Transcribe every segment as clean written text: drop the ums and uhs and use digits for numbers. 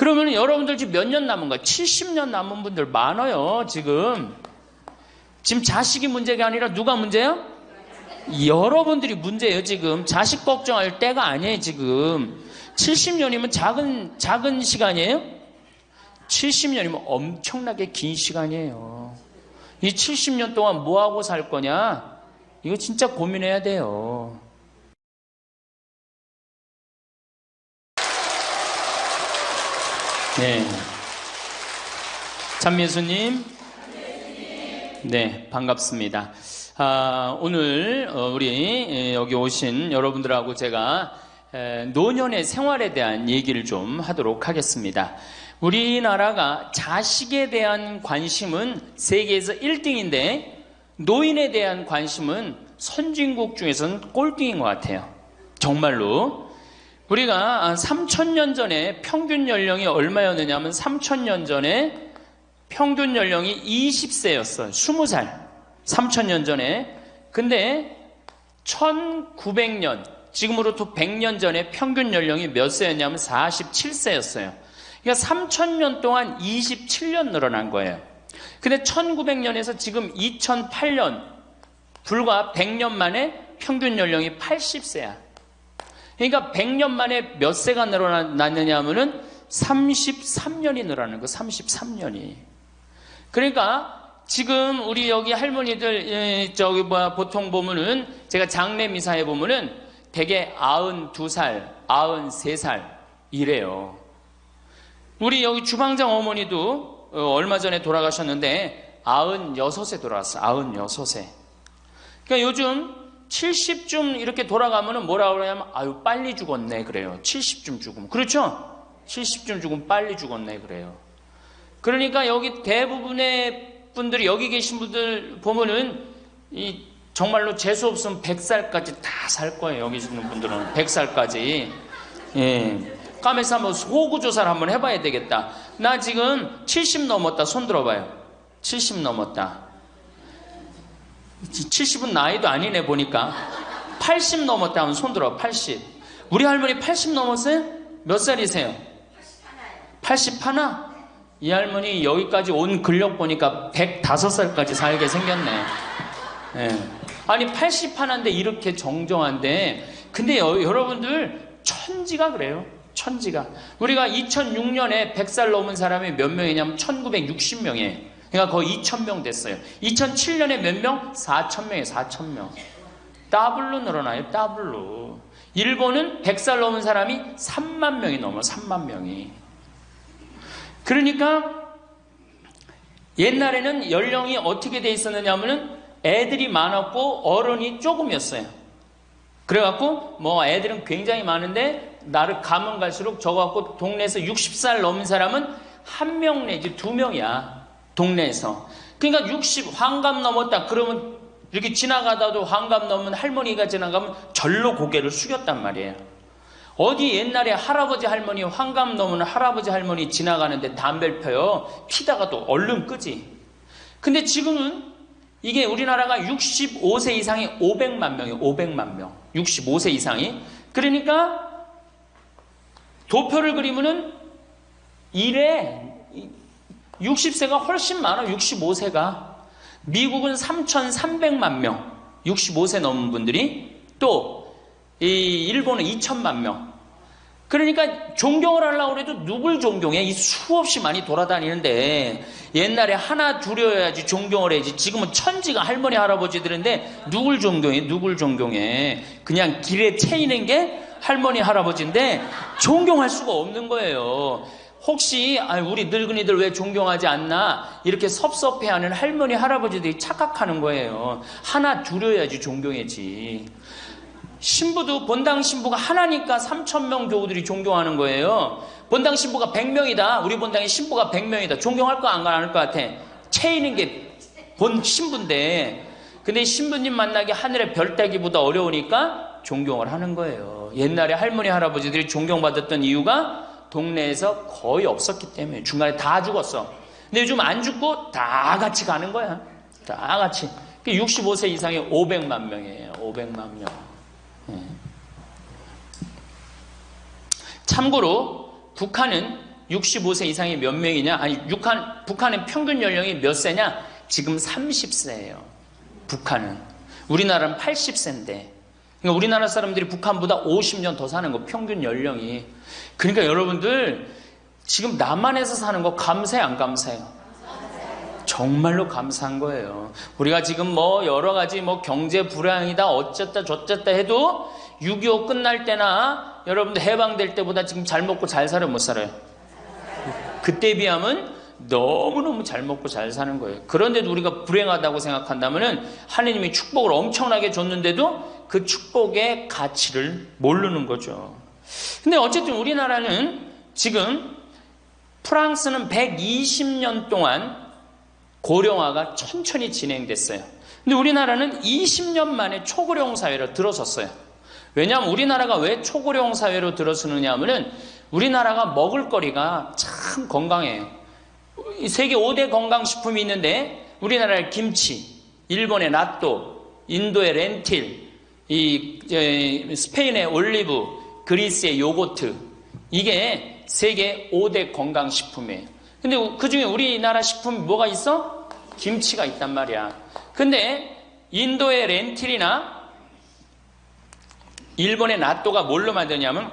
그러면 여러분들 지금 몇 년 남은 거야? 70년 남은 분들 많아요, 지금. 지금 자식이 문제가 아니라 누가 문제야? 여러분들이 문제예요, 지금. 자식 걱정할 때가 아니에요, 지금. 70년이면 작은 시간이에요? 70년이면 엄청나게 긴 시간이에요. 이 70년 동안 뭐하고 살 거냐? 이거 진짜 고민해야 돼요. 네. 참예수님. 네, 반갑습니다. 오늘 우리 여기 오신 여러분들하고 제가 노년의 생활에 대한 얘기를 좀 하도록 하겠습니다. 우리나라가 자식에 대한 관심은 세계에서 1등인데 노인에 대한 관심은 선진국 중에서는 꼴등인 것 같아요. 정말로. 우리가 3,000년 전에 평균 연령이 얼마였느냐 하면 3,000년 전에 평균 연령이 20세였어요. 20살. 3,000년 전에. 근데 1900년, 지금으로부터 100년 전에 평균 연령이 몇 세였냐면 47세였어요. 그러니까 3,000년 동안 27년 늘어난 거예요. 근데 1900년에서 지금 2008년, 불과 100년 만에 평균 연령이 80세야. 그러니까 100년 만에 몇 세가 늘어났느냐 하면은 33년이 늘어나는 거, 33년이. 그러니까 지금 우리 여기 할머니들, 보통 보면은, 제가 장례 미사에 보면은 대개 92살, 93살 이래요. 우리 여기 주방장 어머니도 얼마 전에 돌아가셨는데 96세 돌아왔어요. 96세. 그러니까 요즘 70쯤 이렇게 돌아가면은 뭐라 그러냐면 아유 빨리 죽었네 그래요. 70쯤 죽으면. 그렇죠? 70쯤 죽으면 빨리 죽었네 그래요. 그러니까 여기 대부분의 분들이 여기 계신 분들 보면은 이 정말로 재수 없으면 100살까지 다 살 거예요. 여기 있는 분들은 100살까지. 예. 까매서 한번 호구조사를 한번 해봐야 되겠다. 나 지금 70 넘었다. 손 들어봐요. 70 넘었다. 70은 나이도 아니네 보니까. 80 넘었다 하면 손 들어. 80. 우리 할머니 80 넘었어요? 몇 살이세요? 81? 이 할머니 여기까지 온 근력 보니까 105살까지 살게 생겼네. 네. 아니 81인데 이렇게 정정한데, 근데 여러분들 천지가 그래요. 천지가. 우리가 2006년에 100살 넘은 사람이 몇 명이냐면 1960명이에요. 그러니까 거의 2,000명 됐어요. 2007년에 몇 명? 4,000명이에요. 4,000명. 더블로 늘어나요. 더블로. 일본은 100살 넘은 사람이 3만 명이 넘어요. 3만 명이. 그러니까 옛날에는 연령이 어떻게 돼 있었느냐 하면은 애들이 많았고 어른이 조금이었어요. 그래갖고 뭐 애들은 굉장히 많은데 나를 가면 갈수록 적어갖고 동네에서 60살 넘은 사람은 1명 내지 2명이야. 동네에서. 그러니까 60 환갑 넘었다 그러면 이렇게 지나가다도 환갑 넘은 할머니가 지나가면 절로 고개를 숙였단 말이에요. 어디 옛날에 할아버지 할머니, 환갑 넘은 할아버지 할머니 지나가는데 담배를 펴요. 피다가도 얼른 끄지. 근데 지금은 이게 우리나라가 65세 이상이 500만 명이에요. 500만 명. 65세 이상이. 그러니까 도표를 그리면은 이래 60세가 훨씬 많아. 65세가. 미국은 3,300만 명. 65세 넘은 분들이. 또 이 일본은 2천만 명. 그러니까 존경을 하려고 해도 누굴 존경해? 이 수없이 많이 돌아다니는데 옛날에 하나 둘이어야지 존경을 해야지. 지금은 천지가 할머니 할아버지들인데 누굴 존경해? 누굴 존경해? 그냥 길에 채이는 게 할머니 할아버지인데 존경할 수가 없는 거예요. 혹시 우리 늙은이들 왜 존경하지 않나 이렇게 섭섭해하는 할머니 할아버지들이 착각하는 거예요. 하나 둘이어야지 존경해지. 신부도 본당 신부가 하나니까 3,000명 교우들이 존경하는 거예요. 본당 신부가 100명이다. 우리 본당에 신부가 100명이다. 존경할 거 안 할 것 같아. 채이는 게 본 신부인데, 근데 신부님 만나기 하늘의 별 따기보다 어려우니까 존경을 하는 거예요. 옛날에 할머니 할아버지들이 존경받았던 이유가 동네에서 거의 없었기 때문에. 중간에 다 죽었어. 근데 요즘 안 죽고 다 같이 가는 거야. 다 같이. 65세 이상이 500만 명이에요. 500만 명. 참고로 북한은 65세 이상이 몇 명이냐? 아니, 북한의 평균 연령이 몇 세냐? 지금 30세예요. 북한은. 우리나라는 80세인데. 그러니까 우리나라 사람들이 북한보다 50년 더 사는 거, 평균 연령이. 그러니까 여러분들, 지금 남한에서 사는 거 감사해, 안 감사해요? 정말로 감사한 거예요. 우리가 지금 뭐 여러 가지 뭐 경제 불황이다, 어쨌다, 저쨌다 해도 6.25 끝날 때나 여러분들 해방될 때보다 지금 잘 먹고 잘 살아요, 못 살아요? 그때 비하면 너무너무 잘 먹고 잘 사는 거예요. 그런데도 우리가 불행하다고 생각한다면은 하느님이 축복을 엄청나게 줬는데도 그 축복의 가치를 모르는 거죠. 근데 어쨌든 우리나라는 지금 프랑스는 120년 동안 고령화가 천천히 진행됐어요. 근데 우리나라는 20년 만에 초고령 사회로 들어섰어요. 왜냐하면 우리나라가 왜 초고령 사회로 들어서느냐 하면은 우리나라가 먹을거리가 참 건강해요. 세계 5대 건강식품이 있는데 우리나라의 김치, 일본의 나또, 인도의 렌틸, 스페인의 올리브, 그리스의 요거트, 이게 세계 5대 건강식품이에요. 근데 그 중에 우리나라 식품이 뭐가 있어? 김치가 있단 말이야. 근데 인도의 렌틸이나 일본의 나또가 뭘로 만드냐면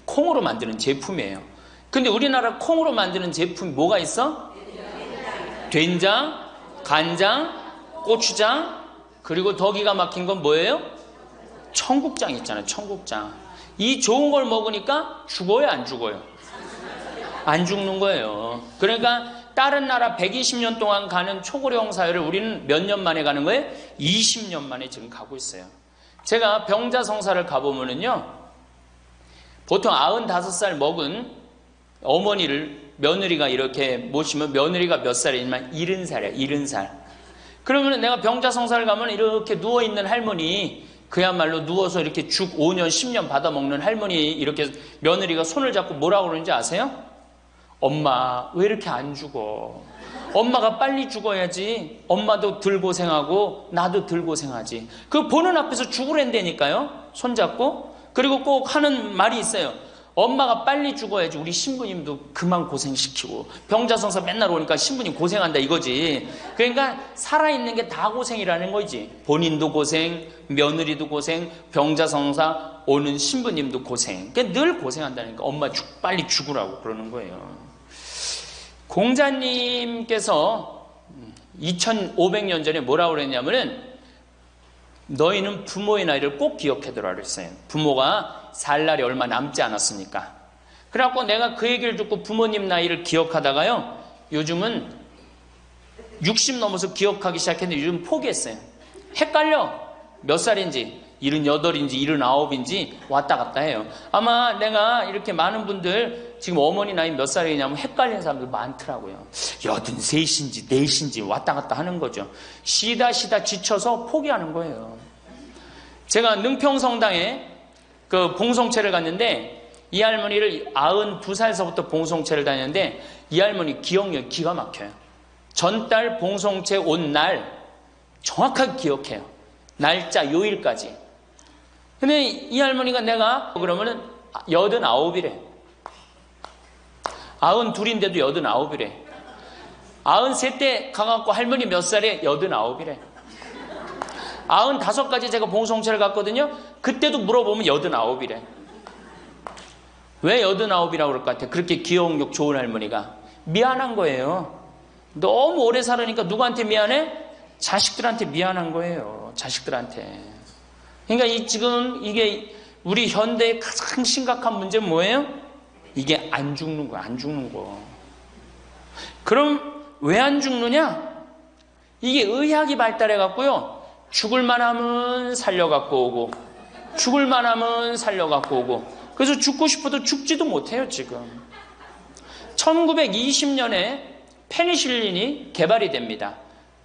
콩으로 만드는 제품이에요. 근데 우리나라 콩으로 만드는 제품이 뭐가 있어? 된장, 간장, 고추장, 그리고 더 기가 막힌 건 뭐예요? 청국장 있잖아요. 청국장. 이 좋은 걸 먹으니까 죽어요, 안 죽어요? 안 죽는 거예요. 그러니까 다른 나라 120년 동안 가는 초고령 사회를 우리는 몇 년 만에 가는 거예요? 20년 만에 지금 가고 있어요. 제가 병자성사를 가보면은요, 보통 95살 먹은 어머니를 며느리가 이렇게 모시면 며느리가 몇 살이냐면 70살이야, 70살. 그러면 내가 병자성사를 가면 이렇게 누워있는 할머니, 그야말로 누워서 이렇게 죽 5년, 10년 받아먹는 할머니, 이렇게 며느리가 손을 잡고 뭐라고 그러는지 아세요? 엄마, 왜 이렇게 안 죽어? 엄마가 빨리 죽어야지. 엄마도 덜 고생하고 나도 덜 고생하지. 그 보는 앞에서 죽으랜다니까요. 손잡고. 그리고 꼭 하는 말이 있어요. 엄마가 빨리 죽어야지 우리 신부님도 그만 고생시키고. 병자성사 맨날 오니까 신부님 고생한다 이거지. 그러니까 살아있는 게 다 고생이라는 거지. 본인도 고생, 며느리도 고생, 병자성사 오는 신부님도 고생. 그러니까 늘 고생한다니까. 엄마 빨리 죽으라고 그러는 거예요. 공자님께서 2500년 전에 뭐라고 그랬냐면은 너희는 부모의 나이를 꼭 기억해두라 그랬어요. 부모가 살 날이 얼마 남지 않았으니까. 그래갖고 내가 그 얘기를 듣고 부모님 나이를 기억하다가요, 요즘은 60 넘어서 기억하기 시작했는데 요즘 포기했어요. 헷갈려. 몇 살인지, 78인지 79인지 왔다 갔다 해요. 아마 내가 이렇게 많은 분들 지금 어머니 나이 몇 살이냐면 헷갈리는 사람들 많더라고요. 83인지 4인지 왔다 갔다 하는 거죠. 쉬다 지쳐서 포기하는 거예요. 제가 능평성당에 그 봉송체를 갔는데 이 할머니를 92살서부터 봉송체를 다녔는데 이 할머니 기억력이 기가 막혀요. 전달 봉송체 온 날 정확하게 기억해요. 날짜 요일까지. 근데 이 할머니가 내가 그러면은 89이래. 92인데도 89이래. 93때 가갖고 할머니 몇 살에 89이래. 95까지 제가 봉송체를 갔거든요. 그때도 물어보면 89이래. 왜 89이라고 그럴 것 같아? 그렇게 기억력 좋은 할머니가. 미안한 거예요. 너무 오래 살으니까 누구한테 미안해? 자식들한테 미안한 거예요. 자식들한테. 그러니까 지금 이게 우리 현대의 가장 심각한 문제는 뭐예요? 이게 안 죽는 거야. 안 죽는 거. 그럼 왜 안 죽느냐? 이게 의학이 발달해 갖고요. 죽을 만하면 살려갖고 오고 죽을 만하면 살려갖고 오고 그래서 죽고 싶어도 죽지도 못해요. 지금 1920년에 페니실린이 개발이 됩니다.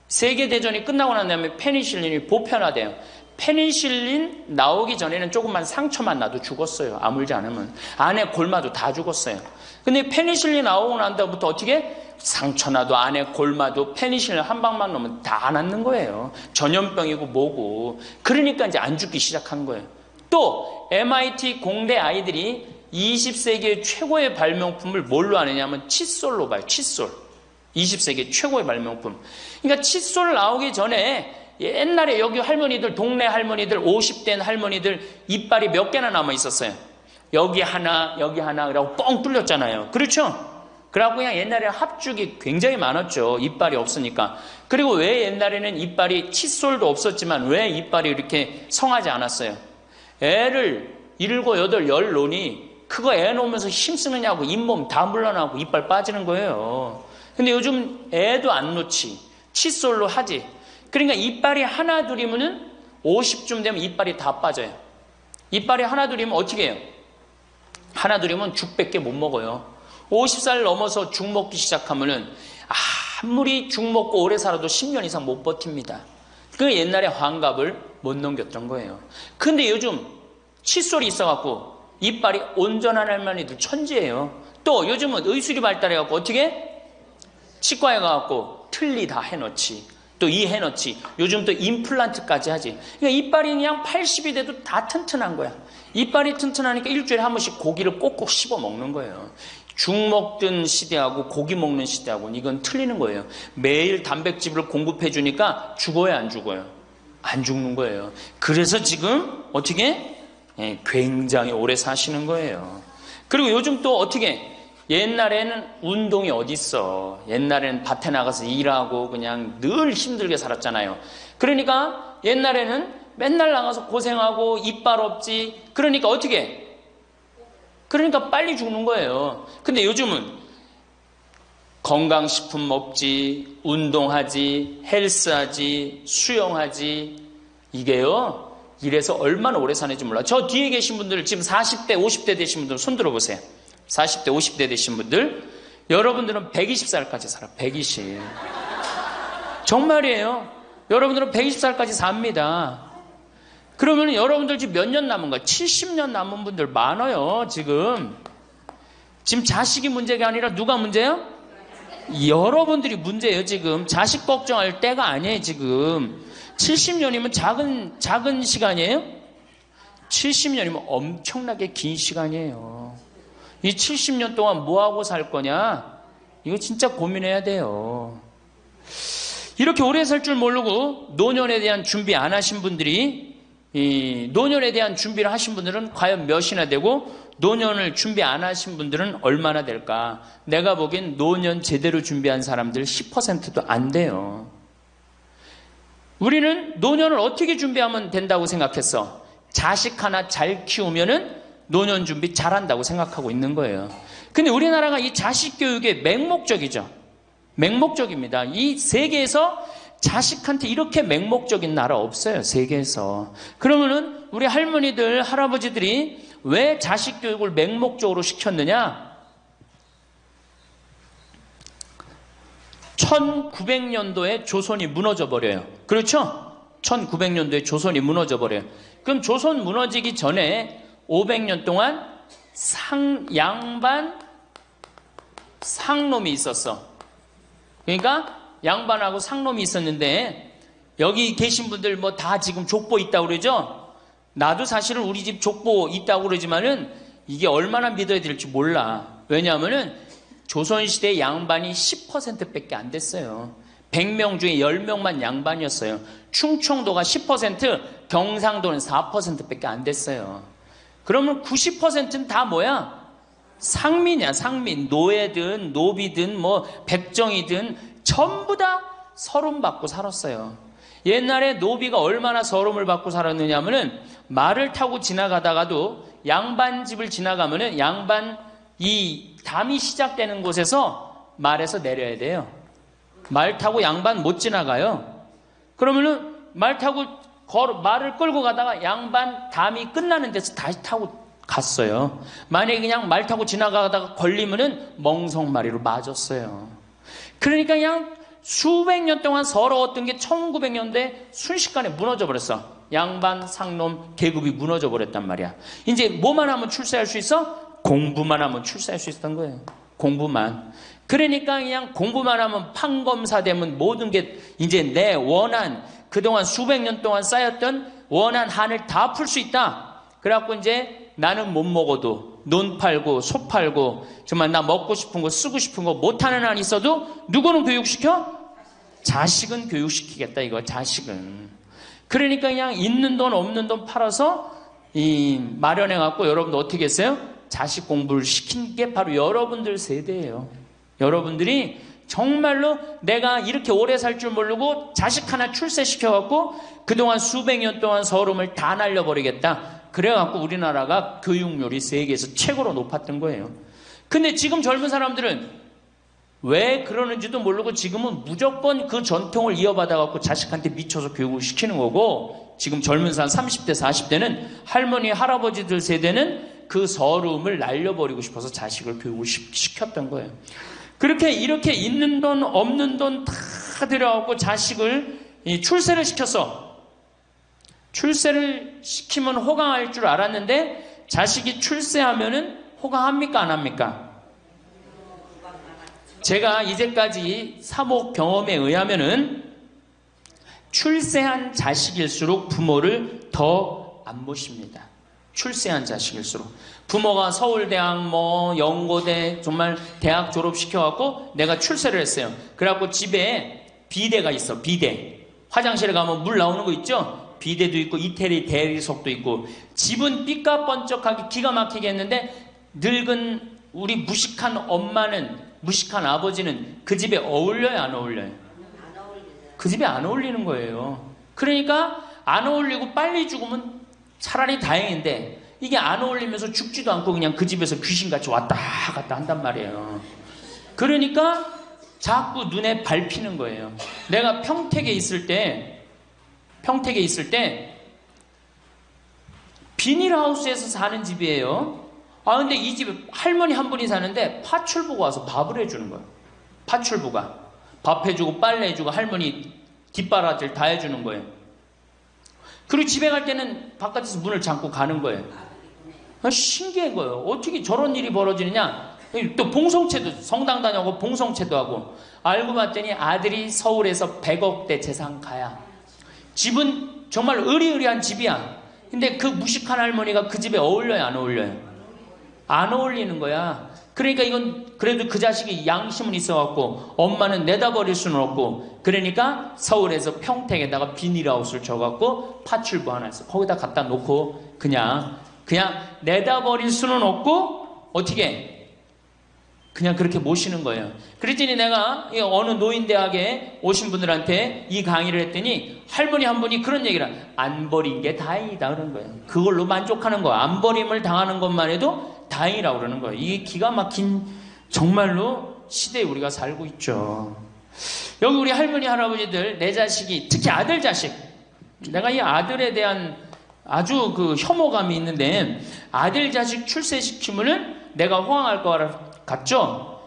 세계대전이 끝나고 난 다음에 페니실린이 보편화돼요. 페니실린 나오기 전에는 조금만 상처만 나도 죽었어요. 아물지 않으면. 안에 골마도 다 죽었어요. 근데 페니실린 나오고 난 다음부터 어떻게? 상처 나도 안에 골마도 페니실린 한 방만 넣으면 다 낫는 거예요. 전염병이고 뭐고. 그러니까 이제 안 죽기 시작한 거예요. 또 MIT 공대 아이들이 20세기의 최고의 발명품을 뭘로 아느냐면 칫솔로 봐요. 칫솔. 20세기 최고의 발명품. 그러니까 칫솔 나오기 전에 옛날에 여기 할머니들, 동네 할머니들, 50대 할머니들 이빨이 몇 개나 남아 있었어요. 여기 하나, 그러고 뻥 뚫렸잖아요. 그렇죠? 그래갖고 그냥 옛날에 합죽이 굉장히 많았죠. 이빨이 없으니까. 그리고 왜 옛날에는 이빨이, 칫솔도 없었지만 왜 이빨이 이렇게 성하지 않았어요? 애를 7, 8, 10 놓으니 그거 애 놓으면서 힘쓰느냐고 잇몸 다 물러나고 이빨 빠지는 거예요. 근데 요즘 애도 안 놓지. 칫솔로 하지. 그러니까 이빨이 하나 둘이면은 50쯤 되면 이빨이 다 빠져요. 이빨이 하나 둘이면 어떻게 해요? 하나 둘이면 죽밖에 못 먹어요. 50살 넘어서 죽 먹기 시작하면은 아무리 죽 먹고 오래 살아도 10년 이상 못 버팁니다. 그 옛날에 환갑을 못 넘겼던 거예요. 근데 요즘 칫솔이 있어갖고 이빨이 온전한 할머니들 천지예요. 또 요즘은 의술이 발달해갖고 어떻게? 치과에 가갖고 틀니 다 해놓지. 또 이 해놓지. 요즘 또 임플란트까지 하지. 그러니까 이빨이 그냥 80이 돼도 다 튼튼한 거야. 이빨이 튼튼하니까 일주일에 한 번씩 고기를 꼭꼭 씹어 먹는 거예요. 죽 먹던 시대하고 고기 먹는 시대하고는 이건 틀리는 거예요. 매일 단백질을 공급해 주니까 죽어요, 안 죽어요? 안 죽는 거예요. 그래서 지금 어떻게? 굉장히 오래 사시는 거예요. 그리고 요즘 또 어떻게? 옛날에는 운동이 어딨어. 옛날에는 밭에 나가서 일하고 그냥 늘 힘들게 살았잖아요. 그러니까 옛날에는 맨날 나가서 고생하고 이빨 없지. 그러니까 어떻게? 그러니까 빨리 죽는 거예요. 근데 요즘은 건강식품 먹지, 운동하지, 헬스하지, 수영하지. 이게요, 이래서 얼마나 오래 사는지 몰라. 저 뒤에 계신 분들, 지금 40대, 50대 되신 분들 손 들어보세요. 40대, 50대 되신 분들, 여러분들은 120살까지 살아. 120. 정말이에요. 여러분들은 120살까지 삽니다. 그러면 여러분들 지금 몇 년 남은 거야? 70년 남은 분들 많아요, 지금. 지금 자식이 문제가 아니라 누가 문제예요? 여러분들이 문제예요, 지금. 자식 걱정할 때가 아니에요, 지금. 70년이면 작은 시간이에요? 70년이면 엄청나게 긴 시간이에요. 이 70년 동안 뭐하고 살 거냐? 이거 진짜 고민해야 돼요. 이렇게 오래 살 줄 모르고 노년에 대한 준비 안 하신 분들이, 이 노년에 대한 준비를 하신 분들은 과연 몇이나 되고, 노년을 준비 안 하신 분들은 얼마나 될까? 내가 보기엔 노년 제대로 준비한 사람들 10%도 안 돼요. 우리는 노년을 어떻게 준비하면 된다고 생각했어? 자식 하나 잘 키우면은 노년 준비 잘한다고 생각하고 있는 거예요. 근데 우리나라가 이 자식 교육의 맹목적이죠. 맹목적입니다. 이 세계에서 자식한테 이렇게 맹목적인 나라 없어요, 세계에서. 그러면은 우리 할머니들, 할아버지들이 왜 자식 교육을 맹목적으로 시켰느냐? 1900년도에 조선이 무너져 버려요. 그렇죠? 1900년도에 조선이 무너져 버려요. 그럼 조선 무너지기 전에 500년 동안 양반 상놈이 있었어. 그러니까 양반하고 상놈이 있었는데, 여기 계신 분들 뭐 다 지금 족보 있다고 그러죠? 나도 사실은 우리 집 족보 있다고 그러지만은 이게 얼마나 믿어야 될지 몰라. 왜냐하면은 조선시대 양반이 10%밖에 안 됐어요. 100명 중에 10명만 양반이었어요. 충청도가 10%, 경상도는 4%밖에 안 됐어요. 그러면 90%는 다 뭐야? 상민이야, 상민. 노예든 노비든 뭐 백정이든 전부 다 서름 받고 살았어요. 옛날에 노비가 얼마나 서름을 받고 살았느냐 하면은, 말을 타고 지나가다가도 양반 집을 지나가면은 양반 이 담이 시작되는 곳에서 말에서 내려야 돼요. 말 타고 양반 못 지나가요. 그러면은 말을 끌고 가다가 양반 담이 끝나는 데서 다시 타고 갔어요. 만약에 그냥 말 타고 지나가다가 걸리면은 멍석마리로 맞았어요. 그러니까 그냥 수백 년 동안 서러웠던 게 1900년대 순식간에 무너져 버렸어. 양반, 상놈, 계급이 무너져 버렸단 말이야. 이제 뭐만 하면 출세할 수 있어? 공부만 하면 출세할 수 있었던 거예요. 공부만. 그러니까 그냥 공부만 하면 판검사 되면 모든 게 이제 내 원한, 그동안 수백 년 동안 쌓였던 원한 한을 다 풀 수 있다. 그래갖고 이제 나는 못 먹어도 논 팔고 소 팔고 정말 나 먹고 싶은 거 쓰고 싶은 거 못하는 한 있어도 누구는 교육시켜? 자식은 교육시키겠다 이거 자식은. 그러니까 그냥 있는 돈 없는 돈 팔아서 마련해 갖고 여러분들 어떻게 했어요? 자식 공부를 시킨 게 바로 여러분들 세대예요. 여러분들이 정말로 내가 이렇게 오래 살 줄 모르고 자식 하나 출세시켜 갖고 그동안 수백 년 동안 서름을 다 날려버리겠다. 그래 갖고 우리나라가 교육률이 세계에서 최고로 높았던 거예요. 근데 지금 젊은 사람들은 왜 그러는지도 모르고 지금은 무조건 그 전통을 이어받아 갖고 자식한테 미쳐서 교육을 시키는 거고, 지금 젊은 사람 30대 40대는 할머니 할아버지들 세대는 그 서름을 날려버리고 싶어서 자식을 교육을 시켰던 거예요. 그렇게 이렇게 있는 돈 없는 돈 다 들여갖고 자식을 출세를 시켰어. 출세를 시키면 호강할 줄 알았는데 자식이 출세하면은 호강합니까 안 합니까? 제가 이제까지 사목 경험에 의하면은 출세한 자식일수록 부모를 더 안 모십니다. 출세한 자식일수록. 부모가 서울대학 연고대 정말 대학 졸업시켜갖고 내가 출세를 했어요. 그래갖고 집에 비데가 있어. 비데. 화장실에 가면 물 나오는 거 있죠? 비데도 있고 이태리 대리석도 있고 집은 삐까번쩍하게 기가 막히게 했는데 늙은 우리 무식한 엄마는 무식한 아버지는 그 집에 어울려요 안 어울려요? 그 집에 안 어울리는 거예요. 그러니까 안 어울리고 빨리 죽으면 차라리 다행인데 이게 안 어울리면서 죽지도 않고 그냥 그 집에서 귀신같이 왔다 갔다 한단 말이에요. 그러니까 자꾸 눈에 밟히는 거예요. 내가 평택에 있을 때 비닐하우스에서 사는 집이에요. 근데 이 집에 할머니 한 분이 사는데 파출부가 와서 밥을 해주는 거예요. 파출부가 밥 해주고 빨래 해주고 할머니 뒷바라지를 다 해주는 거예요. 그리고 집에 갈 때는 바깥에서 문을 잠고 가는 거예요. 신기한 거예요. 어떻게 저런 일이 벌어지느냐. 또 봉송체도 성당 다녀오고 봉송체도 하고. 알고 봤더니 아들이 서울에서 100억대 재산가야. 집은 정말 으리으리한 집이야. 근데 그 무식한 할머니가 그 집에 어울려요 안 어울려요? 안 어울리는 거야. 그러니까 이건 그래도 그 자식이 양심은 있어갖고 엄마는 내다버릴 수는 없고, 그러니까 서울에서 평택에다가 비닐하우스를 줘갖고 파출부 하나 있어. 거기다 갖다 놓고 그냥 내다버릴 수는 없고 어떻게 그냥 그렇게 모시는 거예요. 그랬더니 내가 어느 노인대학에 오신 분들한테 이 강의를 했더니 할머니 한 분이 그런 얘기를 안 버린 게 다행이다 그런 거예요. 그걸로 만족하는 거야. 안 버림을 당하는 것만 해도 다행이라고 그러는 거예요. 이게 기가 막힌 정말로 시대에 우리가 살고 있죠. 여기 우리 할머니 할아버지들 내 자식이 특히 아들 자식, 내가 이 아들에 대한 아주 그 혐오감이 있는데 아들 자식 출세시키면은 내가 호강할 것 같죠?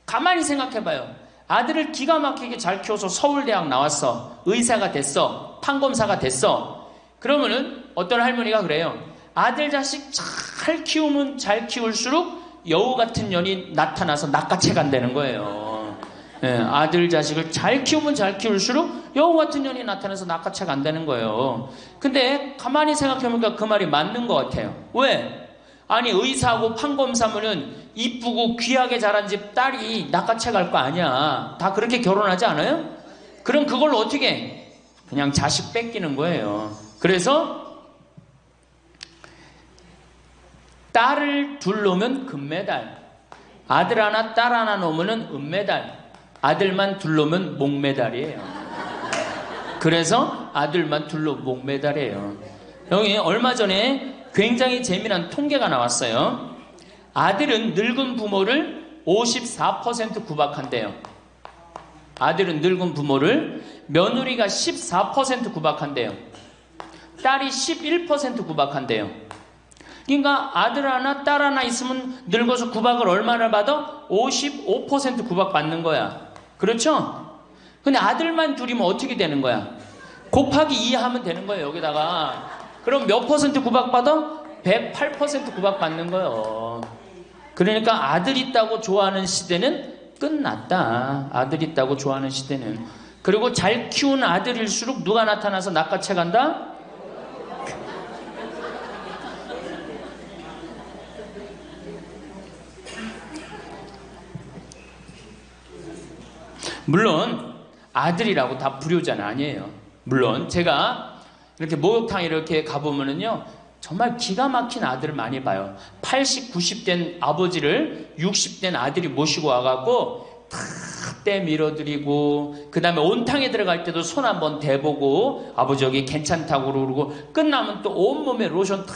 가만히 생각해봐요. 아들을 기가 막히게 잘 키워서 서울대학 나왔어. 의사가 됐어. 판검사가 됐어. 그러면은 어떤 할머니가 그래요. 아들 자식 잘 키우면 잘 키울수록 여우 같은 년이 나타나서 낚아채 간다는 거예요. 아들 자식을 잘 키우면 잘 키울수록 여우 같은 년이 나타나서 낚아채 간다는 거예요. 근데 가만히 생각해보니까 그 말이 맞는 것 같아요. 왜? 아니 의사하고 판검사면은 이쁘고 귀하게 자란 집 딸이 낚아채 갈 거 아니야. 다 그렇게 결혼하지 않아요? 그럼 그걸 어떻게 해? 그냥 자식 뺏기는 거예요. 그래서 딸을 둘 놓으면 금메달, 아들 하나 딸 하나 놓으면 은메달, 아들만 둘 놓으면 목메달이에요. 그래서 아들만 둘 놓으면 목메달이에요. 여기 얼마 전에 굉장히 재미난 통계가 나왔어요. 아들은 늙은 부모를 54% 구박한대요. 아들은 늙은 부모를, 며느리가 14% 구박한대요. 딸이 11% 구박한대요. 그러니까 아들 하나 딸 하나 있으면 늙어서 구박을 얼마나 받아? 55% 구박 받는 거야. 그렇죠? 근데 아들만 둘이면 어떻게 되는 거야? 곱하기 2 하면 되는 거예요. 여기다가. 그럼 몇 퍼센트 구박 받아? 108% 구박 받는 거예요. 그러니까 아들 있다고 좋아하는 시대는 끝났다. 아들 있다고 좋아하는 시대는. 그리고 잘 키운 아들일수록 누가 나타나서 낚아채 간다? 물론 아들이라고 다 불효자는 아니에요. 물론 제가 이렇게 목욕탕 이렇게 가보면은요, 정말 기가 막힌 아들을 많이 봐요. 80, 90된 아버지를 60된 아들이 모시고 와갖고 때 밀어드리고, 그 다음에 온탕에 들어갈 때도 손 한번 대보고 아버지 여기 괜찮다고 그러고, 끝나면 또 온몸에 로션 다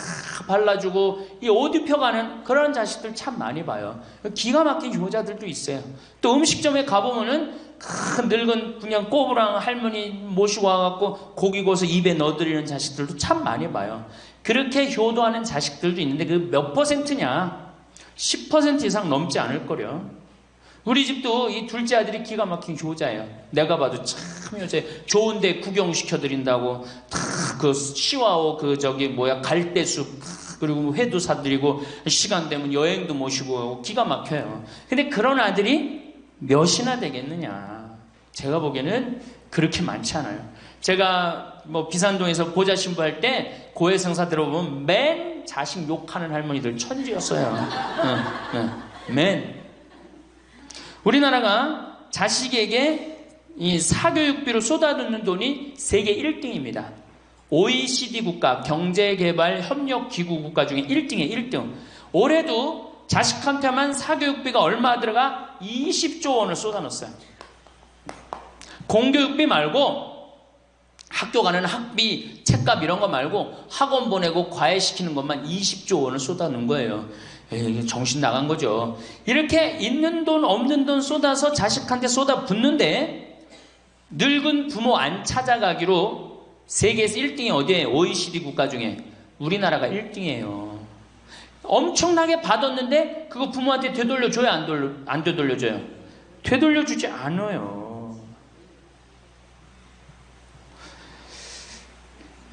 발라주고 이 옷 입혀가는 그런 자식들 참 많이 봐요. 기가 막힌 효자들도 있어요. 또 음식점에 가보면은 큰 늙은 그냥 꼬부랑 할머니 모시고 와갖고 고기 구워서 입에 넣어드리는 자식들도 참 많이 봐요. 그렇게 효도하는 자식들도 있는데 그 몇 퍼센트냐? 10% 이상 넘지 않을 거려. 우리 집도 이 둘째 아들이 기가 막힌 효자예요. 내가 봐도 참 효자예요. 좋은데 구경시켜드린다고 다 그 시와오 갈대숲 그리고 회도 사드리고 시간 되면 여행도 모시고 기가 막혀요. 근데 그런 아들이 몇이나 되겠느냐? 제가 보기에는 그렇게 많지 않아요. 제가 비산동에서 고자 신부할 때 고해성사 들어보면 맨 자식 욕하는 할머니들 천지였어요. 맨. 우리나라가 자식에게 이 사교육비로 쏟아붓는 돈이 세계 1등입니다. OECD 국가, 경제개발협력기구 국가 중에 1등이에요. 1등. 올해도 자식한테만 사교육비가 얼마 들어가? 20조 원을 쏟아넣었어요. 공교육비 말고 학교 가는 학비, 책값 이런 거 말고 학원 보내고 과외시키는 것만 20조 원을 쏟아놓은 거예요. 정신 나간 거죠. 이렇게 있는 돈 없는 돈 쏟아서 자식한테 쏟아붓는데 늙은 부모 안 찾아가기로 세계에서 1등이 어디에? OECD 국가 중에 우리나라가 1등이에요. 엄청나게 받았는데 그거 부모한테 되돌려줘요? 안 되돌려줘요? 되돌려주지 않아요.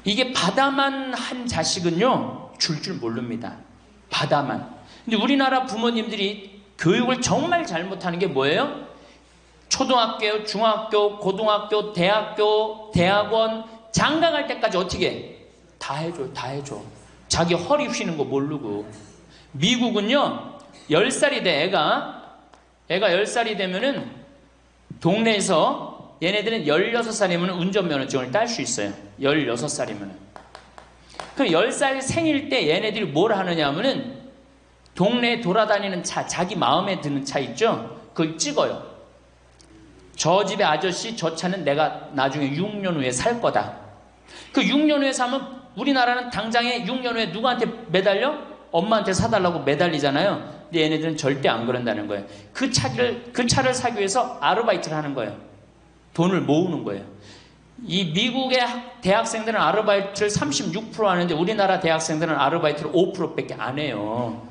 이게 받아만 한 자식은요, 줄 모릅니다. 받아만. 근데 우리나라 부모님들이 교육을 정말 잘못하는 게 뭐예요? 초등학교, 중학교, 고등학교, 대학교, 대학원, 장가 갈 때까지 어떻게 해? 다 해줘. 자기 허리 휘는 거 모르고. 미국은요, 10살이 돼, 애가 10살이 되면은 동네에서 얘네들은 16살이면 운전면허증을 딸 수 있어요. 16살이면. 그럼 10살 생일 때 얘네들이 뭘 하느냐 하면은 동네에 돌아다니는 차, 자기 마음에 드는 차 있죠? 그걸 찍어요. 저 집의 아저씨, 저 차는 내가 나중에 6년 후에 살 거다. 그 6년 후에 사면 우리나라는 당장에 6년 후에 누구한테 매달려? 엄마한테 사달라고 매달리잖아요. 근데 얘네들은 절대 안 그런다는 거예요. 그 차를 사기 위해서 아르바이트를 하는 거예요. 돈을 모으는 거예요. 이 미국의 대학생들은 아르바이트를 36% 하는데 우리나라 대학생들은 아르바이트를 5%밖에 안 해요.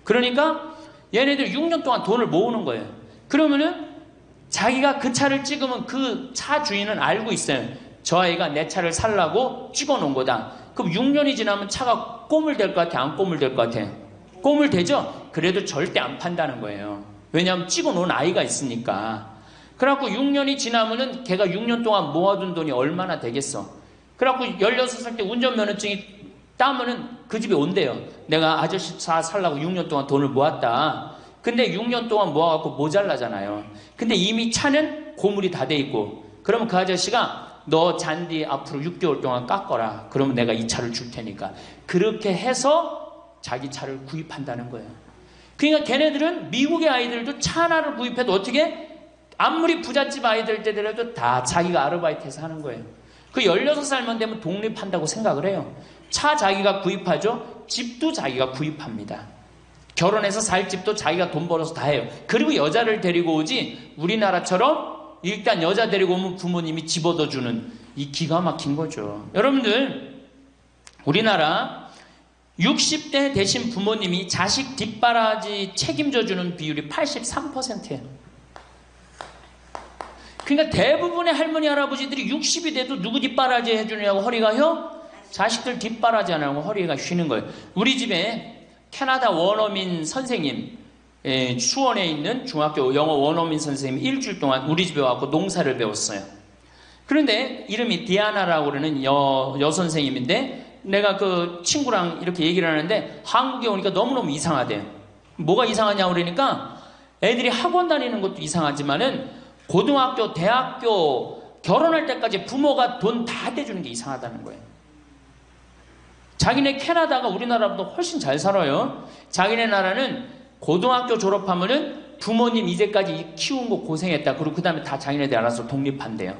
그러니까 얘네들 6년 동안 돈을 모으는 거예요. 그러면은 자기가 그 차를 찍으면 그 차 주인은 알고 있어요. 저 아이가 내 차를 살라고 찍어놓은 거다. 그럼 6년이 지나면 차가 꼬물될 것 같아? 안 꼬물될 것 같아? 꼬물되죠? 그래도 절대 안 판다는 거예요. 왜냐하면 찍어놓은 아이가 있으니까. 그래갖고 6년이 지나면은 걔가 6년 동안 모아둔 돈이 얼마나 되겠어. 그래갖고 16살 때 운전면허증이 따면은 그 집에 온대요. 내가 아저씨 차 살라고 6년 동안 돈을 모았다. 근데 6년 동안 모아갖고 모자라잖아요. 근데 이미 차는 고물이 다 돼 있고, 그러면 그 아저씨가 너 잔디 앞으로 6개월 동안 깎어라. 그러면 내가 이 차를 줄 테니까. 그렇게 해서 자기 차를 구입한다는 거예요. 그러니까 걔네들은 미국의 아이들도 차 하나를 구입해도 어떻게? 아무리 부잣집 아이들 때더라도 다 자기가 아르바이트해서 하는 거예요. 그 16살만 되면 독립한다고 생각을 해요. 차 자기가 구입하죠. 집도 자기가 구입합니다. 결혼해서 살 집도 자기가 돈 벌어서 다 해요. 그리고 여자를 데리고 오지 우리나라처럼 일단 여자 데리고 오면 부모님이 집 얻어주는 이 기가 막힌 거죠. 여러분들, 우리나라 60대 되신 부모님이 자식 뒷바라지 책임져주는 비율이 83%예요. 그러니까 대부분의 할머니, 할아버지들이 60이 돼도 누구 뒷바라지 해주느냐고 허리가 휘어? 자식들 뒷바라지 안 하고 허리가 휘는 거예요. 우리 집에 캐나다 원어민 선생님, 수원에 있는 중학교 영어 원어민 선생님이 일주일 동안 우리 집에 와서 농사를 배웠어요. 그런데 이름이 디아나라고 그러는 여선생님인데 내가 그 친구랑 이렇게 얘기를 하는데 한국에 오니까 너무너무 이상하대요. 뭐가 이상하냐고 그러니까 애들이 학원 다니는 것도 이상하지만은 고등학교, 대학교, 결혼할 때까지 부모가 돈 다 대주는 게 이상하다는 거예요. 자기네 캐나다가 우리나라보다 훨씬 잘 살아요. 자기네 나라는 고등학교 졸업하면은 부모님 이제까지 키운 거 고생했다. 그리고 그 다음에 다 자기네들 알아서 독립한대요.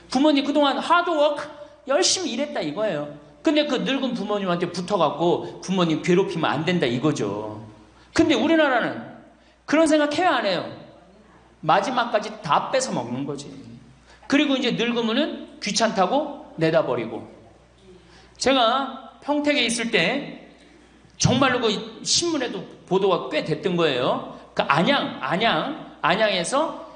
부모님 그동안 하드워크 열심히 일했다 이거예요. 근데 그 늙은 부모님한테 붙어갖고 부모님 괴롭히면 안 된다 이거죠. 근데 우리나라는 그런 생각 해야 안 해요. 마지막까지 다 뺏어 먹는 거지. 그리고 이제 늙으면은 귀찮다고 내다버리고. 제가 평택에 있을 때 정말로 그 신문에도 보도가 꽤 됐던 거예요. 그 안양에서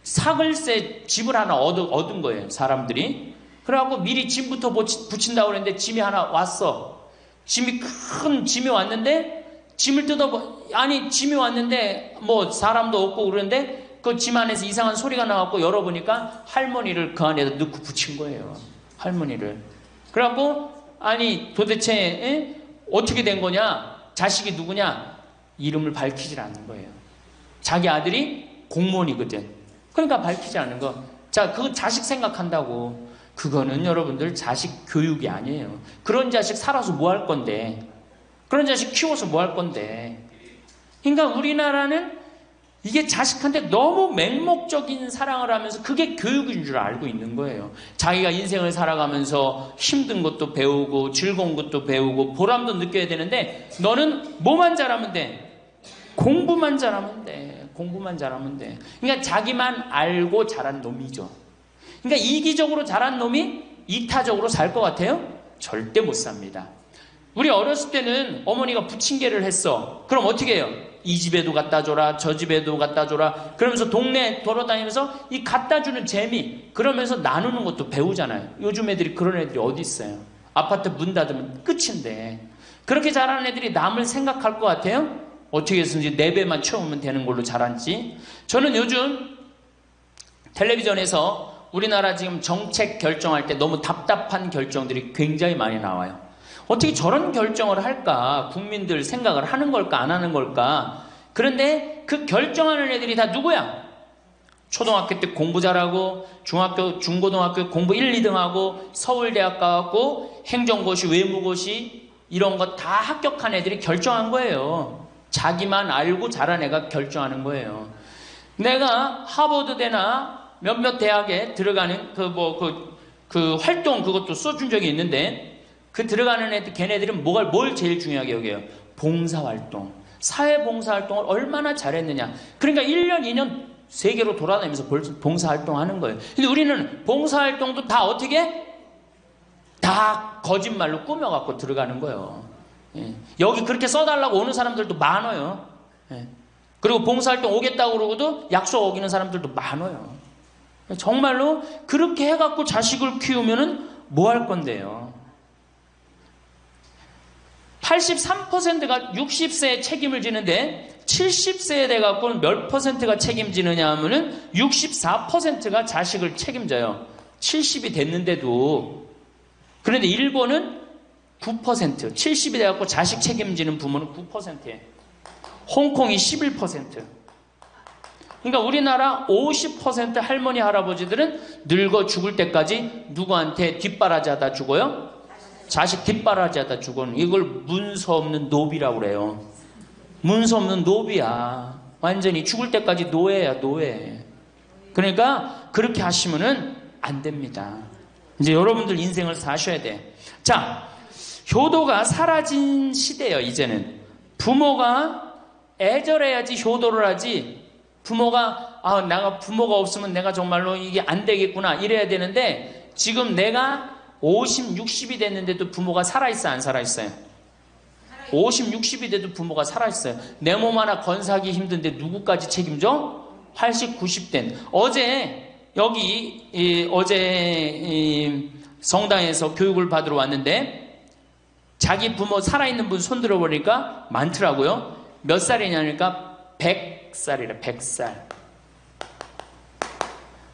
사글세 집을 하나 얻은 거예요, 사람들이. 그래갖고 미리 짐부터 붙인다고 그랬는데 짐이 하나 왔어. 큰 짐이 왔는데 짐을 짐이 왔는데 뭐 사람도 없고 그러는데 그 짐 안에서 이상한 소리가 나갖고 열어보니까 할머니를 그 안에다 넣고 붙인 거예요. 할머니를. 그래갖고 아니 도대체 어떻게 된 거냐? 자식이 누구냐? 이름을 밝히질 않는 거예요. 자기 아들이 공무원이거든. 그러니까 밝히지 않는 거. 자, 그거 자식 생각한다고. 그거는 여러분들 자식 교육이 아니에요. 그런 자식 살아서 뭐 할 건데. 그런 자식 키워서 뭐 할 건데. 그러니까 우리나라는 이게 자식한테 너무 맹목적인 사랑을 하면서 그게 교육인 줄 알고 있는 거예요. 자기가 인생을 살아가면서 힘든 것도 배우고 즐거운 것도 배우고 보람도 느껴야 되는데 너는 뭐만 잘하면 돼? 공부만 잘하면 돼. 공부만 잘하면 돼. 그러니까 자기만 알고 자란 놈이죠. 그러니까 이기적으로 자란 놈이 이타적으로 살 것 같아요? 절대 못 삽니다. 우리 어렸을 때는 어머니가 부침개를 했어. 그럼 어떻게 해요? 이 집에도 갖다 줘라, 저 집에도 갖다 줘라. 그러면서 동네 돌아다니면서 이 갖다 주는 재미, 그러면서 나누는 것도 배우잖아요. 요즘 애들이 그런 애들이 어디 있어요? 아파트 문 닫으면 끝인데. 그렇게 자라는 애들이 남을 생각할 것 같아요? 어떻게 해서든지 4배만 채우면 되는 걸로 자란지. 저는 요즘 텔레비전에서 우리나라 지금 정책 결정할 때 너무 답답한 결정들이 굉장히 많이 나와요. 어떻게 저런 결정을 할까? 국민들 생각을 하는 걸까? 안 하는 걸까? 그런데 그 결정하는 애들이 다 누구야? 초등학교 때 공부 잘하고 중학교, 중고등학교 공부 1, 2등 하고 서울대학 가고 행정고시, 외무고시 이런 거 다 합격한 애들이 결정한 거예요. 자기만 알고 자란 애가 결정하는 거예요. 내가 하버드대나 몇몇 대학에 들어가는 그 활동 그것도 써준 적이 있는데 그 들어가는 애들, 걔네들은 뭘 제일 중요하게 여겨요? 봉사활동. 사회봉사활동을 얼마나 잘했느냐. 그러니까 1년, 2년 세계로 돌아다니면서 봉사활동 하는 거예요. 근데 우리는 봉사활동도 다 어떻게? 다 거짓말로 꾸며갖고 들어가는 거예요. 예. 여기 그렇게 써달라고 오는 사람들도 많아요. 예. 그리고 봉사활동 오겠다고 그러고도 약속 어기는 사람들도 많아요. 정말로 그렇게 해갖고 자식을 키우면은 뭐 할 건데요? 83%가 60세에 책임을 지는데 70세에 돼갖고는 몇 퍼센트가 책임지느냐 하면은 64%가 자식을 책임져요. 70이 됐는데도. 그런데 일본은 9%, 70이 돼갖고 자식 책임지는 부모는 9%예요. 홍콩이 11%. 그러니까 우리나라 50% 할머니, 할아버지들은 늙어 죽을 때까지 누구한테 뒷바라지 하다 죽어요? 자식 뒷바라지 하다 죽어는. 이걸 문서 없는 노비라고 그래요. 문서 없는 노비야. 완전히 죽을 때까지 노예야, 노예. 그러니까 그렇게 하시면은 안 됩니다. 이제 여러분들 인생을 사셔야 돼. 자, 효도가 사라진 시대예요, 이제는. 부모가 애절해야지 효도를 하지. 부모가, 내가 부모가 없으면 내가 정말로 이게 안 되겠구나. 이래야 되는데, 지금 내가 50, 60이 됐는데도 부모가 살아있어, 안 살아있어요? 50, 60이 돼도 부모가 살아있어요. 내 몸 하나 건사하기 힘든데 누구까지 책임져? 80, 90된. 어제 성당에서 교육을 받으러 왔는데 자기 부모 살아있는 분 손 들어보니까 많더라고요. 몇 살이냐니까 100살이래, 100살.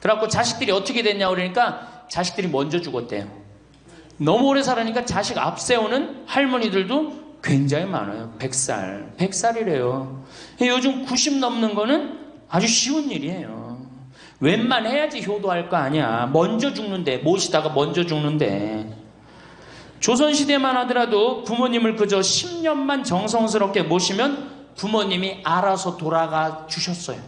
그래갖고 자식들이 어떻게 됐냐고 그러니까 자식들이 먼저 죽었대요. 너무 오래 살으니까 자식 앞세우는 할머니들도 굉장히 많아요. 100살. 100살이래요. 요즘 90 넘는 거는 아주 쉬운 일이에요. 웬만해야지 효도할 거 아니야. 먼저 죽는데, 모시다가 먼저 죽는데. 조선시대만 하더라도 부모님을 그저 10년만 정성스럽게 모시면 부모님이 알아서 돌아가 주셨어요.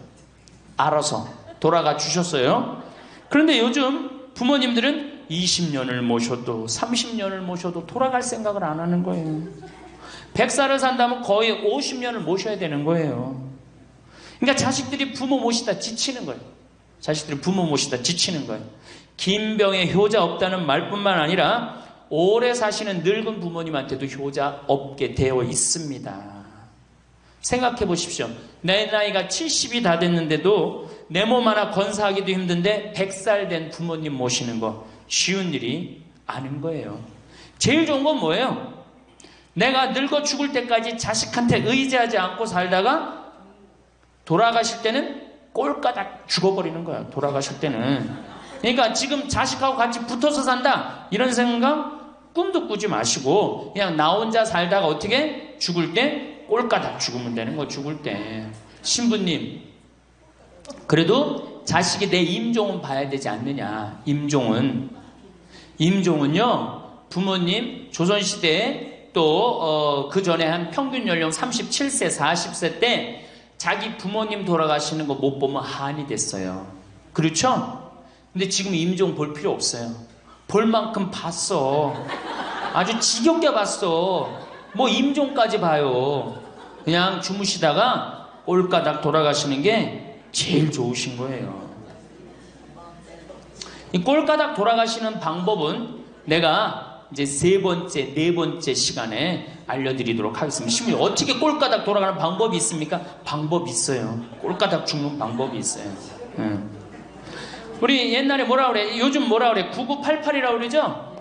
알아서 돌아가 주셨어요. 그런데 요즘 부모님들은 20년을 모셔도 30년을 모셔도 돌아갈 생각을 안 하는 거예요. 100살을 산다면 거의 50년을 모셔야 되는 거예요. 그러니까 자식들이 부모 모시다 지치는 거예요. 자식들이 부모 모시다 지치는 거예요. 긴병에 효자 없다는 말뿐만 아니라 오래 사시는 늙은 부모님한테도 효자 없게 되어 있습니다. 생각해 보십시오. 내 나이가 70이 다 됐는데도 내 몸 하나 건사하기도 힘든데 100살 된 부모님 모시는 거 쉬운 일이 아닌 거예요. 제일 좋은 건 뭐예요? 내가 늙어 죽을 때까지 자식한테 의지하지 않고 살다가 돌아가실 때는 꼴까닥 죽어버리는 거야. 돌아가실 때는. 그러니까 지금 자식하고 같이 붙어서 산다 이런 생각 꿈도 꾸지 마시고 그냥 나 혼자 살다가 어떻게 죽을 때 꼴까닥 죽으면 되는 거. 죽을 때 신부님 그래도 자식이 내 임종은 봐야 되지 않느냐. 임종은요 부모님 조선시대에 또 그 전에 한 평균 연령 37세 40세 때 자기 부모님 돌아가시는 거 못 보면 한이 됐어요. 그렇죠? 근데 지금 임종 볼 필요 없어요. 볼 만큼 봤어. 아주 지겹게 봤어. 뭐 임종까지 봐요. 그냥 주무시다가 꼴까닥 돌아가시는 게 제일 좋으신 거예요. 이 꼴까닥 돌아가시는 방법은 내가 이제 네 번째 시간에 알려드리도록 하겠습니다. 신부님 어떻게 꼴까닥 돌아가는 방법이 있습니까? 방법이 있어요. 꼴까닥 죽는 방법이 있어요. 우리 옛날에 뭐라 그래? 요즘 뭐라 그래? 9988이라고 그러죠?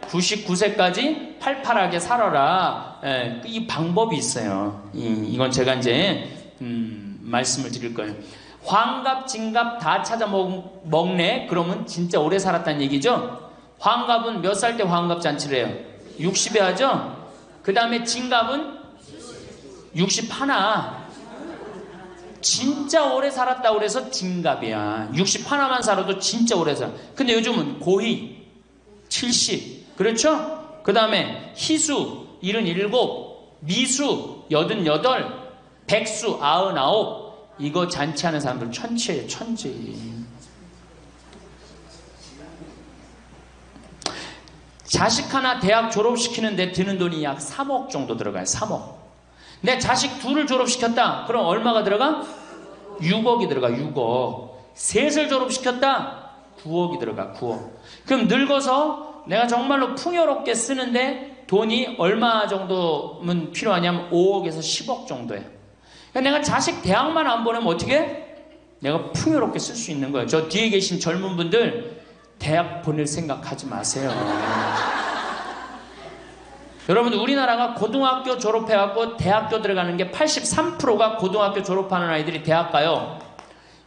99세까지 팔팔하게 살아라. 이 방법이 있어요. 이건 제가 이제 말씀을 드릴 거예요. 환갑, 진갑 다 찾아 먹네? 그러면 진짜 오래 살았다는 얘기죠? 환갑은 몇 살 때 환갑 잔치를 해요? 60에 하죠? 그 다음에 진갑은 61. 진짜 오래 살았다고 그래서 진갑이야. 61만 살아도 진짜 오래 살아. 근데 요즘은 고희 70. 그렇죠? 그 다음에 희수 77, 미수 88, 백수 99. 이거 잔치하는 사람들 천치예요. 천지. 자식 하나 대학 졸업시키는데 드는 돈이 약 3억 정도 들어가요. 3억. 내 자식 둘을 졸업시켰다. 그럼 얼마가 들어가? 6억이 들어가. 6억. 셋을 졸업시켰다. 9억이 들어가. 9억. 그럼 늙어서 내가 정말로 풍요롭게 쓰는데 돈이 얼마 정도면 필요하냐면 5억에서 10억 정도예요. 그러니까 내가 자식 대학만 안 보내면 어떻게? 내가 풍요롭게 쓸 수 있는 거예요. 저 뒤에 계신 젊은 분들 대학 보낼 생각하지 마세요. 여러분들 우리나라가 고등학교 졸업해갖고 대학교 들어가는 게 83%가 고등학교 졸업하는 아이들이 대학 가요.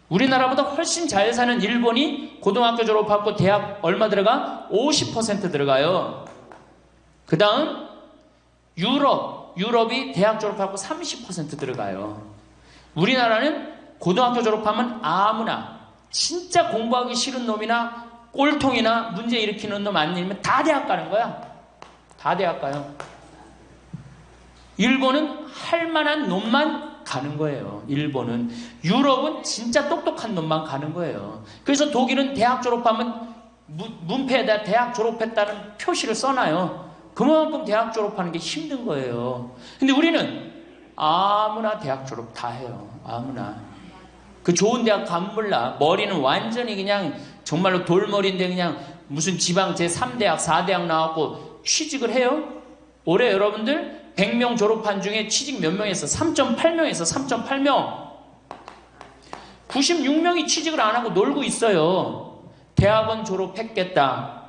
우리나라보다 훨씬 잘 사는 일본이 고등학교 졸업하고 대학 얼마 들어가? 50% 들어가요. 그 다음 유럽이 대학 졸업하고 30% 들어가요. 우리나라는 고등학교 졸업하면 아무나 진짜 공부하기 싫은 놈이나 꼴통이나 문제 일으키는 놈 아니면 다 대학 가는 거야. 다 대학 가요. 일본은 할 만한 놈만 가는 거예요. 일본은. 유럽은 진짜 똑똑한 놈만 가는 거예요. 그래서 독일은 대학 졸업하면 문패에다 대학 졸업했다는 표시를 써놔요. 그만큼 대학 졸업하는 게 힘든 거예요. 근데 우리는 아무나 대학 졸업 다 해요. 아무나. 그 좋은 대학 가면 몰라. 머리는 완전히 그냥 정말로 돌머리인데 그냥 무슨 지방 제3대학, 4대학 나왔고 취직을 해요? 올해 여러분들 100명 졸업한 중에 취직 몇 명 했어? 3.8명에서 3.8명. 96명이 취직을 안 하고 놀고 있어요. 대학원 졸업했겠다.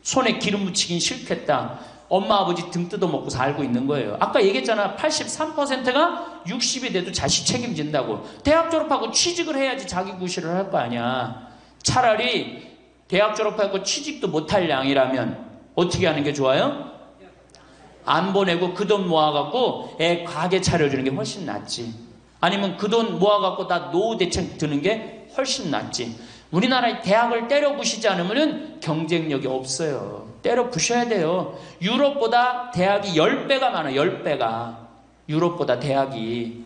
손에 기름 묻히긴 싫겠다. 엄마 아버지 등 뜯어먹고 살고 있는 거예요. 아까 얘기했잖아. 83%가 60이 돼도 자식 책임진다고. 대학 졸업하고 취직을 해야지 자기 구실을 할 거 아니야. 차라리 대학 졸업하고 취직도 못할 양이라면 어떻게 하는 게 좋아요? 안 보내고 그 돈 모아갖고 애 가게 차려주는 게 훨씬 낫지. 아니면 그 돈 모아갖고 나 노후 대책 드는 게 훨씬 낫지. 우리나라의 대학을 때려 부시지 않으면 경쟁력이 없어요. 때려 부셔야 돼요. 유럽보다 대학이 10배가 많아요. 10배가. 유럽보다 대학이.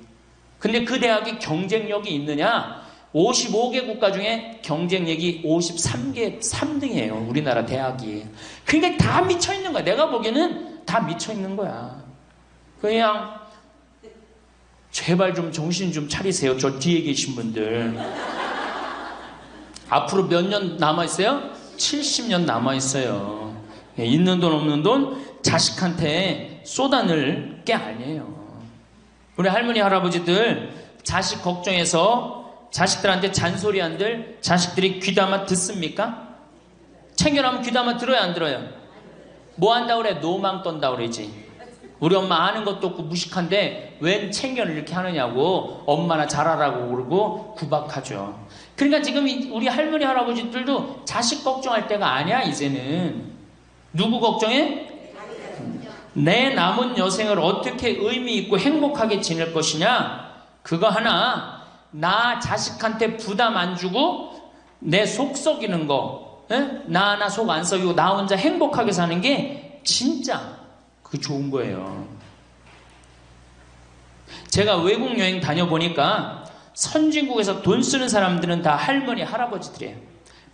근데 그 대학이 경쟁력이 있느냐? 55개 국가 중에 경쟁력이 53개 3등이에요. 우리나라 대학이. 그러니까 다 미쳐있는 거야. 내가 보기에는 다 미쳐있는 거야. 그냥 제발 좀 정신 좀 차리세요. 저 뒤에 계신 분들. 앞으로 몇 년 남아있어요? 70년 남아있어요. 있는 돈 없는 돈 자식한테 쏟아낼 게 아니에요. 우리 할머니 할아버지들 자식 걱정해서 자식들한테 잔소리한들 자식들이 귀담아 듣습니까? 챙겨나면 귀담아 들어야 안 들어요? 뭐 한다고 그래? 노망 떤다고 그러지. 우리 엄마 아는 것도 없고 무식한데 웬 챙겨를 이렇게 하느냐고 엄마나 잘하라고 그러고 구박하죠. 그러니까 지금 우리 할머니 할아버지들도 자식 걱정할 때가 아니야. 이제는 누구 걱정해? 내 남은 여생을 어떻게 의미 있고 행복하게 지낼 것이냐. 그거 하나. 나 자식한테 부담 안 주고 내 속 썩이는 거, 나 속 안 썩이고 나 혼자 행복하게 사는 게 진짜 그 좋은 거예요. 제가 외국 여행 다녀보니까 선진국에서 돈 쓰는 사람들은 다 할머니 할아버지들이에요.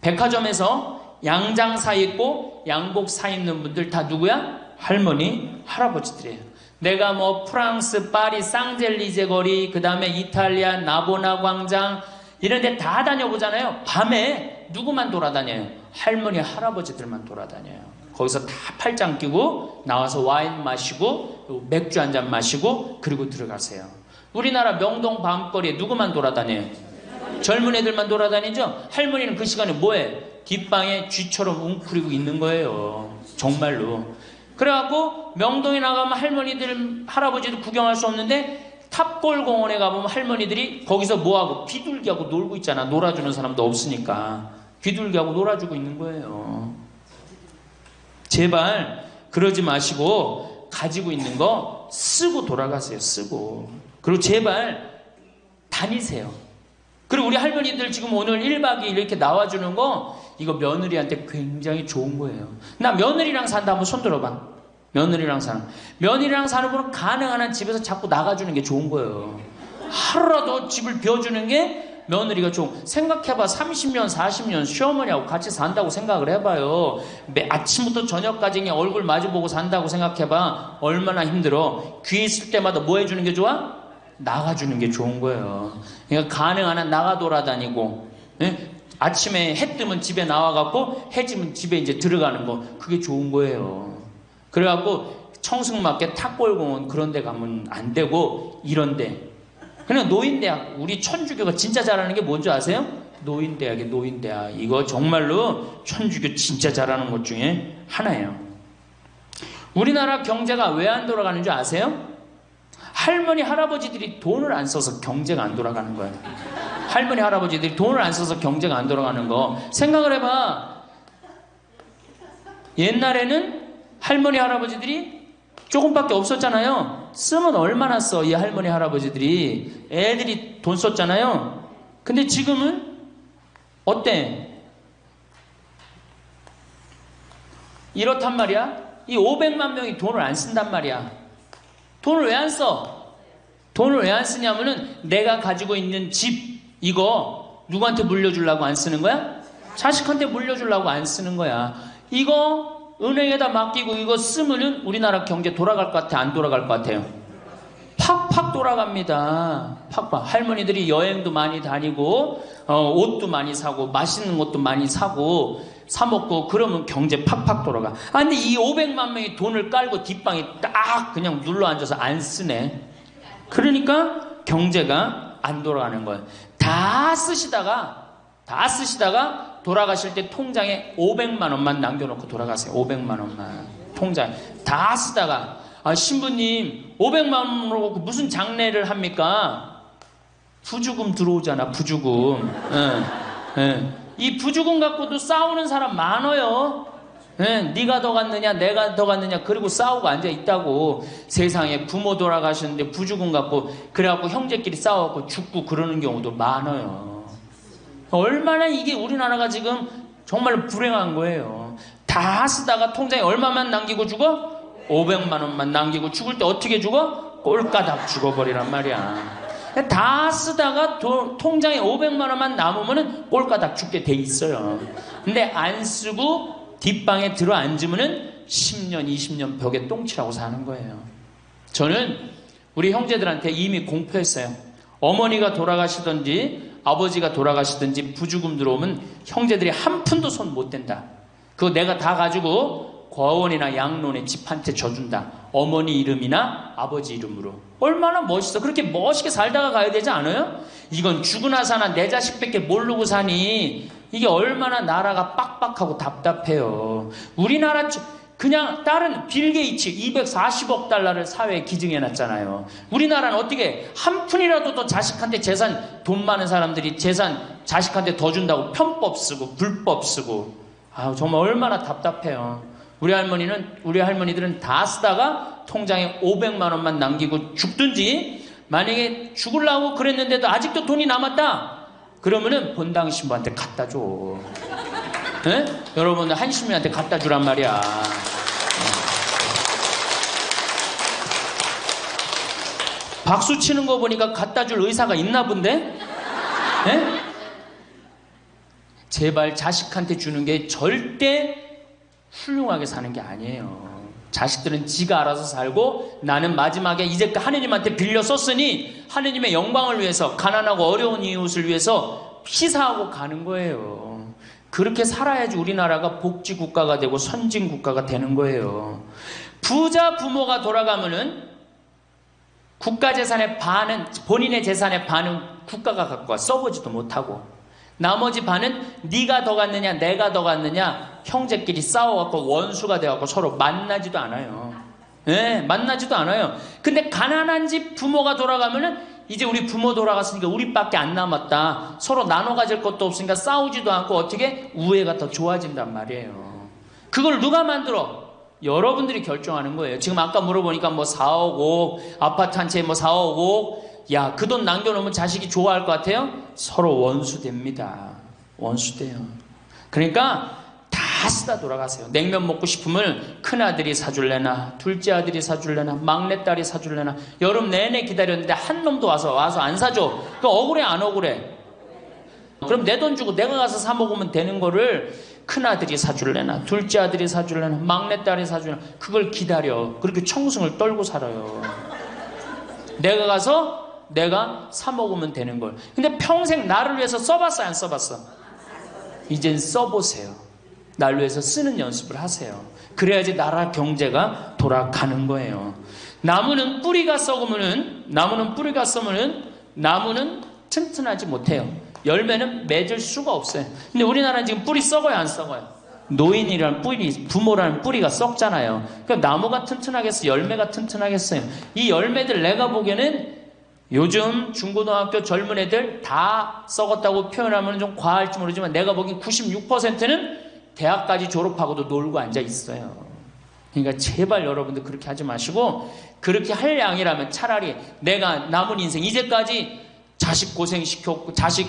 백화점에서 양장 사 입고 양복 사 입는 분들 다 누구야? 할머니 할아버지들이에요. 내가 뭐 프랑스 파리 쌍젤리제 거리, 그 다음에 이탈리아 나보나 광장 이런 데 다 다녀보잖아요. 밤에 누구만 돌아다녀요? 할머니 할아버지들만 돌아다녀요. 거기서 다 팔짱 끼고 나와서 와인 마시고 맥주 한 잔 마시고 그리고 들어가세요. 우리나라 명동 밤거리에 누구만 돌아다녀요? 젊은 애들만 돌아다니죠? 할머니는 그 시간에 뭐해? 뒷방에 쥐처럼 웅크리고 있는 거예요. 정말로. 그래갖고 명동에 나가면 할머니들 할아버지도 구경할 수 없는데 탑골 공원에 가보면 할머니들이 거기서 뭐하고 비둘기하고 놀고 있잖아. 놀아주는 사람도 없으니까 비둘기하고 놀아주고 있는 거예요. 제발 그러지 마시고 가지고 있는 거 쓰고 돌아가세요. 쓰고. 그리고 제발 다니세요. 그리고 우리 할머니들 지금 오늘 1박 2일 이렇게 나와주는 거 이거 며느리한테 굉장히 좋은 거예요. 나 며느리랑 산다 한번 손 들어봐. 며느리랑 사는. 며느리랑 사는 분은 가능한 한 집에서 자꾸 나가주는 게 좋은 거예요. 하루라도 집을 비워주는 게 며느리가 좋은. 생각해봐. 30년 40년 시어머니하고 같이 산다고 생각을 해봐요. 아침부터 저녁까지 그냥 얼굴 마주보고 산다고 생각해봐. 얼마나 힘들어. 귀 있을 때마다 뭐 해주는 게 좋아? 나가주는 게 좋은 거예요. 그러니까 가능한 한 나가 돌아다니고, 아침에 해 뜨면 집에 나와갖고 해 지면 집에 이제 들어가는 거, 그게 좋은 거예요. 그래갖고 청승맞게 탑골공원 그런 데 가면 안 되고 이런 데. 그냥 노인대학. 우리 천주교가 진짜 잘하는 게 뭔지 아세요? 노인대학이에요. 노인대학. 이거 정말로 천주교 진짜 잘하는 것 중에 하나예요. 우리나라 경제가 왜 안 돌아가는 줄 아세요? 할머니 할아버지들이 돈을 안 써서 경제가 안 돌아가는 거예요. 할머니 할아버지들이 돈을 안 써서 경제가 안 돌아가는 거 생각을 해봐. 옛날에는 할머니 할아버지들이 조금밖에 없었잖아요. 쓰면 얼마나 써, 이 할머니 할아버지들이. 애들이 돈 썼잖아요. 근데 지금은 어때? 이렇단 말이야. 이 500만 명이 돈을 안 쓴단 말이야. 돈을 왜 안 써? 돈을 왜 안 쓰냐면은 내가 가지고 있는 집 이거 누구한테 물려주려고 안 쓰는 거야? 자식한테 물려주려고 안 쓰는 거야. 이거 은행에다 맡기고 이거 쓰면은 우리나라 경제 돌아갈 것 같아? 안 돌아갈 것 같아요? 팍팍 돌아갑니다. 팍팍. 할머니들이 여행도 많이 다니고 옷도 많이 사고 맛있는 것도 많이 사고 사 먹고 그러면 경제 팍팍 돌아가. 아 근데 이 500만 명이 돈을 깔고 뒷방에 딱 그냥 눌러 앉아서 안 쓰네. 그러니까 경제가 안 돌아가는 거예요. 다 쓰시다가 돌아가실 때 통장에 500만 원만 남겨놓고 돌아가세요. 500만 원만 통장에 다 쓰다가 신부님 500만 원으로 무슨 장례를 합니까? 부주금 들어오잖아. 부주금. 이 부주금 갖고도 싸우는 사람 많아요. 네가 더 갔느냐 내가 더 갔느냐 그리고 싸우고 앉아있다고. 세상에 부모 돌아가셨는데 부주금 갖고 그래갖고 형제끼리 싸워갖고 죽고 그러는 경우도 많아요. 얼마나 이게 우리나라가 지금 정말 불행한 거예요. 다 쓰다가 통장에 얼마만 남기고 죽어? 500만 원만 남기고 죽을 때 어떻게 죽어? 꼴까닥 죽어버리란 말이야. 다 쓰다가 통장에 500만 원만 남으면은 꼴까닥 죽게 돼 있어요. 근데 안 쓰고 뒷방에 들어 앉으면은 10년, 20년 벽에 똥치라고 사는 거예요. 저는 우리 형제들한테 이미 공표했어요. 어머니가 돌아가시든지 아버지가 돌아가시든지 부주금 들어오면 형제들이 한 푼도 손 못 댄다. 그거 내가 다 가지고 과원이나 양론에 집 한 채 져준다. 어머니 이름이나 아버지 이름으로. 얼마나 멋있어. 그렇게 멋있게 살다가 가야 되지 않아요? 이건 죽으나 사나 내 자식밖에 모르고 사니 이게 얼마나 나라가 빡빡하고 답답해요. 우리나라 그냥 다른 빌 게이츠 240억 달러를 사회에 기증해놨잖아요. 우리나라는 어떻게 한 푼이라도 더 자식한테 재산, 돈 많은 사람들이 재산 자식한테 더 준다고 편법 쓰고 불법 쓰고. 정말 얼마나 답답해요. 우리 할머니들은 다 쓰다가 통장에 500만 원만 남기고 죽든지, 만약에 죽으려고 그랬는데도 아직도 돈이 남았다 그러면은 본당 신부한테 갖다 줘. 네? 여러분들 한신부한테 갖다 주란 말이야. 박수 치는 거 보니까 갖다 줄 의사가 있나 본데? 네? 제발 자식한테 주는 게 절대 훌륭하게 사는 게 아니에요. 자식들은 지가 알아서 살고 나는 마지막에 이제 하느님한테 빌려 썼으니 하느님의 영광을 위해서 가난하고 어려운 이웃을 위해서 희사하고 가는 거예요. 그렇게 살아야지 우리나라가 복지국가가 되고 선진국가가 되는 거예요. 부자 부모가 돌아가면은 국가 재산의 반은, 본인의 재산의 반은 국가가 갖고 와 써보지도 못하고, 나머지 반은 네가 더 갖느냐 내가 더 갖느냐 형제끼리 싸워갖고 원수가 돼갖고 서로 만나지도 않아요. 네, 만나지도 않아요. 근데 가난한 집 부모가 돌아가면은 이제 우리 부모 돌아갔으니까 우리밖에 안 남았다. 서로 나눠 가질 것도 없으니까 싸우지도 않고 어떻게 우애가 더 좋아진단 말이에요. 그걸 누가 만들어? 여러분들이 결정하는 거예요. 지금 아까 물어보니까 뭐 4억 5억 아파트 한 채에 뭐 4억 5억, 야, 그 돈 남겨놓으면 자식이 좋아할 것 같아요? 서로 원수됩니다. 원수돼요. 그러니까 다 쓰다 돌아가세요. 냉면 먹고 싶으면 큰아들이 사줄래나 둘째 아들이 사줄래나 막내딸이 사줄래나 여름 내내 기다렸는데 한 놈도 와서 안 사줘. 그거 억울해 안 억울해? 그럼 내 돈 주고 내가 가서 사 먹으면 되는 거를 큰아들이 사줄래나 둘째 아들이 사줄래나 막내딸이 사줄래나 그걸 기다려. 그렇게 청승을 떨고 살아요. 내가 가서 내가 사 먹으면 되는 걸. 근데 평생 나를 위해서 써봤어 안 써봤어? 이젠 써보세요. 나를 위해서 쓰는 연습을 하세요. 그래야지 나라 경제가 돌아가는 거예요. 나무는 뿌리가 썩으면은 나무는 튼튼하지 못해요. 열매는 맺을 수가 없어요. 근데 우리나라는 지금 뿌리 썩어요 안 썩어요? 노인이란 뿌리, 부모라는 뿌리가 썩잖아요. 그러니까 나무가 튼튼하겠어요? 열매가 튼튼하겠어요? 이 열매들 내가 보기에는 요즘 중고등학교 젊은 애들 다 썩었다고 표현하면 좀 과할지 모르지만 내가 보기엔 96%는 대학까지 졸업하고도 놀고 앉아 있어요. 그러니까 제발 여러분들 그렇게 하지 마시고, 그렇게 할 양이라면 차라리 내가 남은 인생 이제까지 자식 고생시켰고 자식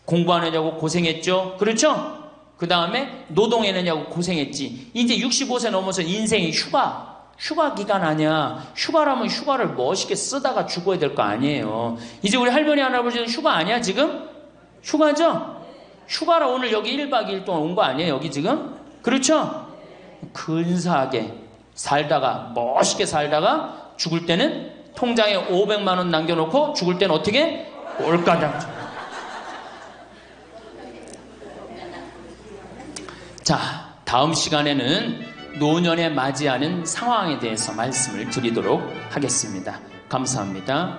공부하느냐고 고생했죠. 그렇죠? 그 다음에 노동해내냐고 고생했지. 이제 65세 넘어서 인생이 휴가 기간 아니야. 휴가라면 휴가를 멋있게 쓰다가 죽어야 될 거 아니에요. 이제 우리 할머니 할아버지는 휴가 아니야 지금? 휴가죠? 휴가라 오늘 여기 1박 2일 동안 온 거 아니에요 여기 지금? 그렇죠? 근사하게 살다가 멋있게 살다가 죽을 때는 통장에 500만 원 남겨놓고 죽을 때는 어떻게? 꼴까닥. 자, 다음 시간에는 노년에 맞이하는 상황에 대해서 말씀을 드리도록 하겠습니다. 감사합니다.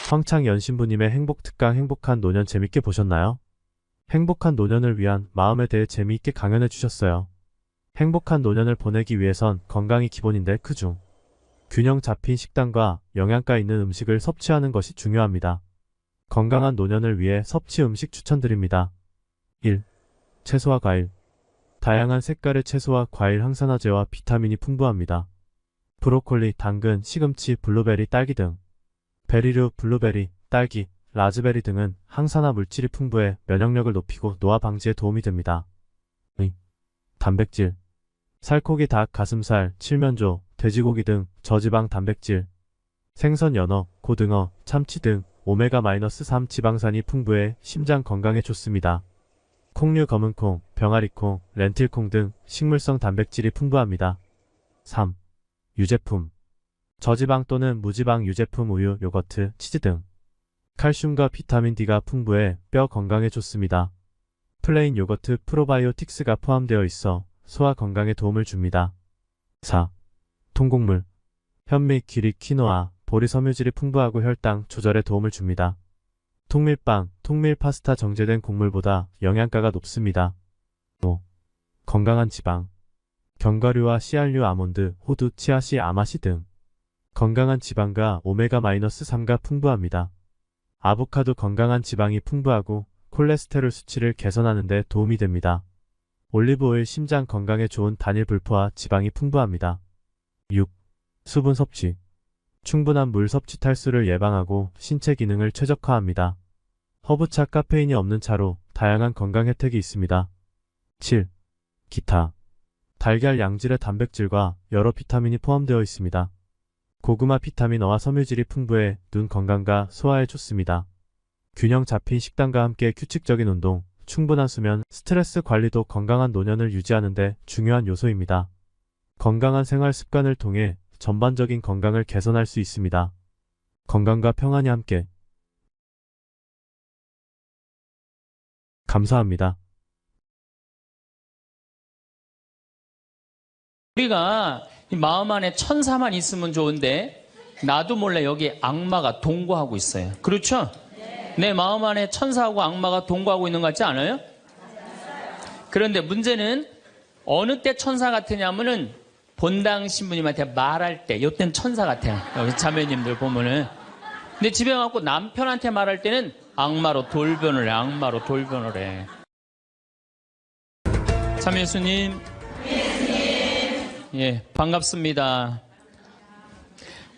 황창연 신부님의 행복특강 행복한 노년 재밌게 보셨나요? 행복한 노년을 위한 마음에 대해 재미있게 강연해 주셨어요. 행복한 노년을 보내기 위해선 건강이 기본인데 그중 균형 잡힌 식단과 영양가 있는 음식을 섭취하는 것이 중요합니다. 건강한 노년을 위해 섭취 음식 추천드립니다. 1. 채소와 과일. 다양한 색깔의 채소와 과일 항산화제와 비타민이 풍부합니다. 브로콜리, 당근, 시금치, 블루베리, 딸기 등 베리류, 블루베리, 딸기, 라즈베리 등은 항산화 물질이 풍부해 면역력을 높이고 노화 방지에 도움이 됩니다. 단백질, 살코기, 닭, 가슴살, 칠면조, 돼지고기 등 저지방 단백질, 생선, 연어, 고등어, 참치 등 오메가-3 지방산이 풍부해 심장 건강에 좋습니다. 콩류, 검은콩, 병아리콩, 렌틸콩 등 식물성 단백질이 풍부합니다. 3. 유제품, 저지방 또는 무지방 유제품, 우유, 요거트, 치즈 등 칼슘과 비타민 D가 풍부해 뼈 건강에 좋습니다. 플레인 요거트 프로바이오틱스가 포함되어 있어 소화 건강에 도움을 줍니다. 4. 통곡물, 현미, 기리, 키노아, 보리, 섬유질이 풍부하고 혈당 조절에 도움을 줍니다. 통밀빵, 통밀 파스타 정제된 곡물보다 영양가가 높습니다. 5. 건강한 지방, 견과류와 씨알류, 아몬드, 호두, 치아씨, 아마씨 등 건강한 지방과 오메가-3가 풍부합니다. 아보카도 건강한 지방이 풍부하고 콜레스테롤 수치를 개선하는 데 도움이 됩니다. 올리브오일 심장 건강에 좋은 단일 불포화 지방이 풍부합니다. 6. 수분 섭취, 충분한 물 섭취 탈수를 예방하고 신체 기능을 최적화합니다. 허브차, 카페인이 없는 차로 다양한 건강 혜택이 있습니다. 7. 기타, 달걀, 양질의 단백질과 여러 비타민이 포함되어 있습니다. 고구마 비타민어와 섬유질이 풍부해 눈 건강과 소화에 좋습니다. 균형 잡힌 식단과 함께 규칙적인 운동, 충분한 수면, 스트레스 관리도 건강한 노년을 유지하는 데 중요한 요소입니다. 건강한 생활 습관을 통해 전반적인 건강을 개선할 수 있습니다. 건강과 평안이 함께. 감사합니다. 우리가 이 마음 안에 천사만 있으면 좋은데 나도 몰래 여기 악마가 동거하고 있어요. 그렇죠? 내 마음 안에 천사하고 악마가 동거하고 있는 것 같지 않아요? 그런데 문제는 어느 때 천사 같으냐면은 본당 신부님한테 말할 때 이때는 천사 같아요. 여기 자매님들 보면은. 근데 집에 가고 남편한테 말할 때는 악마로 돌변을 해. 악마로 돌변을 해. 참예수님. 예, 반갑습니다.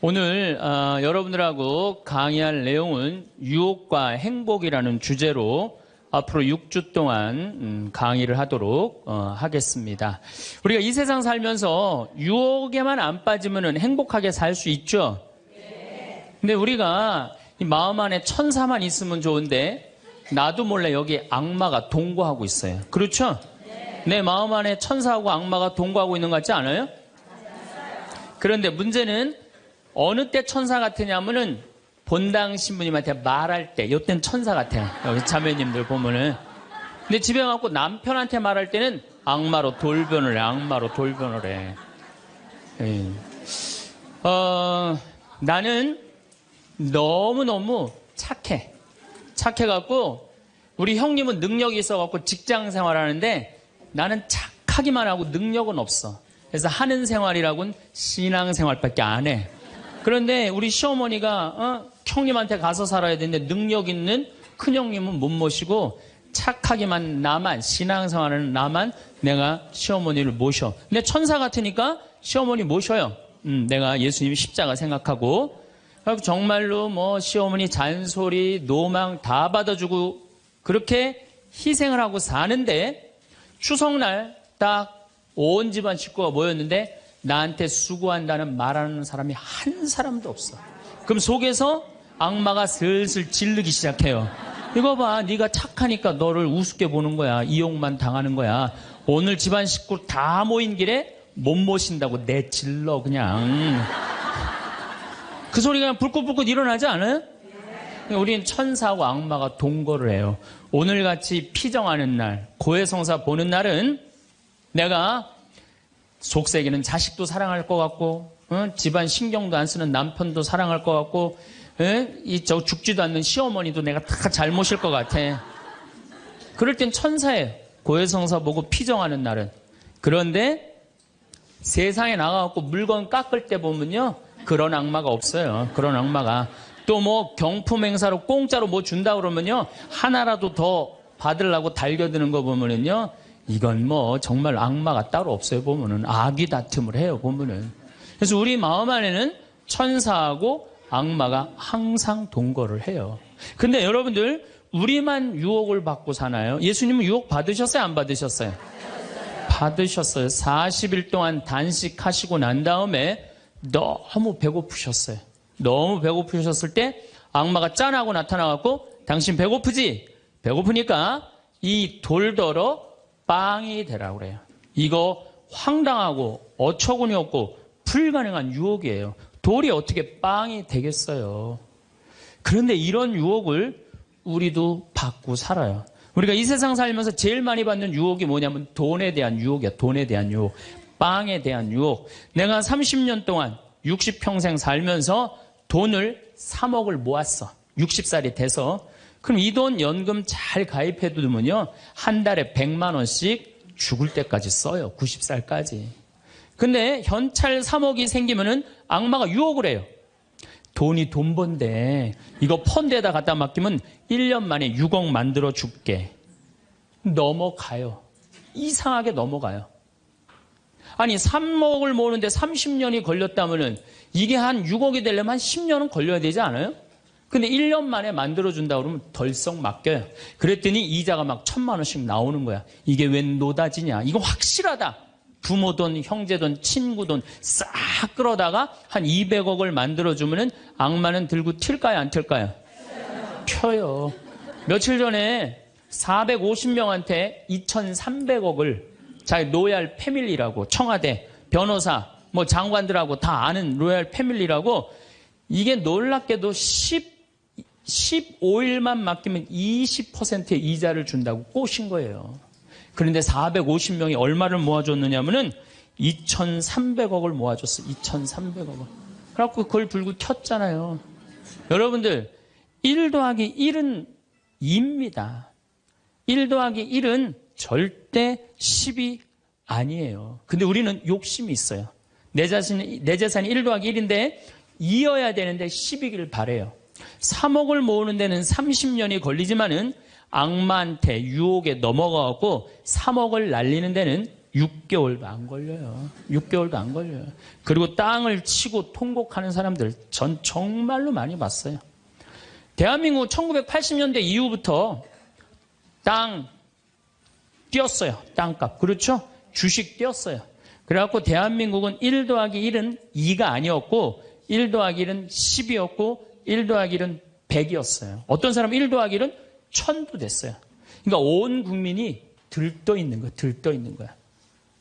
오늘 여러분들하고 강의할 내용은 유혹과 행복이라는 주제로 앞으로 6주 동안 강의를 하도록 하겠습니다. 우리가 이 세상 살면서 유혹에만 안 빠지면 행복하게 살 수 있죠? 근데 우리가 이 마음 안에 천사만 있으면 좋은데 나도 몰래 여기 악마가 동거하고 있어요. 그렇죠? 내 마음 안에 천사하고 악마가 동거하고 있는 것 같지 않아요? 그런데 문제는 어느 때 천사 같으냐면은 본당 신부님한테 말할 때 이때는 천사 같아요. 여기 자매님들 보면은. 근데 집에 가고 남편한테 말할 때는 악마로 돌변을 해. 악마로 돌변을 해. 예. 나는 너무너무 착해. 착해갖고 우리 형님은 능력이 있어갖고 직장 생활하는데 나는 착하기만 하고 능력은 없어. 그래서 하는 생활이라고는 신앙생활밖에 안 해. 그런데 우리 시어머니가 형님한테 가서 살아야 되는데 능력 있는 큰형님은 못 모시고 착하기만 나만, 신앙생활하는 나만 내가 시어머니를 모셔. 근데 천사 같으니까 시어머니 모셔요. 내가 예수님 십자가 생각하고 정말로 뭐 시어머니 잔소리, 노망 다 받아주고 그렇게 희생을 하고 사는데 추석날 딱 온 집안 식구가 모였는데 나한테 수고한다는 말하는 사람이 한 사람도 없어. 그럼 속에서 악마가 슬슬 질르기 시작해요. 이거 봐, 네가 착하니까 너를 우습게 보는 거야. 이용만 당하는 거야. 오늘 집안 식구 다 모인 길에 못 모신다고 내질러 그냥. 그 소리가 그냥 불꽃불꽃 일어나지 않아요? 우리는 천사하고 악마가 동거를 해요. 오늘같이 피정하는 날, 고해성사 보는 날은 내가 속세기는 자식도 사랑할 것 같고 집안 신경도 안 쓰는 남편도 사랑할 것 같고 저 죽지도 않는 시어머니도 내가 다 잘 모실 것 같아. 그럴 땐 천사예요. 고해성사 보고 피정하는 날은. 그런데 세상에 나가갖고 물건 깎을 때 보면요 그런 악마가 없어요. 그런 악마가. 또 뭐 경품 행사로 공짜로 뭐 준다 그러면요 하나라도 더 받으려고 달겨드는 거 보면은요 이건 뭐 정말 악마가 따로 없어요. 보면은 악이 다툼을 해요. 보면은. 그래서 우리 마음 안에는 천사하고 악마가 항상 동거를 해요. 근데 여러분들, 우리만 유혹을 받고 사나요? 예수님은 유혹 받으셨어요? 안 받으셨어요? 받으셨어요. 40일 동안 단식하시고 난 다음에 너무 배고프셨어요. 너무 배고프셨을 때 악마가 짠하고 나타나갖고 당신 배고프지? 배고프니까 이 돌더러 빵이 되라고 그래요. 이거 황당하고 어처구니 없고 불가능한 유혹이에요. 돌이 어떻게 빵이 되겠어요? 그런데 이런 유혹을 우리도 받고 살아요. 우리가 이 세상 살면서 제일 많이 받는 유혹이 뭐냐면 돈에 대한 유혹이야. 돈에 대한 유혹, 빵에 대한 유혹. 내가 30년 동안 60평생 살면서 돈을 3억을 모았어. 60살이 돼서. 그럼 이 돈 연금 잘 가입해 두면요, 한 달에 100만 원씩 죽을 때까지 써요. 90살까지. 근데 현찰 3억이 생기면은 악마가 유혹을 해요. 돈이 돈 번데 이거 펀드에다 갖다 맡기면 1년 만에 6억 만들어 줄게. 넘어가요. 이상하게 넘어가요. 아니 3억을 모으는데 30년이 걸렸다면은 이게 한 6억이 되려면 한 10년은 걸려야 되지 않아요? 근데 1년 만에 만들어준다 그러면 덜썩 맡겨요. 그랬더니 이자가 막 1,000만 원씩 나오는 거야. 이게 웬 노다지냐. 이거 확실하다. 부모 돈, 형제 돈, 친구 돈 싹 끌어다가 한 200억을 만들어주면은 악마는 들고 튈까요? 안 튈까요? 펴요. 며칠 전에 450명한테 2,300억을 자기 로얄 패밀리라고, 청와대, 변호사, 뭐 장관들하고 다 아는 로얄 패밀리라고, 이게 놀랍게도 15일만 맡기면 20%의 이자를 준다고 꼬신 거예요. 그런데 450명이 얼마를 모아줬느냐면은 2,300억을 모아줬어. 2,300억을. 그래갖고 그걸 들고 튀었잖아요. 여러분들, 1 더하기 1은 2입니다. 1 더하기 1은 절대 10이 아니에요. 근데 우리는 욕심이 있어요. 내 재산이 1 더하기 1인데 이어야 되는데 10이길 바래요. 3억을 모으는 데는 30년이 걸리지만은 악마한테 유혹에 넘어가고 3억을 날리는 데는 6개월도 안 걸려요. 6개월도 안 걸려요. 그리고 땅을 치고 통곡하는 사람들 전 정말로 많이 봤어요. 대한민국 1980년대 이후부터 땅 뛰었어요. 땅값. 그렇죠? 주식 뛰었어요. 그래갖고 대한민국은 1 더하기 1은 2가 아니었고 1 더하기 1은 10이었고 1 더하기 1은 100이었어요. 어떤 사람은 1 더하기 1은 1000도 됐어요. 그러니까 온 국민이 들떠 있는 거야. 들떠 있는 거야.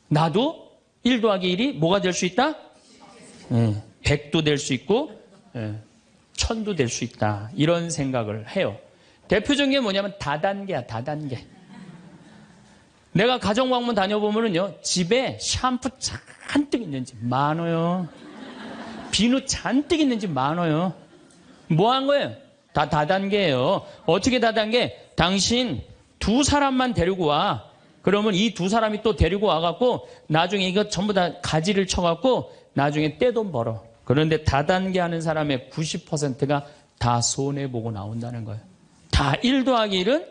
나도 1 더하기 1이 뭐가 될 수 있다? 100도 될 수 있고 1000도 될 수 있다. 이런 생각을 해요. 대표적인 게 뭐냐면 다단계야. 다단계. 내가 가정방문 다녀보면은요, 집에 샴푸 잔뜩 있는지 많아요. 비누 잔뜩 있는지 많아요. 뭐 한 거예요? 다 다단계예요. 어떻게 다단계? 당신 2 사람만 데리고 와. 그러면 이 2 사람이 또 데리고 와갖고 나중에 이거 전부 다 가지를 쳐갖고 나중에 떼돈 벌어. 그런데 다단계 하는 사람의 90%가 다 손해보고 나온다는 거예요. 다 1 더하기 1은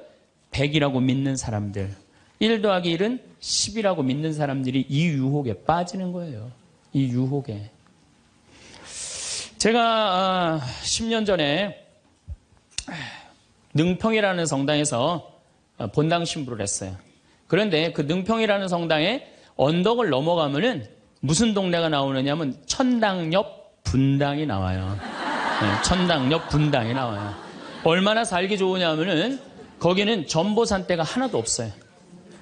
100이라고 믿는 사람들, 1 더하기 1은 10이라고 믿는 사람들이 이 유혹에 빠지는 거예요. 이 유혹에. 제가 10년 전에 능평이라는 성당에서 본당 신부를 했어요. 그런데 그 능평이라는 성당에 언덕을 넘어가면은 무슨 동네가 나오느냐면 천당 옆 분당이 나와요. 네, 천당 옆 분당이 나와요. 얼마나 살기 좋으냐면은 거기는 전보산대가 하나도 없어요.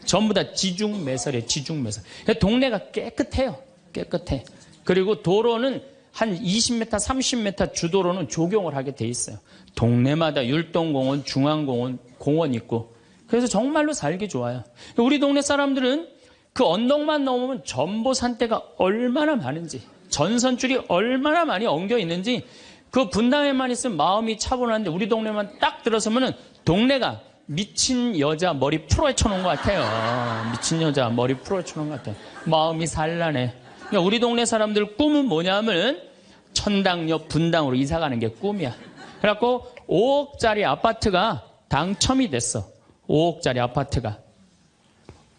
전부 다 지중매설이에요. 지중매설. 동네가 깨끗해요. 깨끗해. 그리고 도로는 한 20m, 30m 주도로는 조경을 하게 돼 있어요. 동네마다 율동공원, 중앙공원, 공원 있고. 그래서 정말로 살기 좋아요. 우리 동네 사람들은 그 언덕만 넘으면 전보산대가 얼마나 많은지, 전선줄이 얼마나 많이 엉겨 있는지, 그 분당에만 있으면 마음이 차분한데 우리 동네만 딱 들어서면은 동네가 미친 여자 머리 풀어헤쳐 놓은 것 같아요. 미친 여자 머리 풀어헤쳐 놓은 것 같아요. 마음이 산란해. 그러니까 우리 동네 사람들 꿈은 뭐냐면 천당 옆 분당으로 이사 가는 게 꿈이야. 그래갖고 5억짜리 아파트가 당첨이 됐어. 5억짜리 아파트가.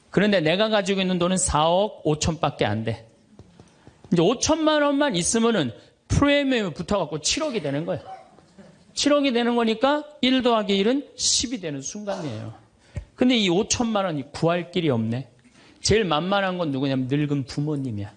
그런데 내가 가지고 있는 돈은 4억 5천밖에 안 돼. 이제 5천만 원만 있으면은 프리미엄이 붙어갖고 7억이 되는 거야. 7억이 되는 거니까 1 더하기 1은 10이 되는 순간이에요. 근데 이 5천만 원이 구할 길이 없네. 제일 만만한 건 누구냐면 늙은 부모님이야.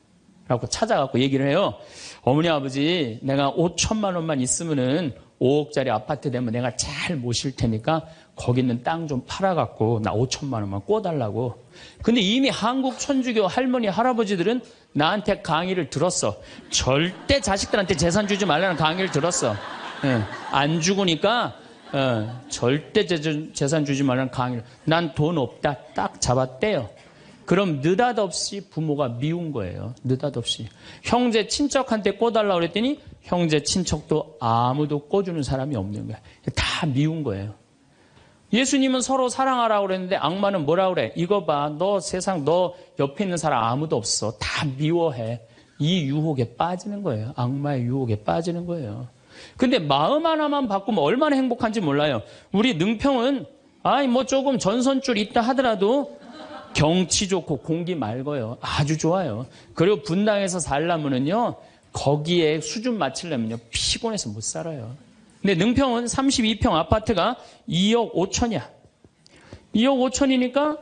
라고 찾아갖고 얘기를 해요. 어머니, 아버지, 내가 5천만 원만 있으면은 5억짜리 아파트 되면 내가 잘 모실 테니까 거기 있는 땅 좀 팔아갖고 나 5천만 원만 꿔달라고. 근데 이미 한국 천주교 할머니, 할아버지들은 나한테 강의를 들었어. 절대 자식들한테 재산 주지 말라는 강의를 들었어. 예, 안 죽으니까 절대 재산 주지 말라는 강의를. 난 돈 없다. 딱 잡았대요. 그럼 느닷없이 부모가 미운 거예요. 느닷없이. 형제 친척한테 꿔달라고 그랬더니 형제 친척도 아무도 꿔주는 사람이 없는 거야. 다 미운 거예요. 예수님은 서로 사랑하라고 그랬는데 악마는 뭐라고 그래? 이거 봐. 너 세상 너 옆에 있는 사람 아무도 없어. 다 미워해. 이 유혹에 빠지는 거예요. 악마의 유혹에 빠지는 거예요. 근데 마음 하나만 바꾸면 얼마나 행복한지 몰라요. 우리 능평은 뭐 조금 전선줄 있다 하더라도 경치 좋고 공기 맑아요. 아주 좋아요. 그리고 분당에서 살려면은요, 거기에 수준 맞추려면요, 피곤해서 못 살아요. 근데 능평은 32평 아파트가 2억 5천이야. 2억 5천이니까,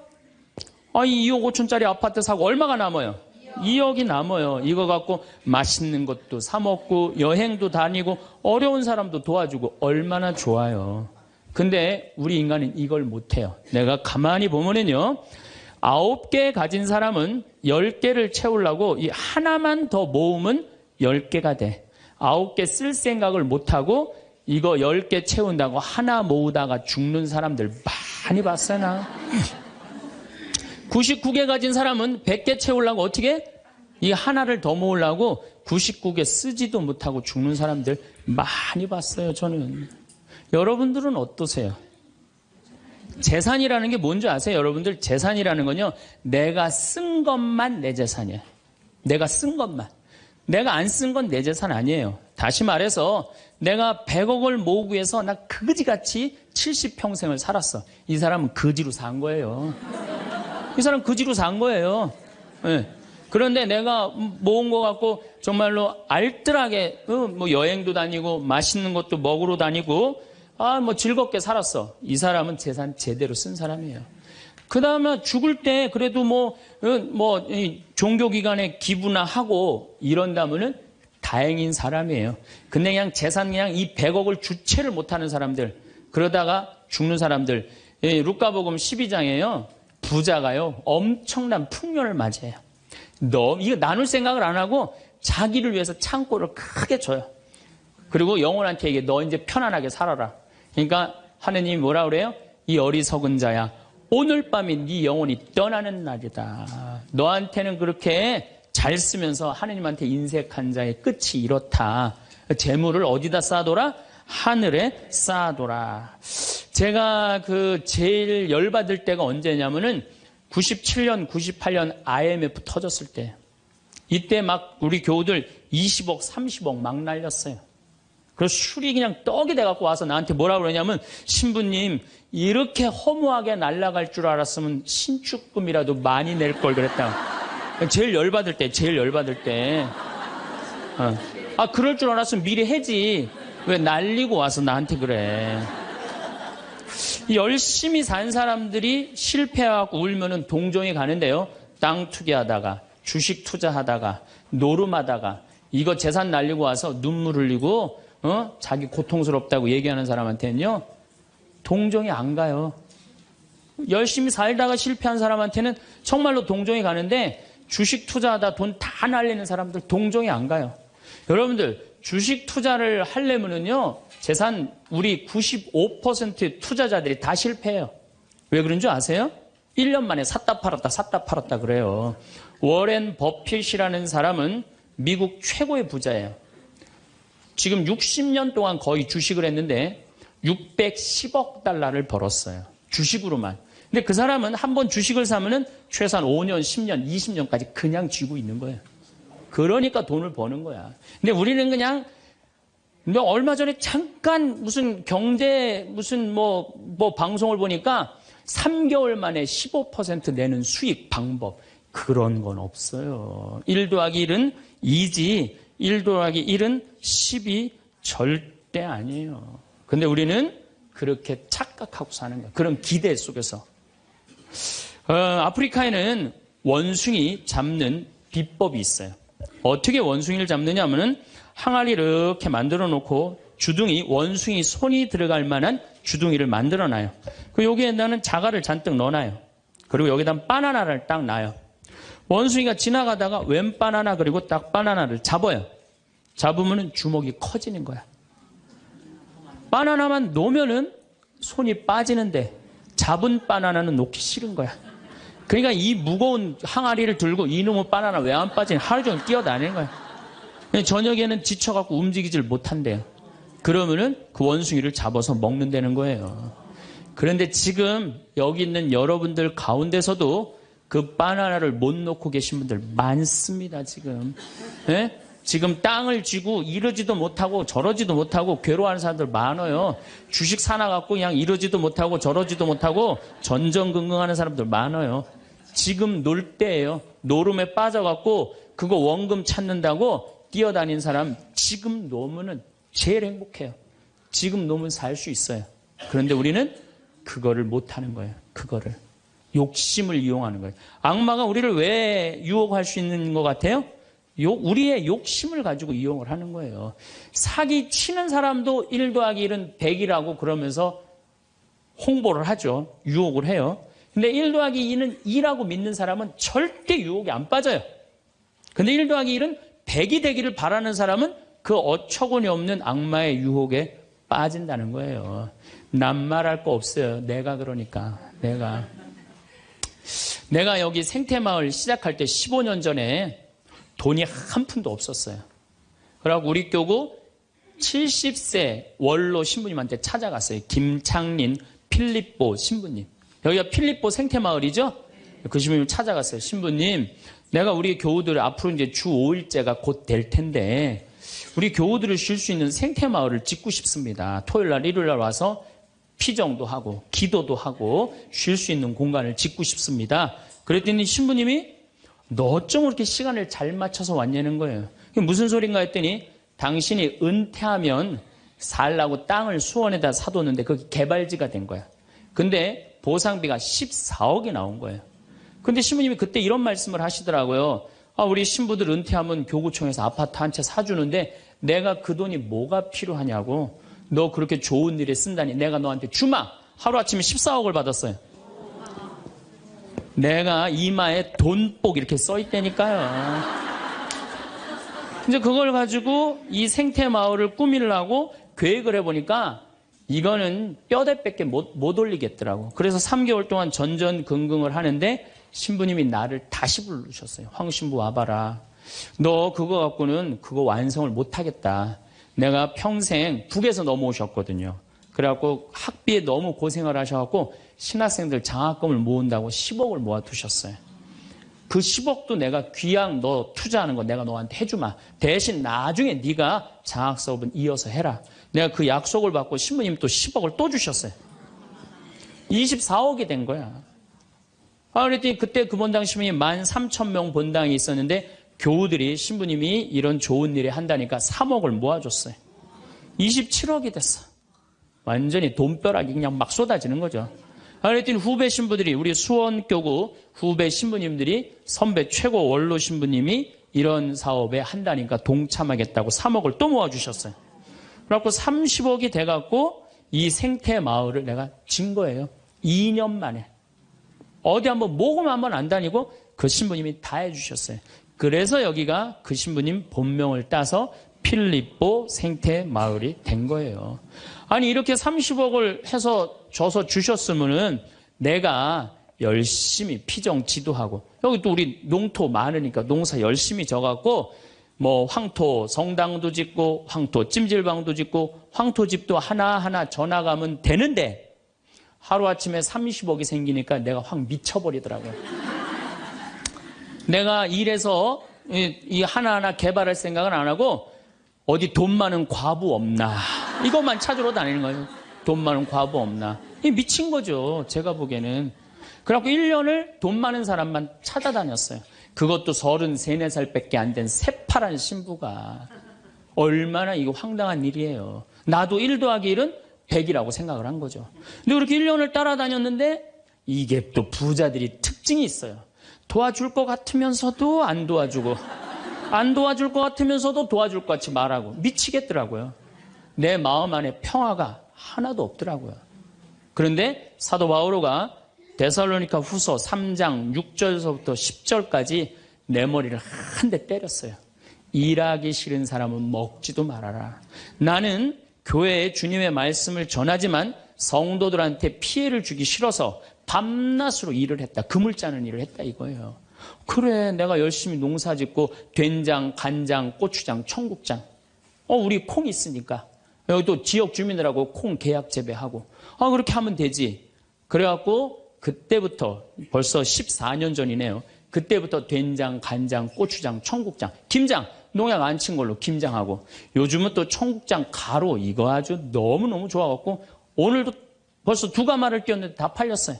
이 2억 5천짜리 아파트 사고 얼마가 남아요? 2억이 남아요. 이거 갖고 맛있는 것도 사먹고, 여행도 다니고, 어려운 사람도 도와주고, 얼마나 좋아요. 근데 우리 인간은 이걸 못해요. 내가 가만히 보면은요, 9개 가진 사람은 10개를 채우려고 이 하나만 더 모으면 10개가 돼. 9개 쓸 생각을 못하고 이거 10개 채운다고 하나 모으다가 죽는 사람들 많이 봤어요, 나. 99개 가진 사람은 100개 채우려고 어떻게? 이 하나를 더 모으려고 99개 쓰지도 못하고 죽는 사람들 많이 봤어요, 저는. 여러분들은 어떠세요? 재산이라는 게 뭔지 아세요? 여러분들, 재산이라는 건요, 내가 쓴 것만 내 재산이에요. 내가 쓴 것만. 내가 안 쓴 건 내 재산 아니에요. 다시 말해서 내가 100억을 모으기 위해서 나 그지같이 70평생을 살았어. 이 사람은 거지로 산 거예요. 이 사람은 거지로 산 거예요. 네. 그런데 내가 모은 거 갖고 정말로 알뜰하게 뭐 여행도 다니고 맛있는 것도 먹으러 다니고 뭐 즐겁게 살았어. 이 사람은 재산 제대로 쓴 사람이에요. 그 다음에 죽을 때 그래도 종교기관에 기부나 하고 이런다면은 다행인 사람이에요. 근데 그냥 재산 그냥 이 100억을 주체를 못하는 사람들, 그러다가 죽는 사람들, 루카복음 12장에요. 부자가요, 엄청난 풍년을 맞이해요. 이거 나눌 생각을 안 하고 자기를 위해서 창고를 크게 줘요. 그리고 영혼한테 얘기해, 너 이제 편안하게 살아라. 그러니까 하느님이 뭐라 그래요? 이 어리석은 자야, 오늘 밤이 네 영혼이 떠나는 날이다. 너한테는 그렇게 잘 쓰면서 하느님한테 인색한 자의 끝이 이렇다. 재물을 어디다 쌓아둬라? 하늘에 쌓아둬라. 제가 제일 열받을 때가 언제냐면은 97년, 98년 IMF 터졌을 때. 이때 막 우리 교우들 20억, 30억 막 날렸어요. 그래서 술이 그냥 떡이 돼갖고 와서 나한테 뭐라 그러냐면, 신부님, 이렇게 허무하게 날아갈 줄 알았으면 신축금이라도 많이 낼 걸 그랬다. 제일 열받을 때. 그럴 줄 알았으면 미리 해지. 왜 날리고 와서 나한테 그래. 열심히 산 사람들이 실패하고 울면은 동정이 가는데요. 땅 투기하다가, 주식 투자하다가, 노름하다가, 이거 재산 날리고 와서 눈물 흘리고, 자기 고통스럽다고 얘기하는 사람한테는요, 동정이 안 가요. 열심히 살다가 실패한 사람한테는 정말로 동정이 가는데, 주식 투자하다 돈 다 날리는 사람들 동정이 안 가요. 여러분들, 주식 투자를 하려면은요, 재산 우리 95% 투자자들이 다 실패해요. 왜 그런 줄 아세요? 1년 만에 샀다 팔았다 그래요. 워렌 버핏이라는 사람은 미국 최고의 부자예요. 지금 60년 동안 거의 주식을 했는데 610억 달러를 벌었어요. 주식으로만. 근데 그 사람은 한번 주식을 사면은 최소한 5년, 10년, 20년까지 그냥 쥐고 있는 거예요. 그러니까 돈을 버는 거야. 근데 우리는 그냥, 얼마 전에 잠깐 무슨 경제, 방송을 보니까 3개월 만에 15% 내는 수익 방법. 그런 건 없어요. 1 더하기 1은 2지, 1 더하기 1은 10이 절대 아니에요. 근데 우리는 그렇게 착각하고 사는 거예요. 그런 기대 속에서. 아프리카에는 원숭이 잡는 비법이 있어요. 어떻게 원숭이를 잡느냐 하면은 항아리 이렇게 만들어 놓고 주둥이, 원숭이 손이 들어갈 만한 주둥이를 만들어 놔요. 그 여기에다는 자갈을 잔뜩 넣어놔요. 그리고 여기다 바나나를 딱 놔요. 원숭이가 지나가다가 웬 바나나 그리고 딱 바나나를 잡아요. 잡으면은 주먹이 커지는 거야. 바나나만 놓으면은 손이 빠지는데 잡은 바나나는 놓기 싫은 거야. 그러니까 이 무거운 항아리를 들고 이놈의 바나나 왜 안 빠지냐 하루 종일 뛰어다니는 거야. 저녁에는 지쳐갖고 움직이질 못한대요. 그러면은 그 원숭이를 잡아서 먹는다는 거예요. 그런데 지금 여기 있는 여러분들 가운데서도 그 바나나를 못 놓고 계신 분들 많습니다, 지금. 네? 지금 땅을 쥐고 이러지도 못하고 저러지도 못하고 괴로워하는 사람들 많아요. 주식 사놔갖고 그냥 이러지도 못하고 저러지도 못하고 전전긍긍하는 사람들 많아요. 지금 놀 때예요. 노름에 빠져갖고 그거 원금 찾는다고 뛰어다니는 사람 지금 놓으면은 제일 행복해요. 지금 놓으면 살 수 있어요. 그런데 우리는 그거를 못하는 거예요. 그거를. 욕심을 이용하는 거예요. 악마가 우리를 왜 유혹할 수 있는 것 같아요? 우리의 욕심을 가지고 이용을 하는 거예요. 사기 치는 사람도 1 더하기 1은 100이라고 그러면서 홍보를 하죠. 유혹을 해요. 근데 1 더하기 2는 2라고 믿는 사람은 절대 유혹에 안 빠져요. 근데 1 더하기 1은 100이 되기를 바라는 사람은 그 어처구니 없는 악마의 유혹에 빠진다는 거예요. 난 말할 거 없어요. 내가 그러니까. 내가 여기 생태마을 시작할 때 15년 전에 돈이 한 푼도 없었어요. 그래갖고 우리 교구 70세 원로 신부님한테 찾아갔어요. 김창린 필립보 신부님. 여기가 필립보 생태마을이죠? 그 신부님 찾아갔어요. 신부님, 내가 우리 교우들 앞으로 이제 주 5일째가 곧 될 텐데 우리 교우들을 쉴 수 있는 생태마을을 짓고 싶습니다. 토요일날, 일요일날 와서 피정도 하고 기도도 하고 쉴 수 있는 공간을 짓고 싶습니다. 그랬더니 신부님이 너 어쩜 그렇게 시간을 잘 맞춰서 왔냐는 거예요. 그게 무슨 소린가 했더니 당신이 은퇴하면 살라고 땅을 수원에다 사뒀는데 그게 개발지가 된 거야. 근데 보상비가 14억이 나온 거예요. 근데 신부님이 그때 이런 말씀을 하시더라고요. 우리 신부들 은퇴하면 교구청에서 아파트 한 채 사주는데 내가 그 돈이 뭐가 필요하냐고. 너 그렇게 좋은 일에 쓴다니 내가 너한테 주마. 하루아침에 14억을 받았어요. 내가 이마에 돈복 이렇게 써있다니까요. 이제 그걸 가지고 이 생태마을을 꾸미려고 계획을 해보니까 이거는 뼈대밖에 못 올리겠더라고. 그래서 3개월 동안 전전긍긍을 하는데 신부님이 나를 다시 부르셨어요. 황 신부 와봐라. 너 그거 갖고는 그거 완성을 못하겠다. 내가 평생 북에서 넘어오셨거든요. 그래갖고 학비에 너무 고생을 하셔갖고 신학생들 장학금을 모은다고 10억을 모아두셨어요. 그 10억도 내가 귀양 너 투자하는 거 내가 너한테 해주마. 대신 나중에 네가 장학 수업은 이어서 해라. 내가 그 약속을 받고 신부님 또 10억을 또 주셨어요. 24억이 된 거야. 그랬더니 그때 그 본당 신부님 13,000명 본당이 있었는데 교우들이 신부님이 이런 좋은 일에 한다니까 3억을 모아줬어요. 27억이 됐어. 완전히 돈벼락이 그냥 막 쏟아지는 거죠. 그랬더니 후배 신부들이 우리 수원교구 후배 신부님들이 선배 최고 원로 신부님이 이런 사업에 한다니까 동참하겠다고 3억을 또 모아주셨어요. 그래갖고 30억이 돼갖고 이 생태마을을 내가 진 거예요. 2년 만에. 어디 한번 모금 한번 안 다니고 그 신부님이 다 해주셨어요. 그래서 여기가 그 신부님 본명을 따서 필립보 생태마을이 된 거예요. 아니 이렇게 30억을 해서 줘서 주셨으면은 내가 열심히 피정 지도하고 여기 또 우리 농토 많으니까 농사 열심히 져갖고 뭐 황토 성당도 짓고 황토 찜질방도 짓고 황토집도 하나하나 져나가면 되는데 하루아침에 30억이 생기니까 내가 확 미쳐버리더라고요. 내가 일해서 이 하나하나 개발할 생각은 안 하고 어디 돈 많은 과부 없나 이것만 찾으러 다니는 거예요. 돈 많은 과부 없나. 이 미친 거죠. 제가 보기에는. 그래갖고 1년을 돈 많은 사람만 찾아다녔어요. 그것도 33, 4살밖에 안 된 새파란 신부가. 얼마나 이거 황당한 일이에요. 나도 1 더하기 1은 100이라고 생각을 한 거죠. 근데 그렇게 1년을 따라다녔는데 이게 또 부자들이 특징이 있어요. 도와줄 것 같으면서도 안 도와주고, 안 도와줄 것 같으면서도 도와줄 것 같이 말하고, 미치겠더라고요. 내 마음 안에 평화가 하나도 없더라고요. 그런데 사도 바오로가 데살로니가 후서 3장 6절서부터 10절까지 내 머리를 한 대 때렸어요. 일하기 싫은 사람은 먹지도 말아라. 나는 교회에 주님의 말씀을 전하지만 성도들한테 피해를 주기 싫어서 밤낮으로 일을 했다. 금을 짜는 일을 했다 이거예요. 그래, 내가 열심히 농사 짓고 된장, 간장, 고추장, 청국장. 우리 콩 있으니까. 여기 또 지역 주민들하고 콩 계약 재배하고. 그렇게 하면 되지. 그래갖고 그때부터 벌써 14년 전이네요. 그때부터 된장, 간장, 고추장, 청국장, 김장. 농약 안 친 걸로 김장하고. 요즘은 또 청국장 가루 이거 아주 너무너무 좋아갖고 오늘도 벌써 2가마를 띄웠는데 다 팔렸어요.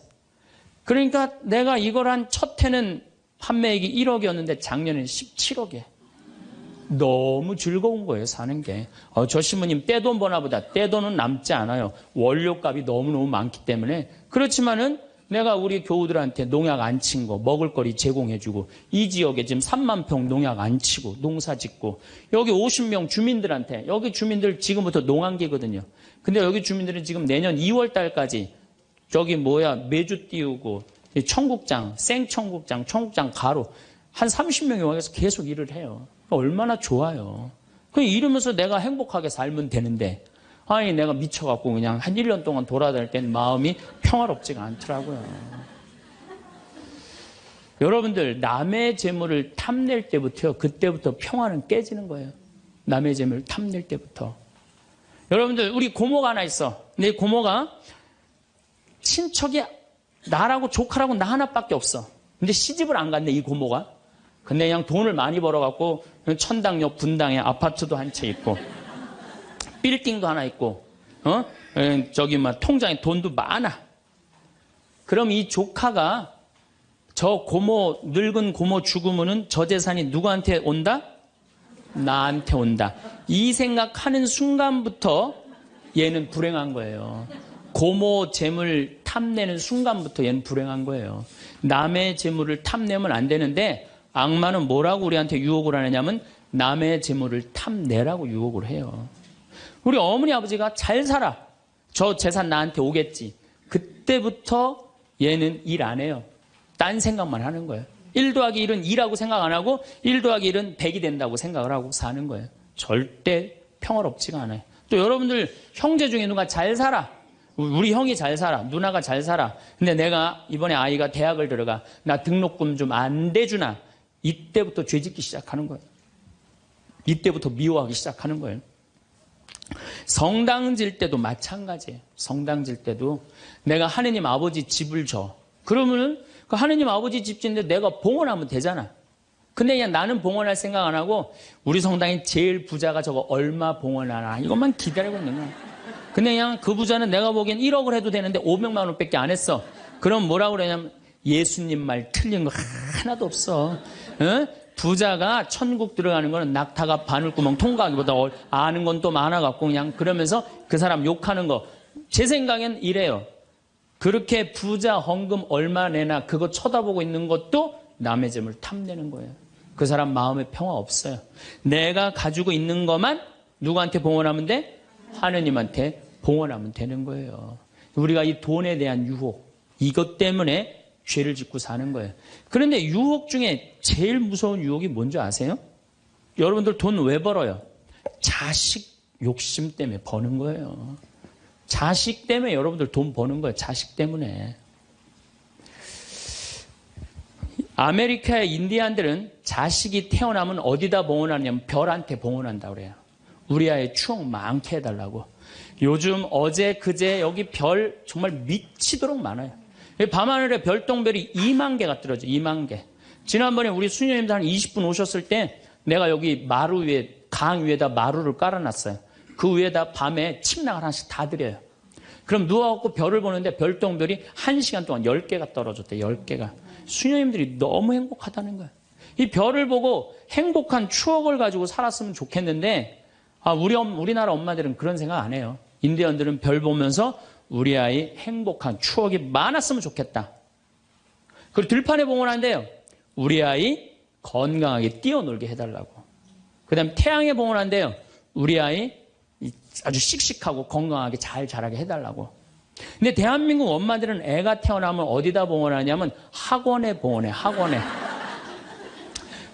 그러니까 내가 이걸 한 첫 해는 판매액이 1억이었는데 작년에는 17억이에요. 너무 즐거운 거예요, 사는 게. 저 신부님 떼돈 버나 보다. 떼돈은 남지 않아요. 원료값이 너무너무 많기 때문에. 그렇지만은 내가 우리 교우들한테 농약 안 친 거, 먹을거리 제공해주고, 이 지역에 지금 3만 평 농약 안 치고, 농사 짓고, 여기 50명 주민들한테, 여기 주민들 지금부터 농한기거든요. 근데 여기 주민들은 지금 내년 2월 달까지 메주 띄우고, 청국장, 생청국장, 청국장 가루, 한 30명이 와서 계속 일을 해요. 얼마나 좋아요. 이러면서 내가 행복하게 살면 되는데, 내가 미쳐갖고 그냥 한 1년 동안 돌아다닐 때는 마음이 평화롭지가 않더라고요. 여러분들, 남의 재물을 탐낼 때부터요, 그때부터 평화는 깨지는 거예요. 남의 재물을 탐낼 때부터. 여러분들, 우리 고모가 하나 있어. 내 고모가 친척이 나라고 조카라고 나 하나밖에 없어. 근데 시집을 안 갔네, 이 고모가. 근데 그냥 돈을 많이 벌어갖고 천당역 분당에 아파트도 한 채 있고 빌딩도 하나 있고 통장에 돈도 많아. 그럼 이 조카가 저 고모 늙은 고모 죽으면은 저 재산이 누구한테 온다? 나한테 온다. 이 생각하는 순간부터 얘는 불행한 거예요. 고모 재물 탐내는 순간부터 얘는 불행한 거예요. 남의 재물을 탐내면 안 되는데 악마는 뭐라고 우리한테 유혹을 하느냐면 남의 재물을 탐내라고 유혹을 해요. 우리 어머니 아버지가 잘 살아. 저 재산 나한테 오겠지. 그때부터 얘는 일 안 해요. 딴 생각만 하는 거예요. 1 더하기 1은 2라고 생각 안 하고 1 더하기 1은 100이 된다고 생각을 하고 사는 거예요. 절대 평화롭지가 않아요. 또 여러분들 형제 중에 누가 잘 살아. 우리 형이 잘 살아. 누나가 잘 살아. 근데 내가 이번에 아이가 대학을 들어가. 나 등록금 좀 안 대주나. 이때부터 죄짓기 시작하는 거예요. 이때부터 미워하기 시작하는 거예요. 성당 질 때도 마찬가지예요. 성당 질 때도 내가 하느님 아버지 집을 줘. 그러면은 그 하느님 아버지 집 짓는데 내가 봉헌하면 되잖아. 근데 그냥 나는 봉헌할 생각 안 하고 우리 성당에 제일 부자가 저거 얼마 봉헌하나 이것만 기다리고 있는 거야. 근데 그냥 그 부자는 내가 보기엔 1억을 해도 되는데 500만 원밖에 안 했어. 그럼 뭐라고 그러냐면 예수님 말 틀린 거 하나도 없어. 부자가 천국 들어가는 거는 낙타가 바늘구멍 통과하기보다 아는 건 또 많아갖고 그냥 그러면서 그 사람 욕하는 거. 제 생각엔 이래요. 그렇게 부자 헌금 얼마 내나 그거 쳐다보고 있는 것도 남의 재물 탐내는 거예요. 그 사람 마음에 평화 없어요. 내가 가지고 있는 것만 누구한테 봉헌하면 돼? 하느님한테 봉헌하면 되는 거예요. 우리가 이 돈에 대한 유혹, 이것 때문에 죄를 짓고 사는 거예요. 그런데 유혹 중에 제일 무서운 유혹이 뭔지 아세요? 여러분들 돈 왜 벌어요? 자식 욕심 때문에 버는 거예요. 자식 때문에 여러분들 돈 버는 거예요. 자식 때문에. 아메리카의 인디안들은 자식이 태어나면 어디다 봉헌하냐면 별한테 봉헌한다고 그래요. 우리 아이 추억 많게 해달라고. 요즘 어제 그제 여기 별 정말 미치도록 많아요. 밤하늘에 별똥별이 2만 개가 떨어져요. 2만 개. 지난번에 우리 수녀님들 한 20분 오셨을 때 내가 여기 마루 위에 강 위에다 마루를 깔아놨어요. 그 위에다 밤에 침낭을 하나씩 다 드려요. 그럼 누워갖고 별을 보는데 별똥별이 1시간 동안 10개가 떨어졌대. 10개가. 수녀님들이 너무 행복하다는 거예요. 이 별을 보고 행복한 추억을 가지고 살았으면 좋겠는데 우리나라 엄마들은 그런 생각 안 해요. 인디언들은 별 보면서 우리 아이 행복한 추억이 많았으면 좋겠다. 그리고 들판에 봉헌한대요. 우리 아이 건강하게 뛰어놀게 해달라고. 그 다음에 태양에 봉헌한대요. 우리 아이 아주 씩씩하고 건강하게 잘 자라게 해달라고. 근데 대한민국 엄마들은 애가 태어나면 어디다 봉헌하냐면 학원에 봉헌해. 학원에.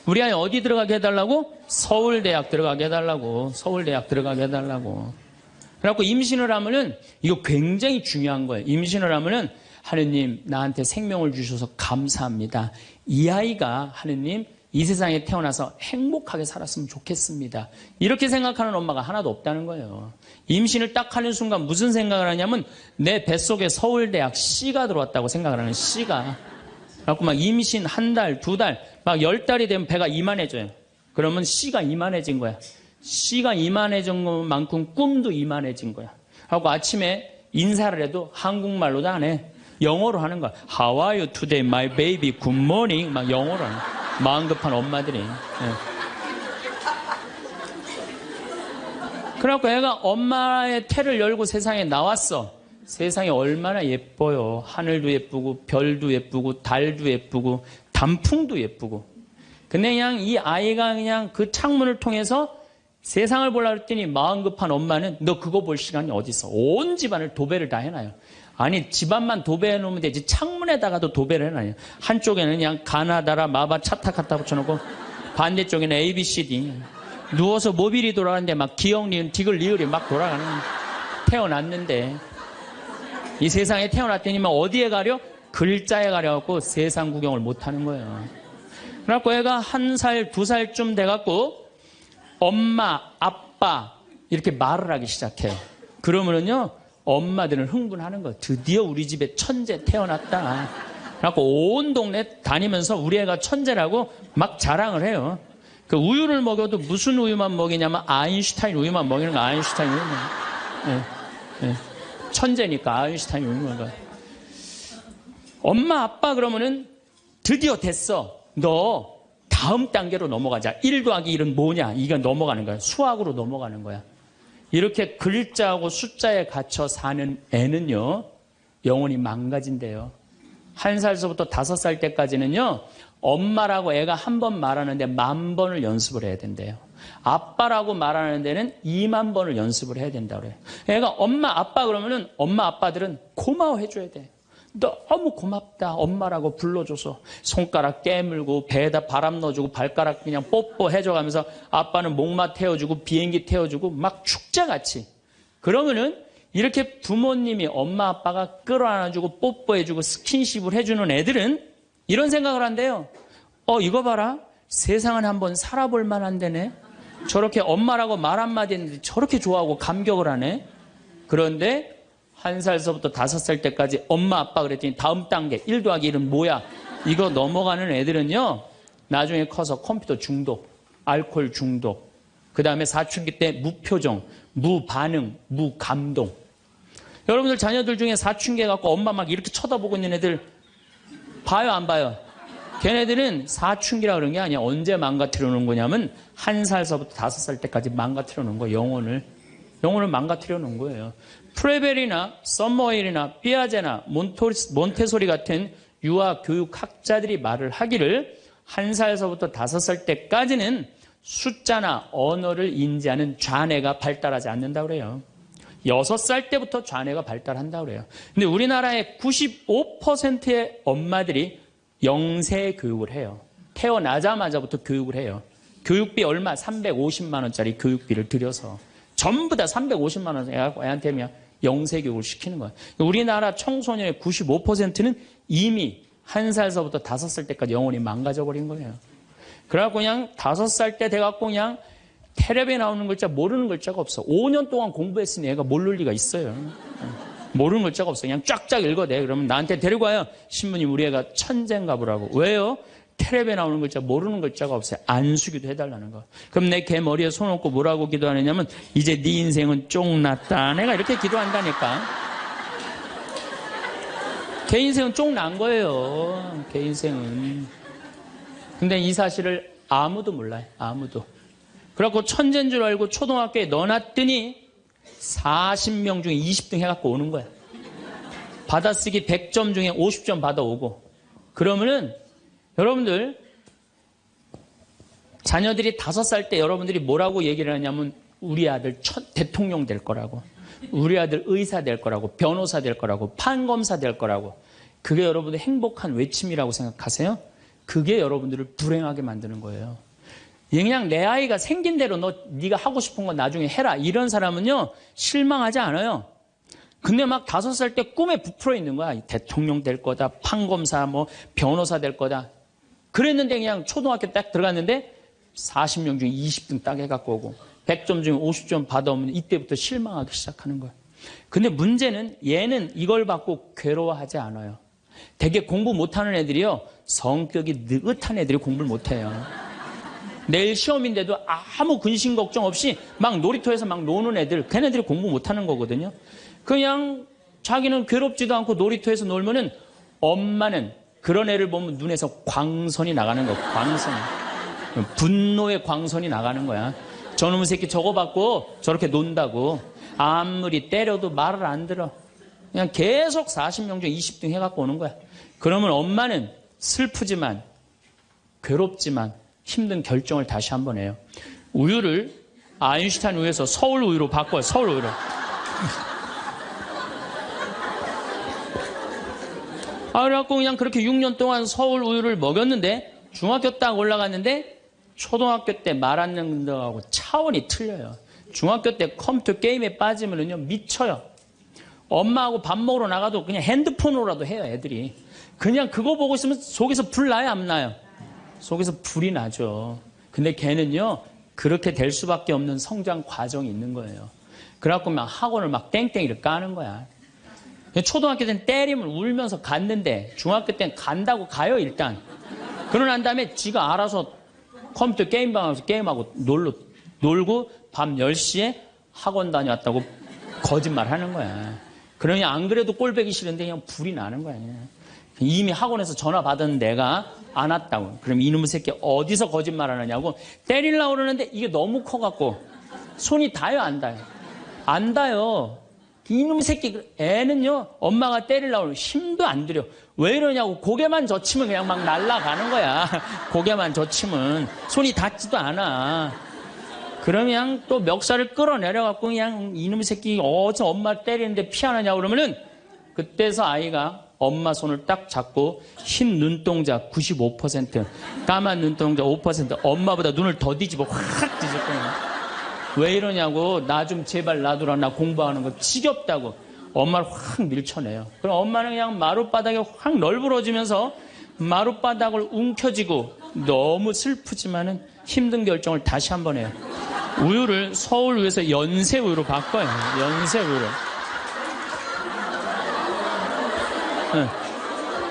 우리 아이 어디 들어가게 해달라고? 서울대학 들어가게 해달라고. 서울대학 들어가게 해달라고. 그래갖고 임신을 하면은 이거 굉장히 중요한 거예요. 임신을 하면은 하느님 나한테 생명을 주셔서 감사합니다. 이 아이가 하느님 이 세상에 태어나서 행복하게 살았으면 좋겠습니다. 이렇게 생각하는 엄마가 하나도 없다는 거예요. 임신을 딱 하는 순간 무슨 생각을 하냐면 내 뱃속에 서울대학 C가 들어왔다고 생각을 하는 C가. 그래갖고 막 임신 한 달, 두 달, 막 10달이 되면 배가 이만해져요. 그러면 C가 이만해진 거야. C가 이만해진 것만큼 꿈도 이만해진 거야. 그래갖고 아침에 인사를 해도 한국말로도 안 해. 영어로 하는 거야. How are you today, my baby? Good morning. 막 영어로 하는 거야. 마음 급한 엄마들이. 예. 그래갖고 애가 엄마의 태를 열고 세상에 나왔어. 세상이 얼마나 예뻐요. 하늘도 예쁘고 별도 예쁘고 달도 예쁘고 단풍도 예쁘고. 근데 그냥 이 아이가 그냥 그 창문을 통해서 세상을 보려고 했더니 마음 급한 엄마는 너 그거 볼 시간이 어디 있어. 온 집안을 도배를 다 해놔요. 아니 집안만 도배해 놓으면 되지 창문에다가도 도배를 해놔요. 한쪽에는 그냥 가나다라 마바 차타 갖다 붙여놓고 반대쪽에는 ABCD. 누워서 모빌이 돌아가는데 막 기억 니은 디귿 리을이 막 돌아가는. 태어났는데 이 세상에 태어났더니 막 어디에 가려? 글자에 가려갖고 세상 구경을 못하는 거예요. 그래갖고 애가 1살, 2살쯤 돼갖고 엄마, 아빠 이렇게 말을 하기 시작해요. 그러면은요 엄마들은 흥분하는 거예요. 드디어 우리 집에 천재 태어났다. 그래갖고 온 동네 다니면서 우리 애가 천재라고 막 자랑을 해요. 그 우유를 먹여도 무슨 우유만 먹이냐면 아인슈타인 우유만 먹이는 거. 아인슈타인 우유만. 예, 예. 천재니까 아인슈타인 우유만 먹어. 엄마 아빠 그러면은 드디어 됐어. 너 다음 단계로 넘어가자. 1 더하기 1은 뭐냐? 이게 넘어가는 거야. 수학으로 넘어가는 거야. 이렇게 글자하고 숫자에 갇혀 사는 애는요, 영혼이 망가진대요. 1살서부터 5살 때까지는요, 엄마라고 애가 한 번 말하는데 10,000번을 연습을 해야 된대요. 아빠라고 말하는 데는 20,000번을 연습을 해야 된다고 그래요. 애가 엄마, 아빠 그러면은 엄마, 아빠들은 고마워해줘야 돼. 너무 고맙다. 엄마라고 불러줘서 손가락 깨물고 배에다 바람 넣어주고 발가락 그냥 뽀뽀해줘가면서 아빠는 목마 태워주고 비행기 태워주고 막 축제같이. 그러면은 이렇게 부모님이 엄마 아빠가 끌어안아주고 뽀뽀해주고 스킨십을 해주는 애들은 이런 생각을 한대요. 이거 봐라. 세상은 한번 살아볼 만한 데네. 저렇게 엄마라고 말 한마디 했는데 저렇게 좋아하고 감격을 하네. 그런데 1살서부터 5살 때까지 엄마 아빠 그랬더니 다음 단계 1 더하기 1은 뭐야? 이거 넘어가는 애들은요. 나중에 커서 컴퓨터 중독, 알코올 중독, 그 다음에 사춘기 때 무표정, 무반응, 무감동. 여러분들 자녀들 중에 사춘기 해갖고 엄마 막 이렇게 쳐다보고 있는 애들 봐요 안 봐요? 걔네들은 사춘기라 그런 게 아니야. 언제 망가뜨려 놓은 거냐면 1살서부터 5살 때까지 망가뜨려 놓은 거예요. 영혼을 망가뜨려 놓은 거예요. 프레벨이나 썸머힐이나 피아제나 몬테소리 같은 유아 교육학자들이 말을 하기를 1살서부터 5살 때까지는 숫자나 언어를 인지하는 좌뇌가 발달하지 않는다고 그래요. 6살 때부터 좌뇌가 발달한다고 그래요. 근데 우리나라의 95%의 엄마들이 영세 교육을 해요. 태어나자마자부터 교육을 해요. 교육비 얼마? 350만 원짜리 교육비를 들여서 전부 다 350만 원 애한테 그냥 영세 교육을 시키는 거예요. 우리나라 청소년의 95%는 이미 1살서부터 5살 때까지 영혼이 망가져 버린 거예요. 그래갖고 그냥 5살 때 돼갖고 그냥 텔레비에 나오는 글자 모르는 글자가 없어. 5년 동안 공부했으니 애가 모를 리가 있어요. 모르는 글자가 없어. 그냥 쫙쫙 읽어대. 그러면 나한테 데리고 와요. 신부님 우리 애가 천재인가 보라고. 왜요? 텔레비에 나오는 글자 모르는 글자가 없어요. 안수기도 해달라는 거. 그럼 내 걔 머리에 손 얹고 뭐라고 기도하느냐면 이제 네 인생은 쫑났다. 내가 이렇게 기도한다니까. 걔 인생은 쫑난 거예요. 걔 인생은. 근데 이 사실을 아무도 몰라요. 아무도. 그래갖고 천재인 줄 알고 초등학교에 넣어놨더니 40명 중에 20등 해갖고 오는 거야. 받아쓰기 100점 중에 50점 받아오고. 그러면은 여러분들 자녀들이 5살 때 여러분들이 뭐라고 얘기를 하냐면 우리 아들 첫 대통령 될 거라고, 우리 아들 의사 될 거라고, 변호사 될 거라고, 판검사 될 거라고. 그게 여러분들 행복한 외침이라고 생각하세요? 그게 여러분들을 불행하게 만드는 거예요. 그냥 내 아이가 생긴 대로 네가 하고 싶은 건 나중에 해라, 이런 사람은요 실망하지 않아요. 근데 막 5살 때 꿈에 부풀어 있는 거야. 대통령 될 거다, 판검사, 뭐 변호사 될 거다. 그랬는데 그냥 초등학교 딱 들어갔는데 40명 중에 20등 딱 해갖고 오고 100점 중에 50점 받아오면 이때부터 실망하기 시작하는 거야. 근데 문제는 얘는 이걸 받고 괴로워하지 않아요. 되게 공부 못하는 애들이요, 성격이 느긋한 애들이 공부를 못해요. 내일 시험인데도 아무 근심 걱정 없이 막 놀이터에서 막 노는 애들, 걔네들이 공부 못하는 거거든요. 그냥 자기는 괴롭지도 않고 놀이터에서 놀면은 엄마는 그런 애를 보면 눈에서 광선이 나가는 거야. 광선. 분노의 광선이 나가는 거야. 저놈의 새끼 저거 받고 저렇게 논다고. 아무리 때려도 말을 안 들어. 그냥 계속 40명 중에 20등 해갖고 오는 거야. 그러면 엄마는 슬프지만 괴롭지만 힘든 결정을 다시 한번 해요. 우유를 아인슈타인 우유에서 서울 우유로 바꿔요. 서울 우유로. 그래갖고 그냥 그렇게 6년 동안 서울 우유를 먹였는데 중학교 딱 올라갔는데 초등학교 때 말 안 듣는 거하고 차원이 틀려요. 중학교 때 컴퓨터 게임에 빠지면은요 미쳐요. 엄마하고 밥 먹으러 나가도 그냥 핸드폰으로라도 해요, 애들이. 그냥 그거 보고 있으면 속에서 불 나요, 안 나요? 속에서 불이 나죠. 근데 걔는요 그렇게 될 수밖에 없는 성장 과정이 있는 거예요. 그래갖고 막 학원을 막 땡땡이를 까는 거야. 초등학교 때는 때리면 울면서 갔는데 중학교 때는 간다고 가요, 일단. 그러고 난 다음에 지가 알아서 컴퓨터 게임방 가서 게임하고 놀고 밤 10시에 학원 다녀왔다고 거짓말 하는 거야. 그러니 안 그래도 꼴보기 싫은데 그냥 불이 나는 거야. 그냥. 이미 학원에서 전화 받은 내가 안 왔다고. 그럼 이놈의 새끼 어디서 거짓말 하느냐고 때리려고 그러는데 이게 너무 커갖고 손이 닿아요, 안 닿아요? 안 닿아요. 이놈의 새끼, 애는요 엄마가 때리려고 그러면 힘도 안 들여. 왜 이러냐고. 고개만 젖히면 그냥 막 날아가는 거야. 고개만 젖히면 손이 닿지도 않아. 그러면 또 멱살을 끌어내려갖고 그냥 이놈의 새끼 어디서 엄마 때리는데 피하느냐고 그러면은 그때서 아이가 엄마 손을 딱 잡고 흰 눈동자 95%, 까만 눈동자 5%, 엄마보다 눈을 더 뒤집어 확 뒤질 거야. 왜 이러냐고. 나 좀 제발 놔두라, 나 공부하는 거 지겹다고. 엄마를 확 밀쳐내요. 그럼 엄마는 그냥 마룻바닥에 확 널브러지면서 마룻바닥을 움켜쥐고 너무 슬프지만은 힘든 결정을 다시 한번 해요. 우유를 서울 우유에서 연세 우유로 바꿔요. 연세 우유로.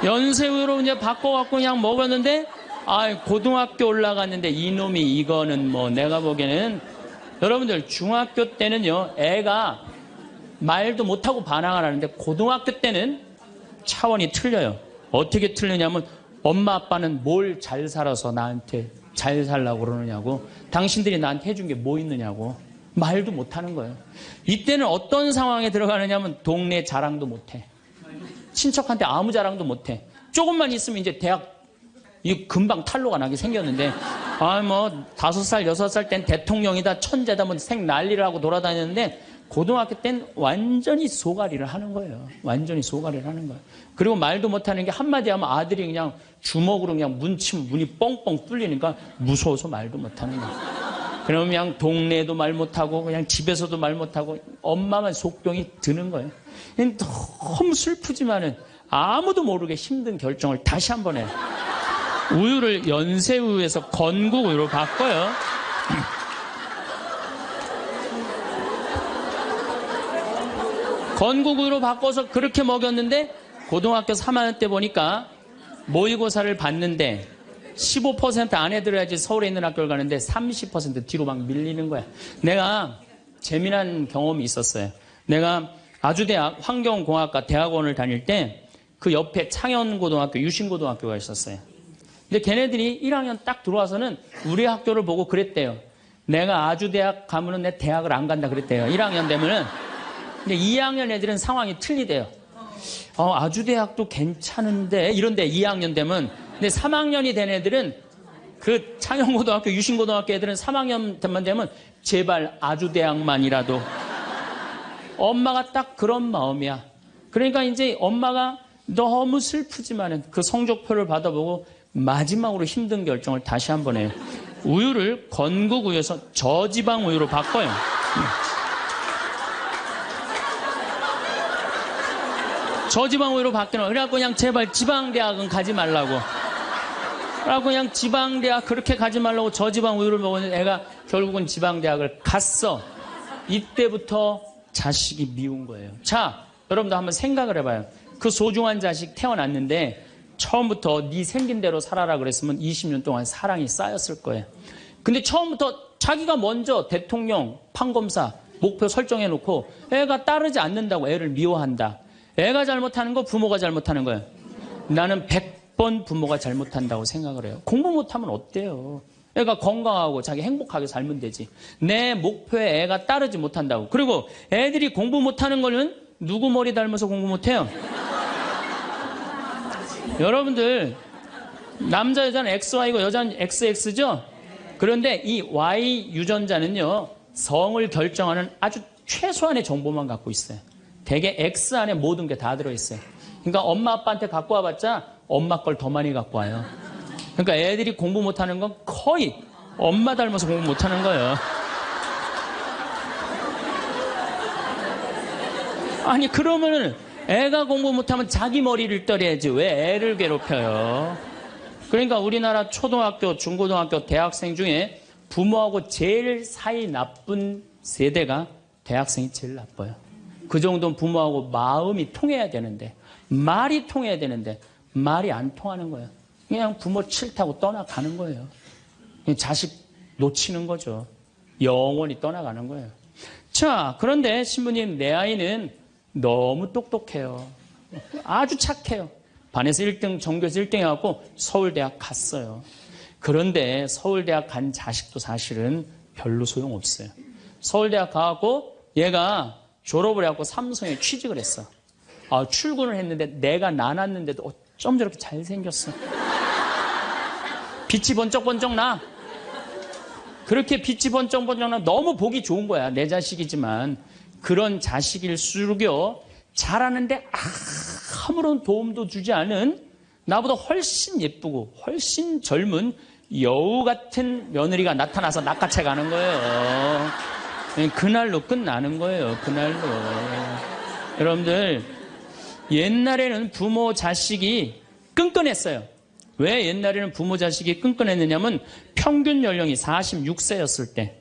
연세 우유로 이제 바꿔갖고 그냥 먹었는데, 고등학교 올라갔는데 이놈이 이거는 뭐 내가 보기에는, 여러분들 중학교 때는요 애가 말도 못하고 반항을 하는데 고등학교 때는 차원이 틀려요. 어떻게 틀리냐면 엄마 아빠는 뭘 잘 살아서 나한테 잘 살라고 그러느냐고, 당신들이 나한테 해준 게 뭐 있느냐고. 말도 못하는 거예요. 이때는 어떤 상황에 들어가느냐면 동네 자랑도 못해. 친척한테 아무 자랑도 못해. 조금만 있으면 이제 대학 이 금방 탈로가 나게 생겼는데, 5살, 6살 땐 대통령이다, 천재다, 뭐 생 난리를 하고 돌아다녔는데, 고등학교 땐 완전히 소가리를 하는 거예요. 완전히 소가리를 하는 거예요. 그리고 말도 못하는 게 한마디 하면 아들이 그냥 주먹으로 그냥 문치면 문이 뻥뻥 뚫리니까 무서워서 말도 못하는 거예요. 그러면 그냥 동네에도 말 못하고, 그냥 집에서도 말 못하고, 엄마만 속병이 드는 거예요. 너무 슬프지만은 아무도 모르게 힘든 결정을 다시 한번 해요. 우유를 연세우유에서 건국우유로 바꿔요. 건국우유로 바꿔서 그렇게 먹였는데 고등학교 3학년 때 보니까 모의고사를 봤는데 15% 안에 들어야지 서울에 있는 학교를 가는데 30% 뒤로 막 밀리는 거야. 내가 재미난 경험이 있었어요. 내가 아주대학 환경공학과 대학원을 다닐 때 그 옆에 창현고등학교, 유신고등학교가 있었어요. 근데 걔네들이 1학년 딱 들어와서는 우리 학교를 보고 그랬대요. 내가 아주대학 가면은 내 대학을 안 간다 그랬대요. 1학년 되면은. 근데 2학년 애들은 상황이 틀리대요. 아주대학도 괜찮은데 이런데 2학년 되면. 근데 3학년이 된 애들은 그 창영고등학교, 유신고등학교 애들은 3학년 되면 제발 아주대학만이라도. 엄마가 딱 그런 마음이야. 그러니까 이제 엄마가 너무 슬프지만은 그 성적표를 받아보고 마지막으로 힘든 결정을 다시 한번 해요. 우유를 건국 우유에서 저지방 우유로 바꿔요. 저지방 우유로 바뀌는. 그래갖고 그냥 제발 지방대학은 가지 말라고. 그래갖고 그냥 지방대학 그렇게 가지 말라고 저지방 우유를 먹었는데 애가 결국은 지방대학을 갔어. 이때부터 자식이 미운 거예요. 자, 여러분도 한번 생각을 해봐요. 그 소중한 자식 태어났는데 처음부터 네 생긴 대로 살아라 그랬으면 20년 동안 사랑이 쌓였을 거예요. 근데 처음부터 자기가 먼저 대통령, 판검사 목표 설정해놓고 애가 따르지 않는다고 애를 미워한다. 애가 잘못하는 거 부모가 잘못하는 거예요. 나는 100번 부모가 잘못한다고 생각을 해요. 공부 못하면 어때요? 애가 건강하고 자기 행복하게 살면 되지. 내 목표에 애가 따르지 못한다고. 그리고 애들이 공부 못하는 거는 누구 머리 닮아서 공부 못해요? 여러분들 남자 여자는 XY고 여자는 XX죠? 그런데 이 Y 유전자는요 성을 결정하는 아주 최소한의 정보만 갖고 있어요. 대개 X 안에 모든 게 다 들어있어요. 그러니까 엄마 아빠한테 갖고 와봤자 엄마 걸 더 많이 갖고 와요. 그러니까 애들이 공부 못하는 건 거의 엄마 닮아서 공부 못하는 거예요. 아니 그러면은 애가 공부 못하면 자기 머리를 떨어야지 왜 애를 괴롭혀요? 그러니까 우리나라 초등학교, 중고등학교, 대학생 중에 부모하고 제일 사이 나쁜 세대가 대학생이 제일 나빠요. 그 정도는 부모하고 마음이 통해야 되는데 말이 통해야 되는데 말이 안 통하는 거예요. 그냥 부모 싫다고 떠나가는 거예요. 그냥 자식 놓치는 거죠. 영원히 떠나가는 거예요. 자, 그런데 신부님 내 아이는 너무 똑똑해요. 아주 착해요. 반에서 1등, 전교에서 1등 해갖고 서울대학 갔어요. 그런데 서울대학 간 자식도 사실은 별로 소용없어요. 서울대학 가갖고 얘가 졸업을 해갖고 삼성에 취직을 했어. 출근을 했는데 내가 나눴는데도 어쩜 저렇게 잘생겼어. 빛이 번쩍번쩍 나. 그렇게 빛이 번쩍번쩍 나. 너무 보기 좋은 거야. 내 자식이지만. 그런 자식일수록요 자라는데 아무런 도움도 주지 않은 나보다 훨씬 예쁘고 훨씬 젊은 여우 같은 며느리가 나타나서 낚아채 가는 거예요. 그날로 끝나는 거예요. 그날로. 여러분들 옛날에는 부모 자식이 끈끈했어요. 왜 옛날에는 부모 자식이 끈끈했느냐면 평균 연령이 46세였을 때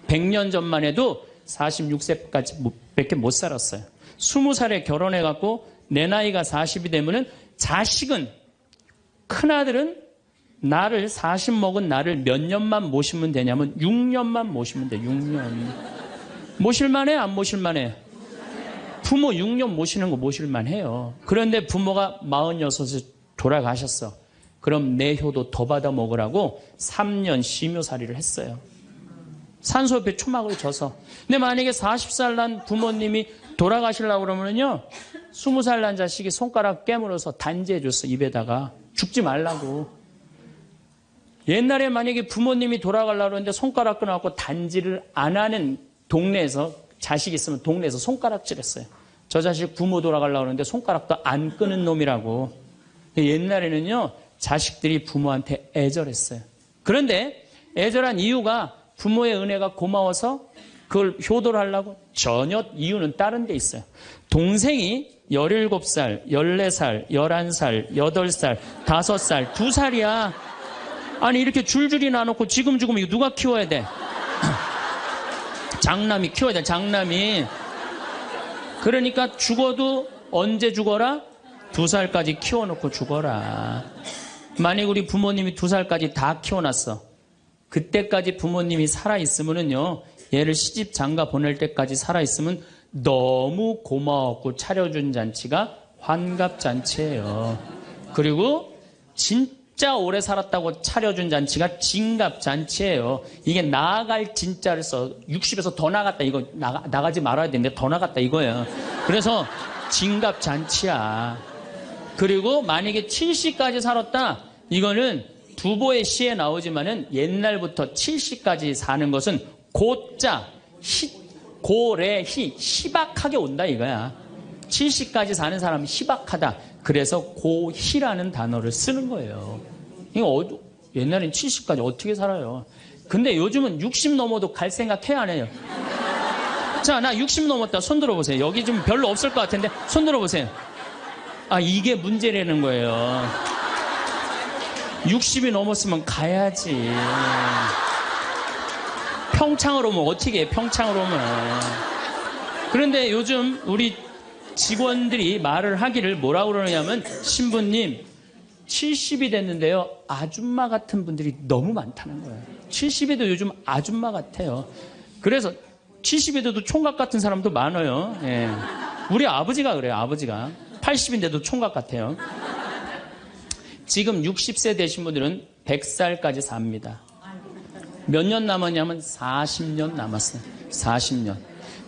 100년 전만 해도 46세까지 밖에 못 살았어요. 20살에 결혼해갖고 내 나이가 40이 되면은 자식은, 큰아들은 나를 40 먹은 나를 몇 년만 모시면 되냐면 6년만 모시면 돼. 6년. 모실만해? 안 모실만해? 부모 6년 모시는 거 모실만해요. 그런데 부모가 46에 돌아가셨어. 그럼 내 효도 더 받아 먹으라고 3년 심효살이를 했어요. 산소옆에 초막을 져서. 근데 만약에 40살 난 부모님이 돌아가시려고 그러면요 20살 난 자식이 손가락 깨물어서 단지해줬어. 입에다가. 죽지 말라고. 옛날에 만약에 부모님이 돌아가려고 하는데 손가락 끊어갖고 단지를 안 하는 동네에서 자식이 있으면 동네에서 손가락질했어요. 저 자식 부모 돌아가려고 하는데 손가락도 안 끊은 놈이라고. 옛날에는요 자식들이 부모한테 애절했어요. 그런데 애절한 이유가 부모의 은혜가 고마워서 그걸 효도를 하려고? 전혀 이유는 다른 데 있어요. 동생이 17살, 14살, 11살, 8살, 5살, 2살이야. 아니 이렇게 줄줄이 나놓고 지금 이거 누가 키워야 돼? 장남이 키워야 돼. 장남이. 그러니까 죽어도 언제 죽어라? 2살까지 키워놓고 죽어라. 만약 우리 부모님이 2살까지 다 키워놨어. 그때까지 부모님이 살아있으면은요, 얘를 시집 장가 보낼 때까지 살아있으면 너무 고마웠고 차려준 잔치가 환갑잔치예요. 그리고 진짜 진짜 오래 살았다고 차려준 잔치가 진갑잔치예요. 이게 나아갈 진짜를 써. 60에서 더 나갔다. 이거 나가지 말아야 되는데 더 나갔다 이거예요. 그래서 진갑잔치야. 그리고 만약에 70까지 살았다. 이거는 두보의 시에 나오지만은 옛날부터 70까지 사는 것은 고자, 고래, 희박하게 온다 이거야. 70까지 사는 사람은 희박하다. 그래서 고희라는 단어를 쓰는 거예요. 이거 옛날엔 70까지 어떻게 살아요? 근데 요즘은 60 넘어도 갈 생각 해야 안 해요? 자, 나 60 넘었다. 손 들어보세요. 여기 좀 별로 없을 것 같은데 손 들어보세요. 아, 이게 문제라는 거예요. 60이 넘었으면 가야지. 평창으로 오면 어떻게 해? 평창으로 오면. 그런데 요즘 우리 직원들이 말을 하기를 뭐라고 그러냐면 신부님 70이 됐는데요. 아줌마 같은 분들이 너무 많다는 거예요. 70에도 요즘 아줌마 같아요. 그래서 70에도 총각 같은 사람도 많아요. 예. 우리 아버지가 그래요. 아버지가 80인데도 총각 같아요. 지금 60세 되신 분들은 100살까지 삽니다. 몇 년 남았냐면 40년 남았어요. 40년.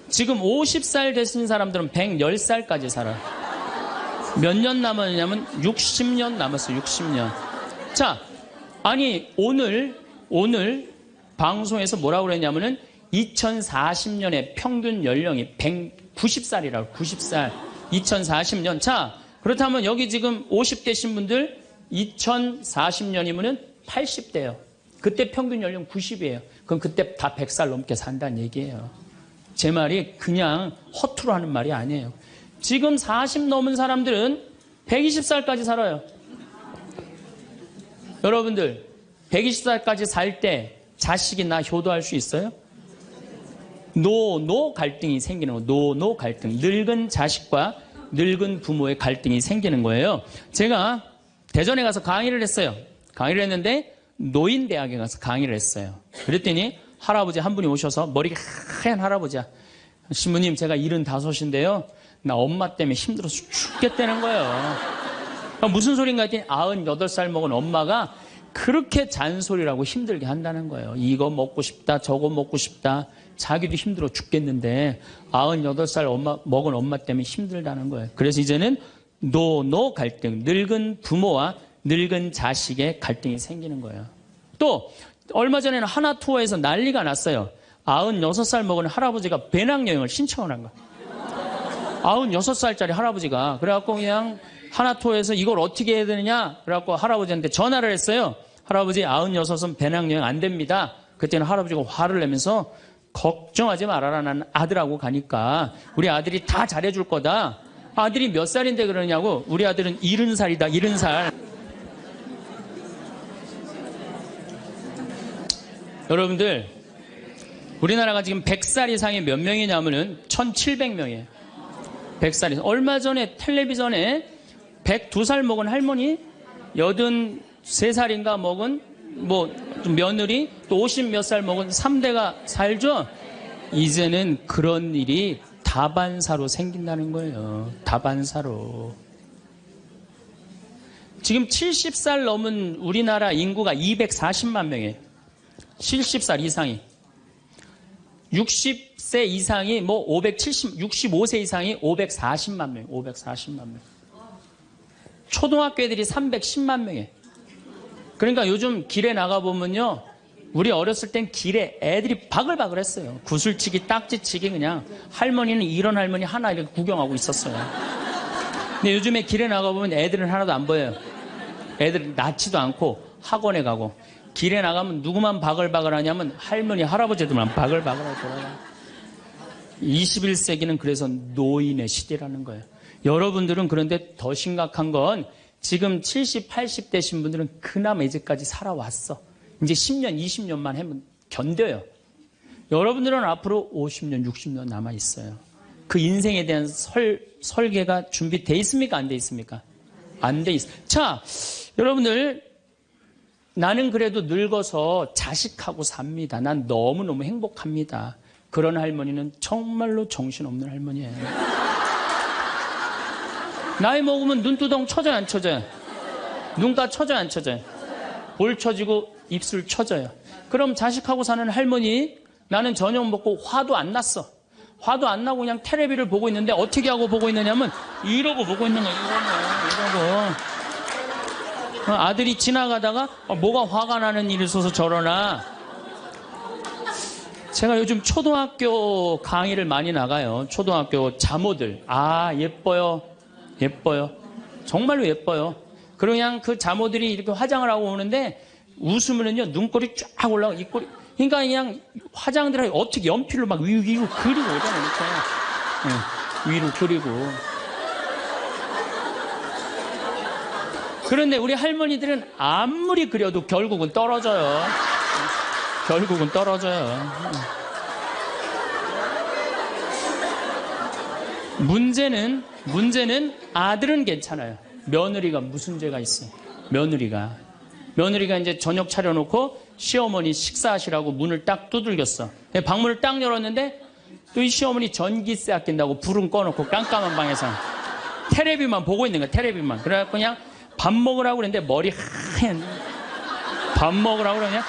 지금 50살 되신 사람들은 110살까지 살아요. 몇 년 남았냐면 60년 남았어요. 60년. 자, 아니 오늘 방송에서 뭐라고 그랬냐면은 2040년에 평균 연령이 190살이라고. 90살. 2040년. 자, 그렇다면 여기 지금 50대신 분들 2040년이면은 80대예요. 그때 평균 연령 90이에요. 그럼 그때 다 100살 넘게 산다는 얘기예요. 제 말이 그냥 허투루 하는 말이 아니에요. 지금 40 넘은 사람들은 120살까지 살아요. 여러분들 120살까지 살 때 자식이 나 효도할 수 있어요? 노 갈등이 생기는 거예요. 노 갈등. 늙은 자식과 늙은 부모의 갈등이 생기는 거예요. 제가 대전에 가서 강의를 했어요. 강의를 했는데 노인대학에 가서 강의를 했어요. 그랬더니 할아버지 한 분이 오셔서 머리가 하얀 할아버지야. 신부님 제가 75인데요. 나 엄마 때문에 힘들어서 죽겠다는 거예요. 무슨 소린가 했더니 98살 먹은 엄마가 그렇게 잔소리라고 힘들게 한다는 거예요. 이거 먹고 싶다 저거 먹고 싶다. 자기도 힘들어 죽겠는데 98살 먹은 엄마 때문에 힘들다는 거예요. 그래서 이제는 노 갈등, 늙은 부모와 늙은 자식의 갈등이 생기는 거예요. 또 얼마 전에는 하나 투어에서 난리가 났어요. 96살 먹은 할아버지가 배낭여행을 신청을 한 거예요. 96살짜리 할아버지가. 그래갖고 그냥 하나 투어에서 이걸 어떻게 해야 되느냐 그래갖고 할아버지한테 전화를 했어요. 할아버지 96은 배낭여행 안 됩니다. 그때는 할아버지가 화를 내면서 걱정하지 말아라. 난 아들하고 가니까 우리 아들이 다 잘해줄 거다. 아들이 몇 살인데 그러냐고. 우리 아들은 70살이다. 70살. 여러분들 우리나라가 지금 100살 이상이 몇 명이냐면은 1700명이에요. 100살 이상. 얼마 전에 텔레비전에 102살 먹은 할머니 83살인가 먹은 며느리 또 50 몇 살 먹은 3대가 살죠. 이제는 그런 일이 다반사로 생긴다는 거예요. 다반사로. 지금 70살 넘은 우리나라 인구가 240만 명이에요. 70살 이상이. 60세 이상이 65세 이상이 540만 명, 540만 명. 초등학교 애들이 310만 명이에요. 그러니까 요즘 길에 나가보면요. 우리 어렸을 땐 길에 애들이 바글바글 했어요. 구슬치기, 딱지치기 그냥. 할머니는 이런 할머니 하나 이렇게 구경하고 있었어요. 근데 요즘에 길에 나가보면 애들은 하나도 안 보여요. 애들 낳지도 않고 학원에 가고. 길에 나가면 누구만 바글바글 하냐면 할머니, 할아버지들만 바글바글하고 돌아가요. 21세기는 그래서 노인의 시대라는 거예요. 여러분들은 그런데 더 심각한 건 지금 70, 80 되신 분들은 그나마 이제까지 살아왔어. 이제 10년, 20년만 하면 견뎌요. 여러분들은 앞으로 50년, 60년 남아있어요. 그 인생에 대한 설계가 준비되어 있습니까? 안 돼 있습니까? 안 돼 있어요. 자, 여러분들 나는 그래도 늙어서 자식하고 삽니다. 난 너무너무 행복합니다. 그런 할머니는 정말로 정신없는 할머니예요. 나이 먹으면 눈두덩 쳐져요, 안 쳐져요? 눈가 쳐져요, 안 쳐져요? 볼 쳐지고 입술 쳐져요. 그럼 자식하고 사는 할머니, 나는 저녁 먹고 화도 안 났어. 화도 안 나고 그냥 텔레비를 보고 있는데 어떻게 하고 보고 있느냐면 이러고 보고 있는 거야. 이러고. 아들이 지나가다가 뭐가 화가 나는 일이 있어서 저러나. 제가 요즘 초등학교 강의를 많이 나가요. 초등학교 자모들. 아, 예뻐요. 예뻐요. 정말로 예뻐요. 그냥 그 자모들이 이렇게 화장을 하고 오는데 웃으면은요, 눈꼬리 쫙 올라가고, 입꼬리. 그러니까 그냥 화장들이 어떻게 연필로 막 위로 그리고 오잖아요. 네, 위로 그리고. 그런데 우리 할머니들은 아무리 그려도 결국은 떨어져요. 결국은 떨어져요. 문제는 아들은 괜찮아요. 며느리가 무슨 죄가 있어요? 며느리가 이제 저녁 차려놓고 시어머니 식사하시라고 문을 딱 두들겼어. 방문을 딱 열었는데 또 이 시어머니 전기세 아낀다고 불은 꺼놓고 깜깜한 방에서 테레비만 보고 있는 거야. 테레비만. 그래갖고 그냥 밥 먹으라고 그랬는데 머리 하얀. 밥 먹으라고 그러냐?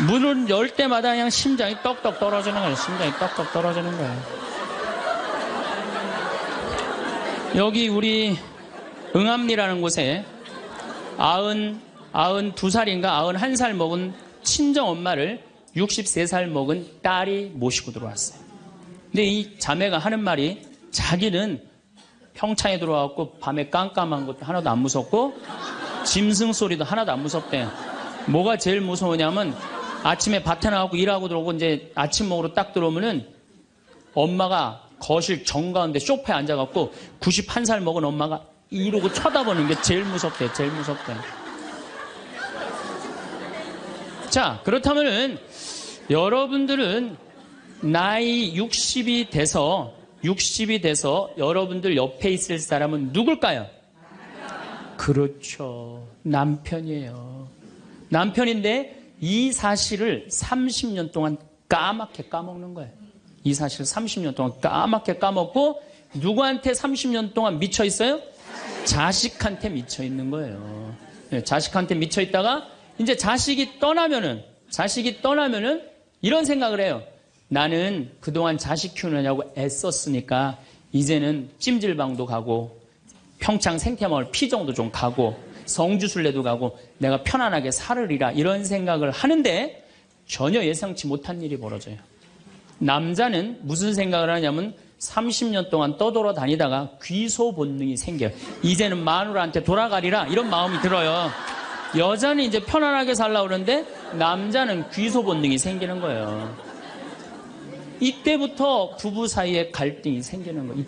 문을 열 때마다 그냥 심장이 떡떡 떨어지는 거예요. 심장이 떡떡 떨어지는 거예요. 여기 우리 응암리라는 곳에 92살인가 91살 먹은 친정 엄마를 63살 먹은 딸이 모시고 들어왔어요. 근데 이 자매가 하는 말이 자기는 평창에 들어와갖고 밤에 깜깜한 것도 하나도 안 무섭고 짐승 소리도 하나도 안 무섭대요. 뭐가 제일 무서우냐면 아침에 밭에 나가고 일하고 들어오고 이제 아침 먹으러 딱 들어오면은 엄마가 거실 정가운데 소파에 앉아갖고 91살 먹은 엄마가 이러고 쳐다보는 게 제일 무섭대. 제일 무섭대. 자, 그렇다면은 여러분들은 나이 60이 돼서 여러분들 옆에 있을 사람은 누굴까요? 그렇죠. 남편이에요. 남편인데 이 사실을 30년 동안 까맣게 까먹는 거예요. 이 사실을 30년 동안 까맣게 까먹고 누구한테 30년 동안 미쳐 있어요? 자식한테 미쳐 있는 거예요. 네, 자식한테 미쳐 있다가 이제 자식이 떠나면은 이런 생각을 해요. 나는 그동안 자식 키우느냐고 애썼으니까 이제는 찜질방도 가고 평창 생태마을 피정도 좀 가고 성주순례도 가고 내가 편안하게 살으리라 이런 생각을 하는데 전혀 예상치 못한 일이 벌어져요. 남자는 무슨 생각을 하냐면 30년 동안 떠돌아다니다가 귀소 본능이 생겨요. 이제는 마누라한테 돌아가리라 이런 마음이 들어요. 여자는 이제 편안하게 살려고 그러는데 남자는 귀소 본능이 생기는 거예요. 이때부터 부부 사이에 갈등이 생기는 거예요.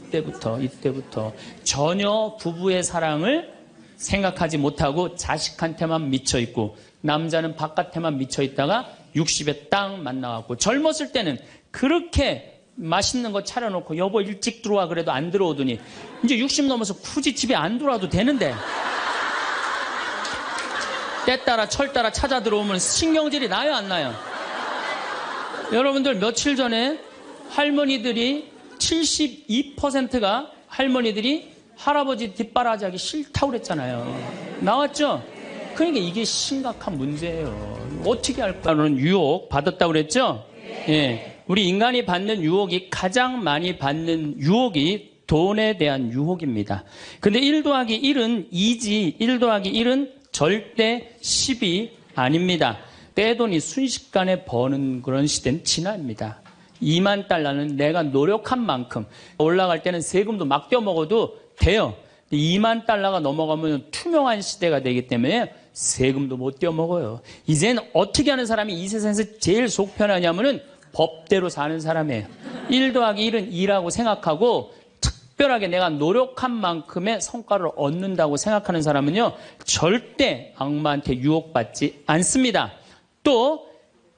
이때부터 전혀 부부의 사랑을 생각하지 못하고 자식한테만 미쳐있고 남자는 바깥에만 미쳐있다가 60에 딱 만나갖고 젊었을 때는 그렇게 맛있는 거 차려놓고 여보 일찍 들어와 그래도 안 들어오더니 이제 60 넘어서 굳이 집에 안 들어와도 되는데 때 따라 철 따라 찾아 들어오면 신경질이 나요 안 나요? 여러분들 며칠 전에 할머니들이 72%가 할머니들이 할아버지 뒷바라지하기 싫다고 그랬잖아요. 나왔죠? 그러니까 이게 심각한 문제예요. 어떻게 할까는 유혹 받았다고 그랬죠? 예. 우리 인간이 받는 유혹이 가장 많이 받는 유혹이 돈에 대한 유혹입니다. 근데 1 더하기 1은 2지 1 더하기 1은 절대 10이 아닙니다. 떼돈이 순식간에 버는 그런 시대는 지납니다. 2만 달러는 내가 노력한 만큼 올라갈 때는 세금도 막 떼어먹어도 돼요. 2만 달러가 넘어가면 투명한 시대가 되기 때문에 세금도 못 떼어먹어요. 이젠 어떻게 하는 사람이 이 세상에서 제일 속 편하냐면은 법대로 사는 사람이에요. 1 더하기 1은 2라고 생각하고 특별하게 내가 노력한 만큼의 성과를 얻는다고 생각하는 사람은요 절대 악마한테 유혹받지 않습니다. 또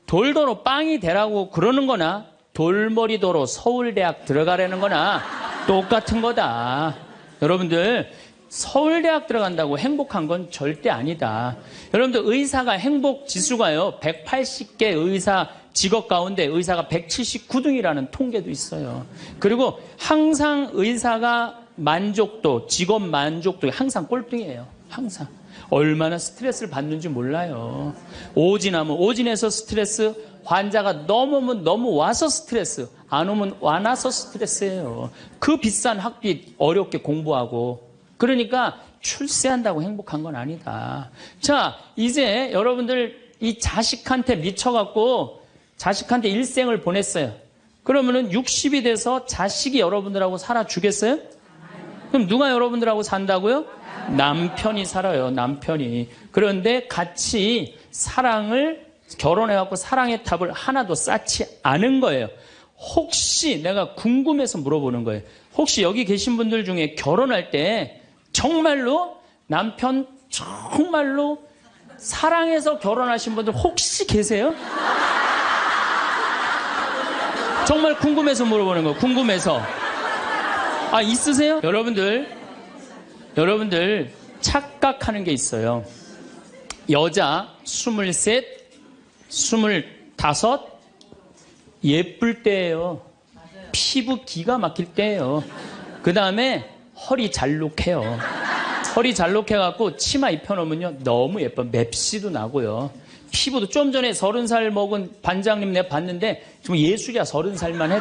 돌도로 빵이 되라고 그러는 거나 돌머리도로 서울대학 들어가라는 거나 똑같은 거다. 여러분들 서울대학 들어간다고 행복한 건 절대 아니다. 여러분들 의사가 행복 지수가요 180개 의사 직업 가운데 의사가 179등이라는 통계도 있어요. 그리고 항상 의사가 만족도, 직업 만족도가 항상 꼴등이에요. 항상. 얼마나 스트레스를 받는지 몰라요. 오진하면 오진해서 스트레스, 환자가 넘으면 넘어와서 스트레스, 안 오면 와나서 스트레스예요. 그 비싼 학비 어렵게 공부하고. 그러니까 출세한다고 행복한 건 아니다. 자, 이제 여러분들 이 자식한테 미쳐갖고 자식한테 일생을 보냈어요. 그러면은 60이 돼서 자식이 여러분들하고 살아주겠어요? 그럼 누가 여러분들하고 산다고요? 남편이 살아요, 남편이. 그런데 같이 사랑을, 결혼해갖고 사랑의 탑을 하나도 쌓지 않은 거예요. 혹시 내가 궁금해서 물어보는 거예요. 혹시 여기 계신 분들 중에 결혼할 때 정말로 남편 정말로 사랑해서 결혼하신 분들 혹시 계세요? 정말 궁금해서 물어보는 거예요. 궁금해서. 아, 있으세요? 여러분들 착각하는 게 있어요. 여자 23, 25 예쁠 때예요. 피부 기가 막힐 때예요. 그 다음에 허리 잘록해요. 허리 잘록해갖고 치마 입혀놓으면요 너무 예뻐. 맵시도 나고요. 피부도 좀 전에 30살 먹은 반장님 내가 봤는데 좀 예술이야. 30살만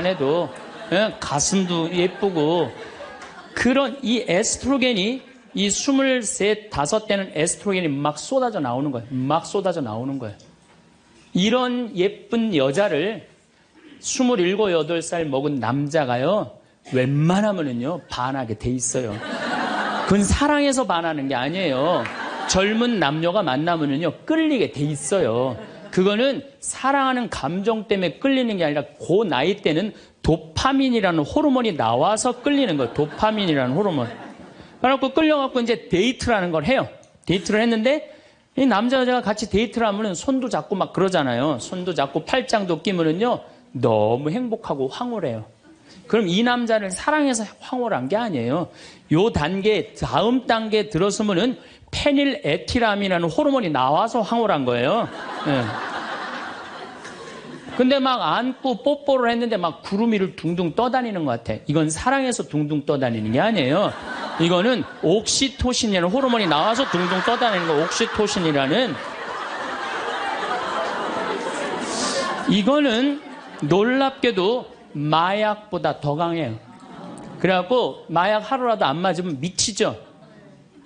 해도 예? 가슴도 예쁘고. 그런 이 에스트로겐이 이 23, 5때는 에스트로겐이 막 쏟아져 나오는 거예요. 막 쏟아져 나오는 거예요. 이런 예쁜 여자를 27, 8살 먹은 남자가요 웬만하면은요 반하게 돼 있어요. 그건 사랑해서 반하는 게 아니에요. 젊은 남녀가 만나면은요 끌리게 돼 있어요. 그거는 사랑하는 감정 때문에 끌리는 게 아니라 그 나이 때는 도파민이라는 호르몬이 나와서 끌리는 거예요. 도파민이라는 호르몬. 그래갖고 끌려갖고 이제 데이트라는 걸 해요. 데이트를 했는데 이 남자 여자가 같이 데이트를 하면은 손도 잡고 막 그러잖아요. 손도 잡고 팔짱도 끼면은요 너무 행복하고 황홀해요. 그럼 이 남자를 사랑해서 황홀한 게 아니에요. 요 단계, 다음 단계에 들어서면은 페닐에티람이라는 호르몬이 나와서 황홀한 거예요. 예. 근데 막 안고 뽀뽀를 했는데 막 구름 위를 둥둥 떠다니는 것 같아. 이건 사랑해서 둥둥 떠다니는 게 아니에요. 이거는 옥시토신이라는 호르몬이 나와서 둥둥 떠다니는 거. 옥시토신이라는. 이거는 놀랍게도 마약보다 더 강해요. 그래갖고 마약 하루라도 안 맞으면 미치죠.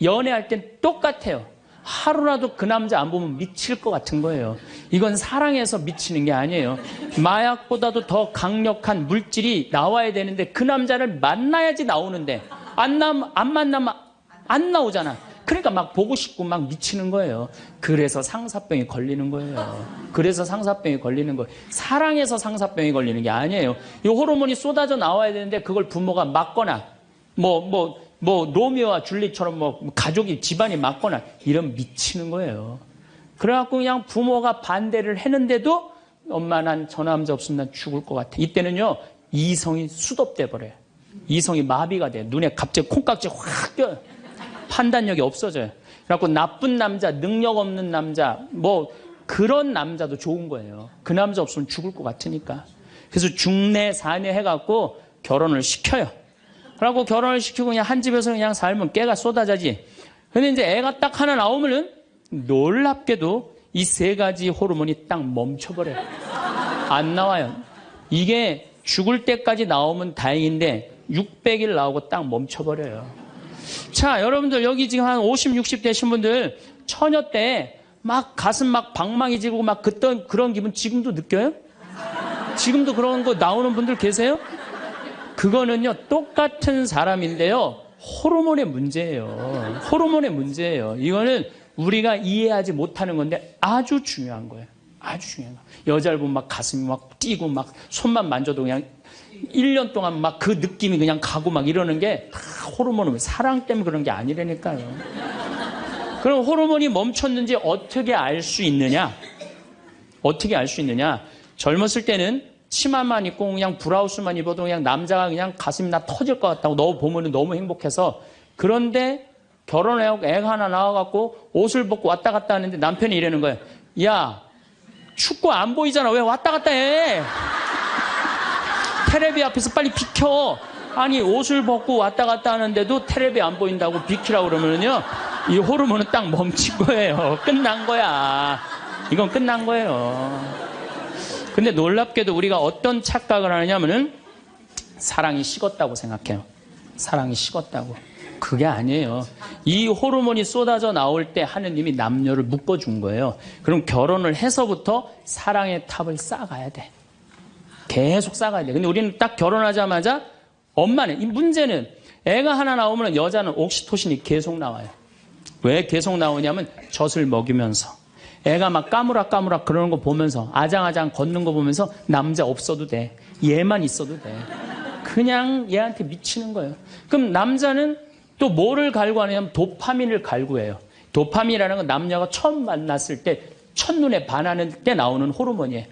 연애할 땐 똑같아요. 하루라도 그 남자 안 보면 미칠 것 같은 거예요. 이건 사랑해서 미치는 게 아니에요. 마약보다도 더 강력한 물질이 나와야 되는데 그 남자를 만나야지 나오는데 안 만나면 안 나오잖아. 그러니까 막 보고 싶고 막 미치는 거예요. 그래서 상사병이 걸리는 거예요. 그래서 상사병이 걸리는 거예요. 사랑해서 상사병이 걸리는 게 아니에요. 이 호르몬이 쏟아져 나와야 되는데 그걸 부모가 막거나 로미오와 줄리처럼 가족이 집안이 막거나 이러면 미치는 거예요. 그래갖고 그냥 부모가 반대를 했는데도 엄마 난 저 남자 없으면 난 죽을 것 같아. 이때는요 이성이 수독돼 버려요. 이성이 마비가 돼요. 눈에 갑자기 콩깍지 확 껴요. 판단력이 없어져요. 그래갖고 나쁜 남자, 능력 없는 남자, 그런 남자도 좋은 거예요. 그 남자 없으면 죽을 것 같으니까. 그래서 중내 사내 해갖고 결혼을 시켜요. 그래갖고 결혼을 시키고 그냥 한 집에서 그냥 살면 깨가 쏟아지지. 근데 이제 애가 딱 하나 나오면은 놀랍게도 이 세 가지 호르몬이 딱 멈춰버려요. 안 나와요. 이게 죽을 때까지 나오면 다행인데 600일 나오고 딱 멈춰버려요. 자, 여러분들 여기 지금 한 50, 60 되신 분들 처녀 때 막 가슴 막 방망이 지르고 막 그런 기분 지금도 느껴요? 지금도 그런 거 나오는 분들 계세요? 그거는요 똑같은 사람인데요 호르몬의 문제예요. 호르몬의 문제예요. 이거는 우리가 이해하지 못하는 건데 아주 중요한 거예요. 아주 중요한 거예요. 여자를 보면 막 가슴이 막 뛰고 막 손만 만져도 그냥 1년 동안 막 그 느낌이 그냥 가고 막 이러는 게 다 호르몬은 사랑 때문에 그런 게 아니라니까요. 그럼 호르몬이 멈췄는지 어떻게 알 수 있느냐? 어떻게 알 수 있느냐? 젊었을 때는 치마만 입고 그냥 브라우스만 입어도 그냥 남자가 그냥 가슴이 나 터질 것 같다고 너 보면 너무 행복해서. 그런데 결혼해갖고 애가 하나 나와갖고 옷을 벗고 왔다 갔다 하는데 남편이 이러는 거예요. 야, 춥고 안 보이잖아. 왜 왔다 갔다 해? 테레비 앞에서 빨리 비켜. 아니 옷을 벗고 왔다 갔다 하는데도 테레비 안 보인다고 비키라고 그러면요 이 호르몬은 딱 멈춘 거예요. 끝난 거야. 이건 끝난 거예요. 근데 놀랍게도 우리가 어떤 착각을 하느냐면은 사랑이 식었다고 생각해요. 사랑이 식었다고. 그게 아니에요. 이 호르몬이 쏟아져 나올 때 하느님이 남녀를 묶어준 거예요. 그럼 결혼을 해서부터 사랑의 탑을 쌓아가야 돼. 계속 쌓아가야 돼. 근데 우리는 딱 결혼하자마자 엄마는, 이 문제는 애가 하나 나오면 여자는 옥시토신이 계속 나와요. 왜 계속 나오냐면 젖을 먹이면서 애가 막 까무락까무락 그러는 거 보면서 아장아장 걷는 거 보면서 남자 없어도 돼. 얘만 있어도 돼. 그냥 얘한테 미치는 거예요. 그럼 남자는 또 뭐를 갈구하냐면 도파민을 갈구해요. 도파민이라는 건 남녀가 처음 만났을 때 첫눈에 반하는 때 나오는 호르몬이에요.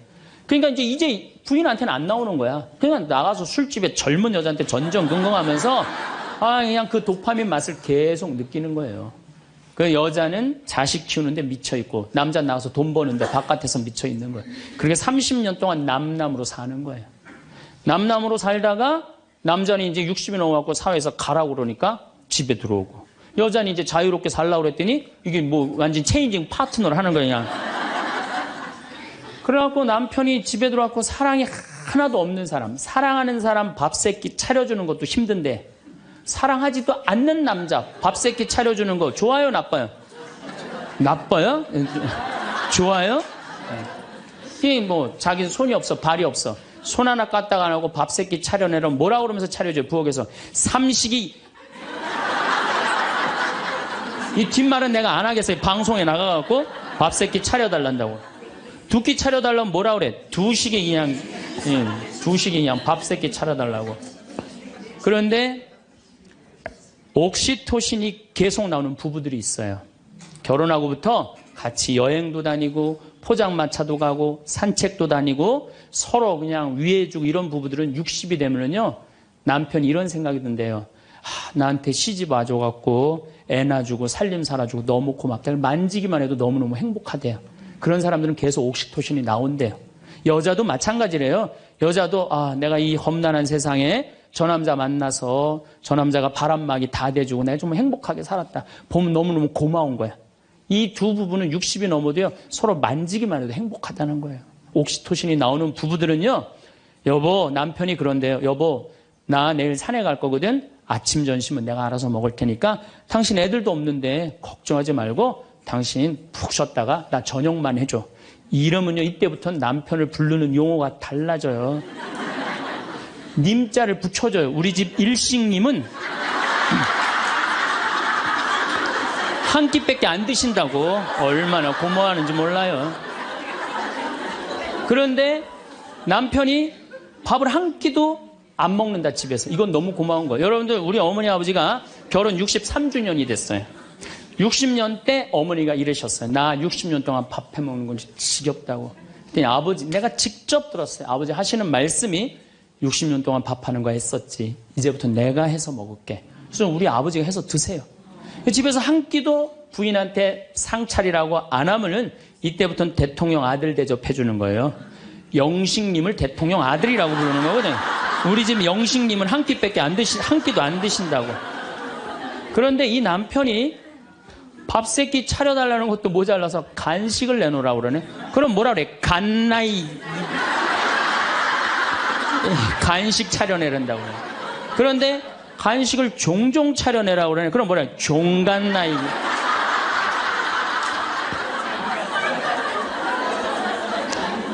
그러니까 이제 부인한테는 안 나오는 거야. 그냥 나가서 술집에 젊은 여자한테 전전긍긍하면서 그냥 그 도파민 맛을 계속 느끼는 거예요. 그 여자는 자식 키우는데 미쳐있고 남자 나가서 돈 버는데 바깥에서 미쳐있는 거예요. 그렇게 30년 동안 남남으로 사는 거예요. 남남으로 살다가 남자는 이제 60이 넘어갖고 사회에서 가라고 그러니까 집에 들어오고 여자는 이제 자유롭게 살라고 그랬더니 이게 뭐 완전 체인징 파트너를 하는 거야. 그래갖고 남편이 집에 들어왔고 사랑이 하나도 없는 사람, 사랑하는 사람 밥 세끼 차려주는 것도 힘든데 사랑하지도 않는 남자 밥 세끼 차려주는 거 좋아요, 나빠요? 나빠요? 좋아요? 이게 뭐 자기는 손이 없어, 발이 없어. 손 하나 까딱 안 하고 밥 세끼 차려내라 뭐라 그러면서 차려줘요, 부엌에서. 삼식이. 이 뒷말은 내가 안 하겠어요. 방송에 나가갖고 밥 세끼 차려달란다고. 두 끼 차려달라면 뭐라 그래? 두식이 그냥 밥 세끼 차려달라고. 그런데 옥시토신이 계속 나오는 부부들이 있어요. 결혼하고부터 같이 여행도 다니고 포장마차도 가고 산책도 다니고 서로 그냥 위해주고 이런 부부들은 60이 되면은요 남편이 이런 생각이 든대요. 나한테 시집 와줘갖고 애 낳아주고 살림 살아주고 너무 고맙다. 만지기만 해도 너무너무 행복하대요. 그런 사람들은 계속 옥시토신이 나온대요. 여자도 마찬가지래요. 여자도 내가 이 험난한 세상에 저 남자 만나서 저 남자가 바람막이 다 대주고 내가 좀 행복하게 살았다. 보면 너무너무 고마운 거야. 이 두 부부는 60이 넘어도요 서로 만지기만 해도 행복하다는 거예요. 옥시토신이 나오는 부부들은요, 여보 남편이 그런데요. 여보 나 내일 산에 갈 거거든. 아침 점심은 내가 알아서 먹을 테니까 당신 애들도 없는데 걱정하지 말고 당신 푹 쉬었다가 나 저녁만 해줘. 이러면요 이때부터 남편을 부르는 용어가 달라져요. 님자를 붙여줘요. 우리 집 일식님은 한 끼밖에 안 드신다고. 얼마나 고마워하는지 몰라요. 그런데 남편이 밥을 한 끼도 안 먹는다 집에서. 이건 너무 고마운 거예요. 여러분들 우리 어머니 아버지가 결혼 63주년이 됐어요. 60년 때 어머니가 이러셨어요. 나 60년 동안 밥 해먹는 건 지겹다고. 그랬더니 아버지, 내가 직접 들었어요. 아버지 하시는 말씀이 60년 동안 밥하는 거 했었지. 이제부터 내가 해서 먹을게. 그래서 우리 아버지가 해서 드세요. 집에서 한 끼도 부인한테 상 차리라고 안 하면은 이때부터는 대통령 아들 대접해 주는 거예요. 영식님을 대통령 아들이라고 부르는 거거든요. 우리 집 영식님은 한 끼밖에 한 끼도 안 드신다고. 그런데 이 남편이 밥 세끼 차려달라는 것도 모자라서 간식을 내놓으라고 그러네. 그럼 뭐라 그래? 간나이. 간식 차려내란다고 그래. 그런데 간식을 종종 차려내라고 그러네. 그럼 뭐라 그래? 종간나이.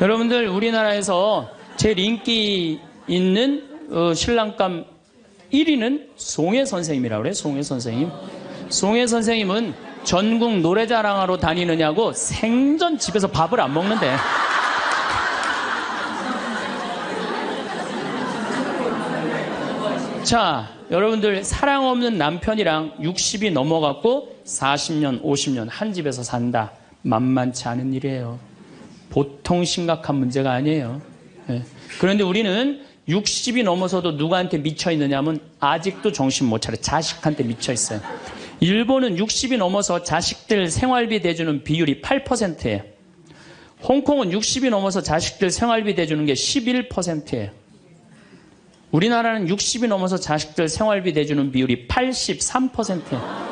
여러분들 우리나라에서 제일 인기 있는 신랑감 1위는 송혜 선생님이라고 그래요. 송혜 선생님. 송혜 선생님은 전국 노래자랑하러 다니느냐고 생전 집에서 밥을 안 먹는데. 자, 여러분들 사랑 없는 남편이랑 60이 넘어갔고 40년, 50년 한 집에서 산다. 만만치 않은 일이에요. 보통 심각한 문제가 아니에요. 네. 그런데 우리는 60이 넘어서도 누구한테 미쳐있느냐면 아직도 정신 못 차려. 자식한테 미쳐있어요. 일본은 60이 넘어서 자식들 생활비 대주는 비율이 8%예요. 홍콩은 60이 넘어서 자식들 생활비 대주는 게 11%예요. 우리나라는 60이 넘어서 자식들 생활비 대주는 비율이 83%예요.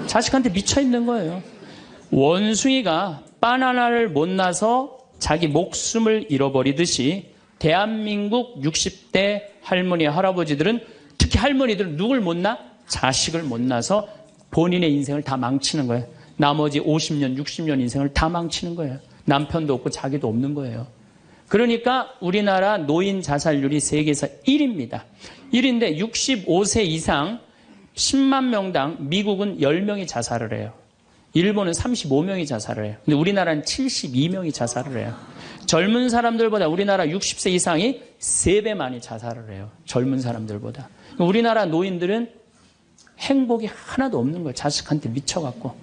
자식한테 미쳐 있는 거예요. 원숭이가 바나나를 못 나서 자기 목숨을 잃어버리듯이 대한민국 60대 할머니, 할아버지들은, 특히 할머니들은 누굴 못 낳아? 자식을 못 낳아서 본인의 인생을 다 망치는 거예요. 나머지 50년, 60년 인생을 다 망치는 거예요. 남편도 없고 자기도 없는 거예요. 그러니까 우리나라 노인 자살률이 세계에서 1위입니다. 1위인데 65세 이상 10만 명당 미국은 10명이 자살을 해요. 일본은 35명이 자살을 해요. 근데 우리나라는 72명이 자살을 해요. 젊은 사람들보다 우리나라 60세 이상이 3배 많이 자살을 해요. 젊은 사람들보다. 우리나라 노인들은 행복이 하나도 없는 거예요. 자식한테 미쳐갖고.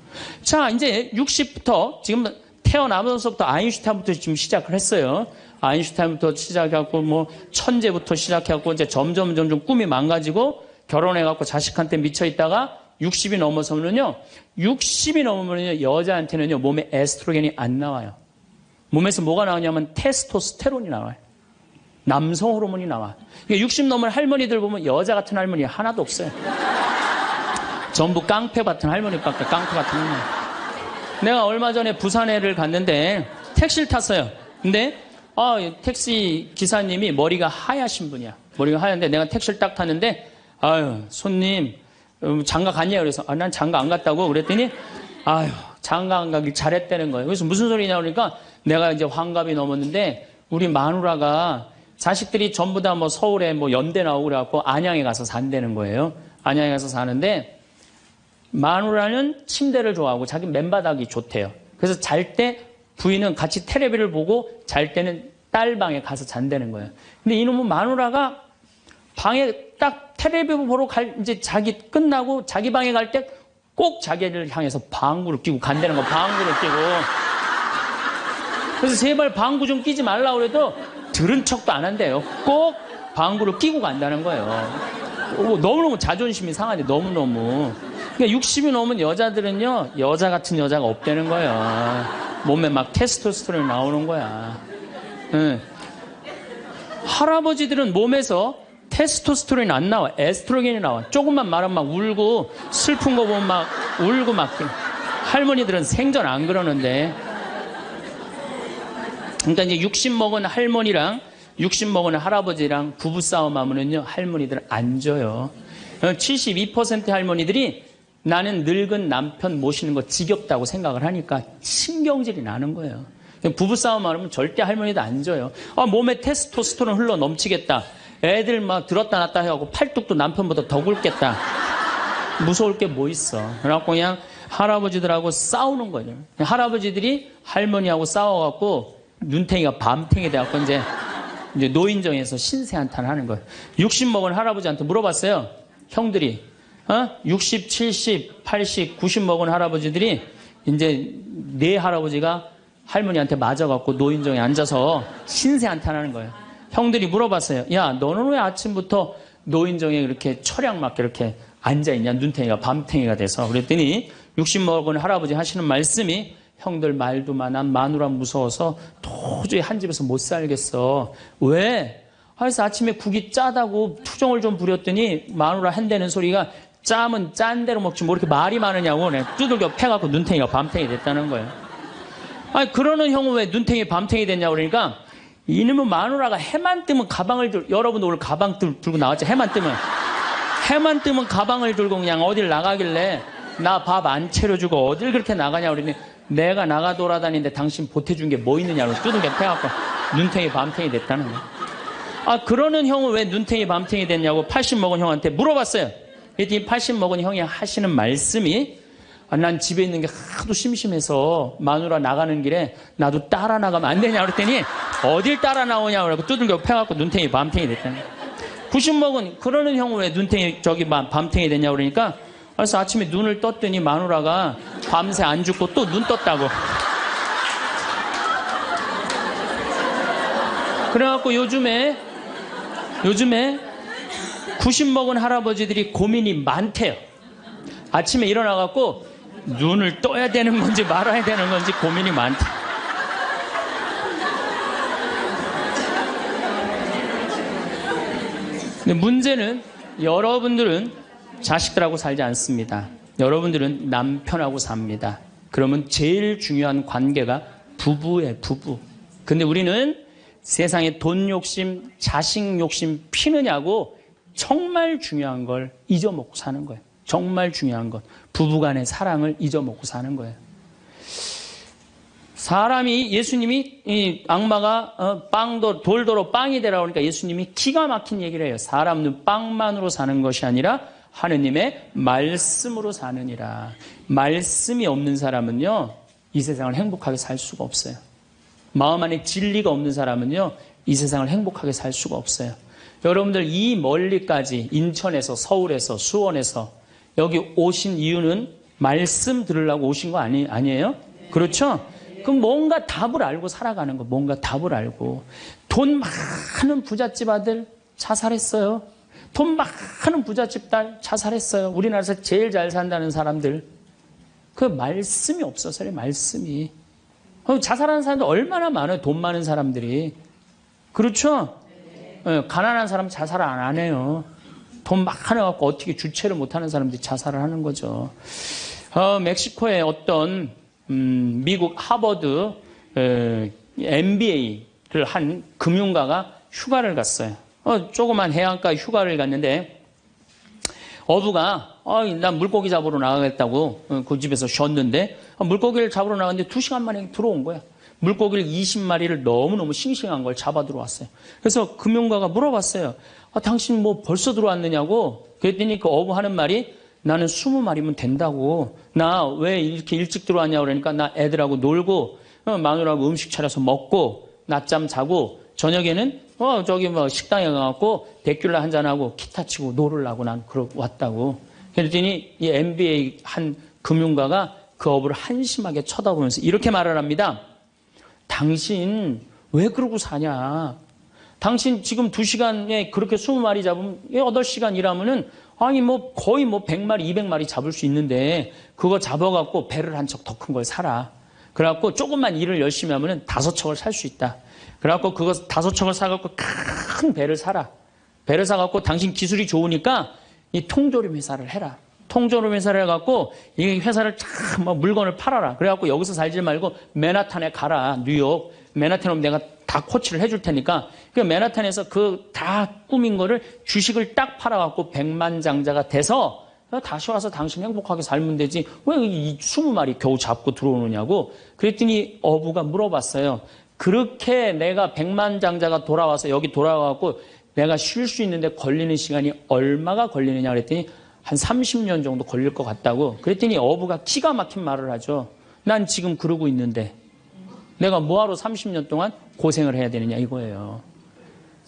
자, 이제 60부터 지금 태어나면서부터 아인슈타인부터 지금 시작을 했어요. 아인슈타인부터 시작해갖고 뭐 천재부터 시작해갖고 이제 점점 꿈이 망가지고 결혼해갖고 자식한테 미쳐 있다가 60이 넘어서면요, 60이 넘으면요, 여자한테는요, 몸에 에스트로겐이 안 나와요. 몸에서 뭐가 나오냐면 테스토스테론이 나와요. 남성 호르몬이 나와. 그러니까 60 넘은 할머니들 보면 여자 같은 할머니 하나도 없어요. 전부 깡패 같은 할머니밖에, 깡패 같은 할머니. 내가 얼마 전에 부산에를 갔는데 택시를 탔어요. 근데 택시 기사님이 머리가 하얗신 분이야. 머리가 하얀데 내가 택시를 딱 탔는데, 아유, 손님, 장가 갔냐? 그래서, 난 장가 안 갔다고 그랬더니, 아유, 장가 안 가길 잘했다는 거예요. 그래서 무슨 소리냐? 그러니까 내가 이제 환갑이 넘었는데, 우리 마누라가 자식들이 전부 다 뭐 서울에 뭐 연대 나오고 그래갖고 안양에 가서 산다는 거예요. 안양에 가서 사는데, 마누라는 침대를 좋아하고 자기 맨바닥이 좋대요. 그래서 잘 때 부인은 같이 텔레비를 보고 잘 때는 딸 방에 가서 잔다는 거예요. 근데 이놈은 마누라가 방에 딱 텔레비 보러 이제 자기 끝나고 자기 방에 갈 때 꼭 자기를 향해서 방구를 끼고 간다는 거, 방구를 끼고. 그래서 제발 방구 좀 끼지 말라고 그래도 들은 척도 안 한대요. 꼭 방구를 끼고 간다는 거예요. 너무너무 자존심이 상하대, 너무너무. 그러니까 60이 넘은 여자들은요, 여자 같은 여자가 없다는 거예요. 몸에 막 테스토스테론이 나오는 거야. 응. 할아버지들은 몸에서 테스토스테론이 안 나와. 에스트로겐이 나와. 조금만 말하면 막 울고, 슬픈 거 보면 막 울고 막. 할머니들은 생전 안 그러는데. 그러니까 이제 60 먹은 할머니랑 60 먹은 할아버지랑 부부싸움 하면은요, 할머니들은 안 져요. 72% 할머니들이 나는 늙은 남편 모시는 거 지겹다고 생각을 하니까 신경질이 나는 거예요. 부부싸움 하면 절대 할머니도 안 져요. 몸에 테스토스테론 흘러 넘치겠다. 애들 막 들었다 놨다 해갖고 팔뚝도 남편보다 더 굵겠다. 무서울 게 뭐 있어. 그래갖고 그냥 할아버지들하고 싸우는 거죠. 할아버지들이 할머니하고 싸워갖고 눈탱이가 밤탱이 돼갖고 이제 노인정에서 신세한탄 하는 거예요. 60 먹은 할아버지한테 물어봤어요. 형들이. 60, 70, 80, 90 먹은 할아버지들이 이제 네 할아버지가 할머니한테 맞아갖고 노인정에 앉아서 신세한탄하는 거예요. 형들이 물어봤어요. 야, 너는 왜 아침부터 노인정에 이렇게 철양 맞게 이렇게 앉아있냐? 눈탱이가 밤탱이가 돼서. 그랬더니 60 먹은 할아버지 하시는 말씀이, 형들 말도 많아. 마누라 무서워서 도저히 한 집에서 못 살겠어. 왜? 그래서 아침에 국이 짜다고 투정을 좀 부렸더니 마누라 한다는 소리가, 짜면 짠 대로 먹지 뭐 이렇게 말이 많으냐고. 두들겨 패갖고 눈탱이가 밤탱이 됐다는 거예요. 그러는 형은 왜 눈탱이 밤탱이 됐냐고 그러니까, 이놈의 마누라가 해만 뜨면 가방을 여러분도 오늘 가방 들고 나왔죠? 해만 뜨면 가방을 들고 그냥 어딜 나가길래 나 밥 안 차려주고 어딜 그렇게 나가냐 그러니, 내가 나가 돌아다니는데 당신 보태준 게 뭐 있느냐고 두들겨 패갖고 눈탱이 밤탱이 됐다는 거예요. 그러는 형은 왜 눈탱이 밤탱이 됐냐고 80 먹은 형한테 물어봤어요. 그랬더니 80 먹은 형이 하시는 말씀이, 난 집에 있는 게 하도 심심해서 마누라 나가는 길에 나도 따라 나가면 안 되냐 그랬더니, 어딜 따라 나오냐고 그러고 두들겨 패갖고 눈탱이 밤탱이 됐다는 거예요. 90 먹은 그러는 형은 왜 눈탱이 밤탱이 됐냐고 그러니까, 그래서 아침에 눈을 떴더니 마누라가 밤새 안 죽고 또 눈 떴다고. 그래갖고 요즘에 90 먹은 할아버지들이 고민이 많대요. 아침에 일어나갖고 눈을 떠야 되는 건지 말아야 되는 건지 고민이 많대. 근데 문제는 여러분들은 자식들하고 살지 않습니다. 여러분들은 남편하고 삽니다. 그러면 제일 중요한 관계가 부부예요, 부부. 근데 우리는 세상에 돈 욕심, 자식 욕심 피느냐고 정말 중요한 걸 잊어먹고 사는 거예요. 정말 중요한 것. 부부간의 사랑을 잊어먹고 사는 거예요. 사람이, 예수님이, 이 악마가 돌도로 빵이 되라고 하니까 예수님이 기가 막힌 얘기를 해요. 사람은 빵만으로 사는 것이 아니라 하느님의 말씀으로 사느니라. 말씀이 없는 사람은요, 이 세상을 행복하게 살 수가 없어요. 마음 안에 진리가 없는 사람은요, 이 세상을 행복하게 살 수가 없어요. 여러분들 이 멀리까지 인천에서, 서울에서, 수원에서 여기 오신 이유는 말씀 들으려고 오신 거 아니에요? 그렇죠? 그럼 뭔가 답을 알고 살아가는 거, 뭔가 답을 알고. 돈 많은 부잣집 아들 자살했어요. 돈 많은 부잣집 딸 자살했어요. 우리나라에서 제일 잘 산다는 사람들. 그 말씀이 없어서요, 말씀이. 자살하는 사람들 얼마나 많아요, 돈 많은 사람들이. 그렇죠? 가난한 사람 자살 안 해요. 돈 많아갖고 어떻게 주체를 못하는 사람들이 자살을 하는 거죠. 멕시코의 어떤 미국 하버드 MBA를 한 금융가가 휴가를 갔어요. 조그만 해안가 휴가를 갔는데 어부가 난 물고기 잡으러 나가겠다고 그 집에서 쉬었는데 물고기를 잡으러 나갔는데 2시간 만에 들어온 거야. 물고기를 20마리를 너무너무 싱싱한 걸 잡아 들어왔어요. 그래서 금융가가 물어봤어요. 당신 뭐 벌써 들어왔느냐고. 그랬더니 그 어부 하는 말이 나는 20마리면 된다고. 나 왜 이렇게 일찍 들어왔냐고 그러니까 나 애들하고 놀고 마누라하고 음식 차려서 먹고 낮잠 자고 저녁에는 저기 뭐 식당에 가갖고 데큘라 한잔하고 기타 치고 놀으려고 난 왔다고. 그랬더니 이 MBA 한 금융가가 그 어부를 한심하게 쳐다보면서 이렇게 말을 합니다. 당신 왜 그러고 사냐? 당신 지금 2시간에 그렇게 20마리 잡으면 8시간 일하면은 아니 뭐 거의 뭐 100마리, 200마리 잡을 수 있는데 그거 잡아갖고 배를 한 척 더 큰 걸 사라. 그래갖고 조금만 일을 열심히 하면은 5척을 살 수 있다. 그래갖고 그거 5척을 사갖고 큰 배를 사라. 배를 사갖고 당신 기술이 좋으니까 이 통조림 회사를 해라. 통조림 회사를 해갖고 이 회사를 참 물건을 팔아라. 그래갖고 여기서 살지 말고 맨하탄에 가라. 뉴욕. 맨하탄에 오면 내가 다 코치를 해줄 테니까 그 맨하탄에서 그 다 꾸민 거를 주식을 딱 팔아갖고 백만장자가 돼서 다시 와서 당신 행복하게 살면 되지. 왜 이 20마리 겨우 잡고 들어오느냐고. 그랬더니 어부가 물어봤어요. 그렇게 내가 백만장자가 돌아와서 여기 돌아와갖고 내가 쉴 수 있는데 걸리는 시간이 얼마가 걸리느냐 그랬더니 한 30년 정도 걸릴 것 같다고. 그랬더니 어부가 기가 막힌 말을 하죠. 난 지금 그러고 있는데 내가 뭐하러 30년 동안 고생을 해야 되느냐 이거예요.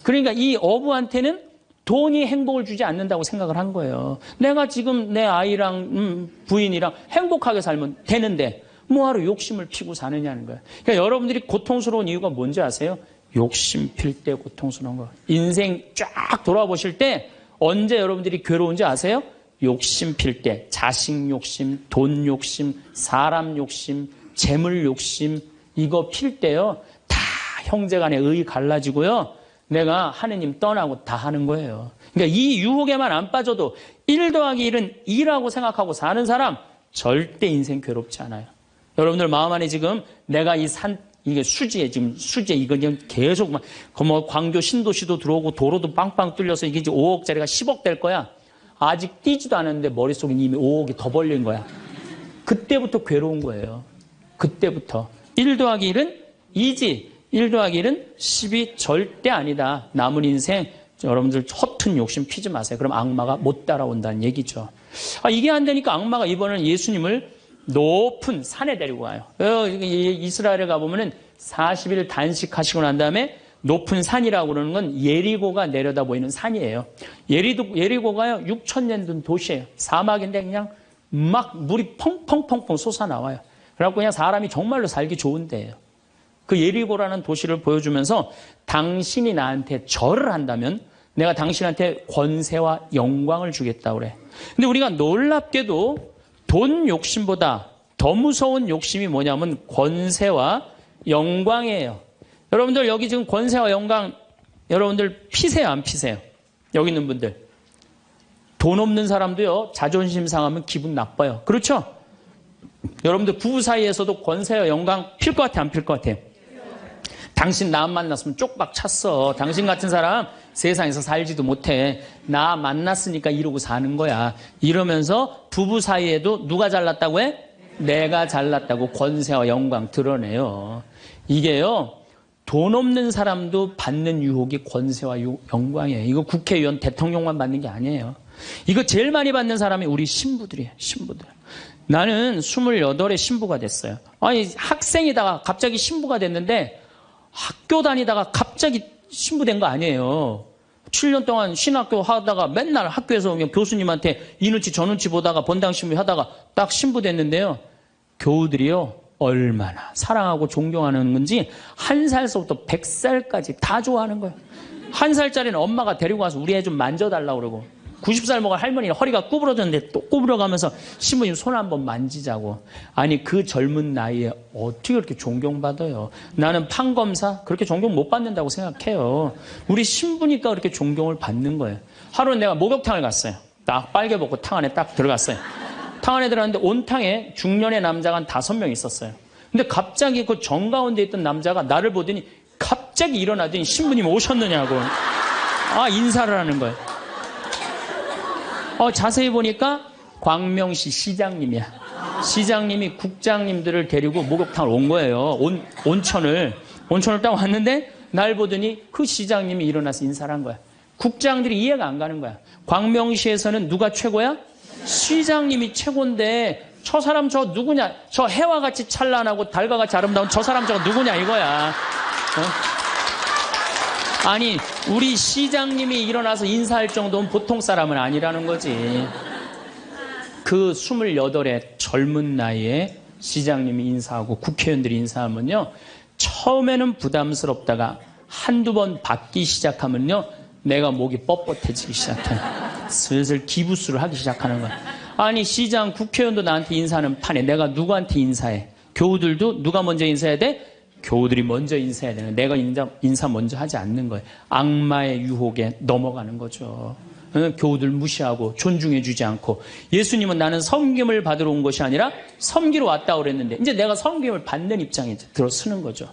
그러니까 이 어부한테는 돈이 행복을 주지 않는다고 생각을 한 거예요. 내가 지금 내 아이랑 부인이랑 행복하게 살면 되는데 뭐하러 욕심을 피고 사느냐는 거예요. 그러니까 여러분들이 고통스러운 이유가 뭔지 아세요? 욕심 필 때 고통스러운 거. 인생 쫙 돌아보실 때 언제 여러분들이 괴로운지 아세요? 욕심 필 때. 자식 욕심, 돈 욕심, 사람 욕심, 재물 욕심 이거 필 때요. 다 형제간의 의의 갈라지고요. 내가 하느님 떠나고 다 하는 거예요. 그러니까 이 유혹에만 안 빠져도 1 더하기 1은 2라고 생각하고 사는 사람 절대 인생 괴롭지 않아요. 여러분들 마음 안에 지금 내가 이게 수지에 지금 수지에 이거 지금 계속 막 뭐 광교 신도시도 들어오고 도로도 빵빵 뚫려서 이게 이제 5억짜리가 10억 될 거야. 아직 뛰지도 않았는데 머릿속에 이미 5억이 더 벌린 거야. 그때부터 괴로운 거예요. 그때부터. 1 더하기 1은 2지. 1 더하기 1은 10이 절대 아니다. 남은 인생 여러분들 허튼 욕심 피지 마세요. 그럼 악마가 못 따라온다는 얘기죠. 이게 안 되니까 악마가 이번에는 예수님을 높은 산에 데리고 와요. 이스라엘에 가보면은 40일 단식하시고 난 다음에 높은 산이라고 그러는 건 예리고가 내려다 보이는 산이에요. 예리고가요 6,000년 된 도시예요. 사막인데 그냥 막 물이 펑펑펑펑 솟아나와요. 그래갖고 그냥 사람이 정말로 살기 좋은 데예요. 그 예리고라는 도시를 보여주면서 당신이 나한테 절을 한다면 내가 당신한테 권세와 영광을 주겠다고 그래. 근데 우리가 놀랍게도 돈 욕심보다 더 무서운 욕심이 뭐냐면 권세와 영광이에요. 여러분들 여기 지금 권세와 영광 여러분들 피세요 안 피세요? 여기 있는 분들. 돈 없는 사람도요, 자존심 상하면 기분 나빠요. 그렇죠? 여러분들 부부 사이에서도 권세와 영광 필 것 같아, 안 필 것 같아요? 당신 나 만났으면 쪽박 찼어. 당신 같은 사람 세상에서 살지도 못해. 나 만났으니까 이러고 사는 거야. 이러면서 부부 사이에도 누가 잘났다고 해? 내가 잘났다고 권세와 영광 드러내요. 이게요, 돈 없는 사람도 받는 유혹이 권세와 영광이에요. 이거 국회의원, 대통령만 받는 게 아니에요. 이거 제일 많이 받는 사람이 우리 신부들이에요. 신부들. 나는 28에 신부가 됐어요. 아니, 학생이다가 갑자기 신부가 됐는데 학교 다니다가 갑자기 신부된 거 아니에요. 7년 동안 신학교 하다가 맨날 학교에서 그냥 교수님한테 이 눈치 저 눈치 보다가 본당 신부 하다가 딱 신부 됐는데요. 교우들이요, 얼마나 사랑하고 존경하는 건지 1살서부터 100살까지 다 좋아하는 거예요. 1살짜리는 엄마가 데리고 가서 우리 애 좀 만져달라고 그러고 90살 먹은 할머니는 허리가 구부러졌는데 또 구부러가면서 신부님 손 한번 만지자고. 아니, 그 젊은 나이에 어떻게 그렇게 존경받아요? 나는 판검사 그렇게 존경 못 받는다고 생각해요. 우리 신부니까 그렇게 존경을 받는 거예요. 하루는 내가 목욕탕을 갔어요. 딱 빨개 벗고 탕 안에 딱 들어갔어요. 탕 안에 들어갔는데 온탕에 중년의 남자가 한 5명 있었어요. 근데 갑자기 그 정가운데 있던 남자가 나를 보더니 갑자기 일어나더니 신부님 오셨느냐고. 인사를 하는 거예요. 자세히 보니까 광명시 시장님이야. 시장님이 국장님들을 데리고 목욕탕을 온 거예요. 온천을 딱 왔는데 날 보더니 그 시장님이 일어나서 인사를 한 거야. 국장들이 이해가 안 가는 거야. 광명시에서는 누가 최고야? 시장님이 최고인데 저 사람 저 누구냐? 저 해와 같이 찬란하고 달과 같이 아름다운 저 사람 저거 누구냐 이거야. 아니, 우리 시장님이 일어나서 인사할 정도는 보통 사람은 아니라는 거지. 그 28의 젊은 나이에 시장님이 인사하고 국회의원들이 인사하면요, 처음에는 부담스럽다가 한두 번 받기 시작하면요, 내가 목이 뻣뻣해지기 시작해. 슬슬 기부수를 하기 시작하는 거야. 아니, 시장, 국회의원도 나한테 인사하는 판에 내가 누구한테 인사해? 교우들도 누가 먼저 인사해야 돼? 교우들이 먼저 인사해야 되는, 내가 인사 먼저 하지 않는 거예요. 악마의 유혹에 넘어가는 거죠. 교우들 무시하고 존중해 주지 않고. 예수님은 나는 섬김을 받으러 온 것이 아니라 섬기러 왔다고 그랬는데 이제 내가 섬김을 받는 입장에 들어서는 거죠.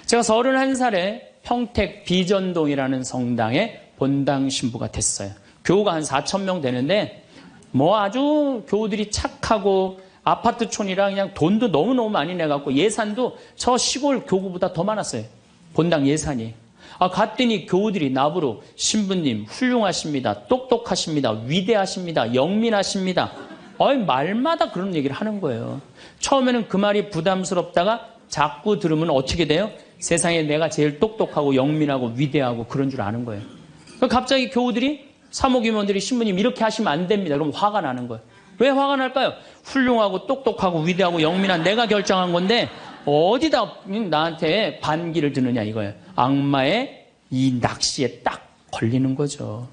제가 31살에 평택 비전동이라는 성당에 본당 신부가 됐어요. 교우가 한 4,000명 되는데 뭐 아주 교우들이 착하고 아파트촌이라 그냥 돈도 너무너무 많이 내갖고 예산도 저 시골 교구보다 더 많았어요. 본당 예산이. 갔더니 교우들이 나보러 신부님 훌륭하십니다. 똑똑하십니다. 위대하십니다. 영민하십니다. 말마다 그런 얘기를 하는 거예요. 처음에는 그 말이 부담스럽다가 자꾸 들으면 어떻게 돼요? 세상에 내가 제일 똑똑하고 영민하고 위대하고 그런 줄 아는 거예요. 갑자기 교우들이 사모임원들이 신부님 이렇게 하시면 안 됩니다. 그럼 화가 나는 거예요. 왜 화가 날까요? 훌륭하고 똑똑하고 위대하고 영민한 내가 결정한 건데 어디다 나한테 반기를 드느냐 이거예요. 악마의 이 낚시에 딱 걸리는 거죠.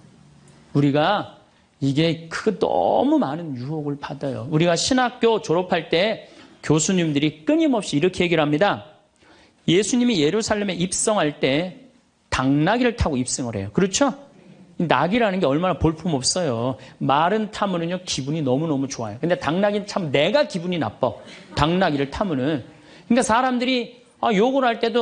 우리가 이게 너무 많은 유혹을 받아요. 우리가 신학교 졸업할 때 교수님들이 끊임없이 이렇게 얘기를 합니다. 예수님이 예루살렘에 입성할 때 당나귀를 타고 입성을 해요. 그렇죠? 낙이라는 게 얼마나 볼품없어요. 말은 타면은요, 기분이 너무너무 좋아요. 근데 당나귀는 참 내가 기분이 나빠. 당나귀를 타면은. 그러니까 사람들이 욕을 할 때도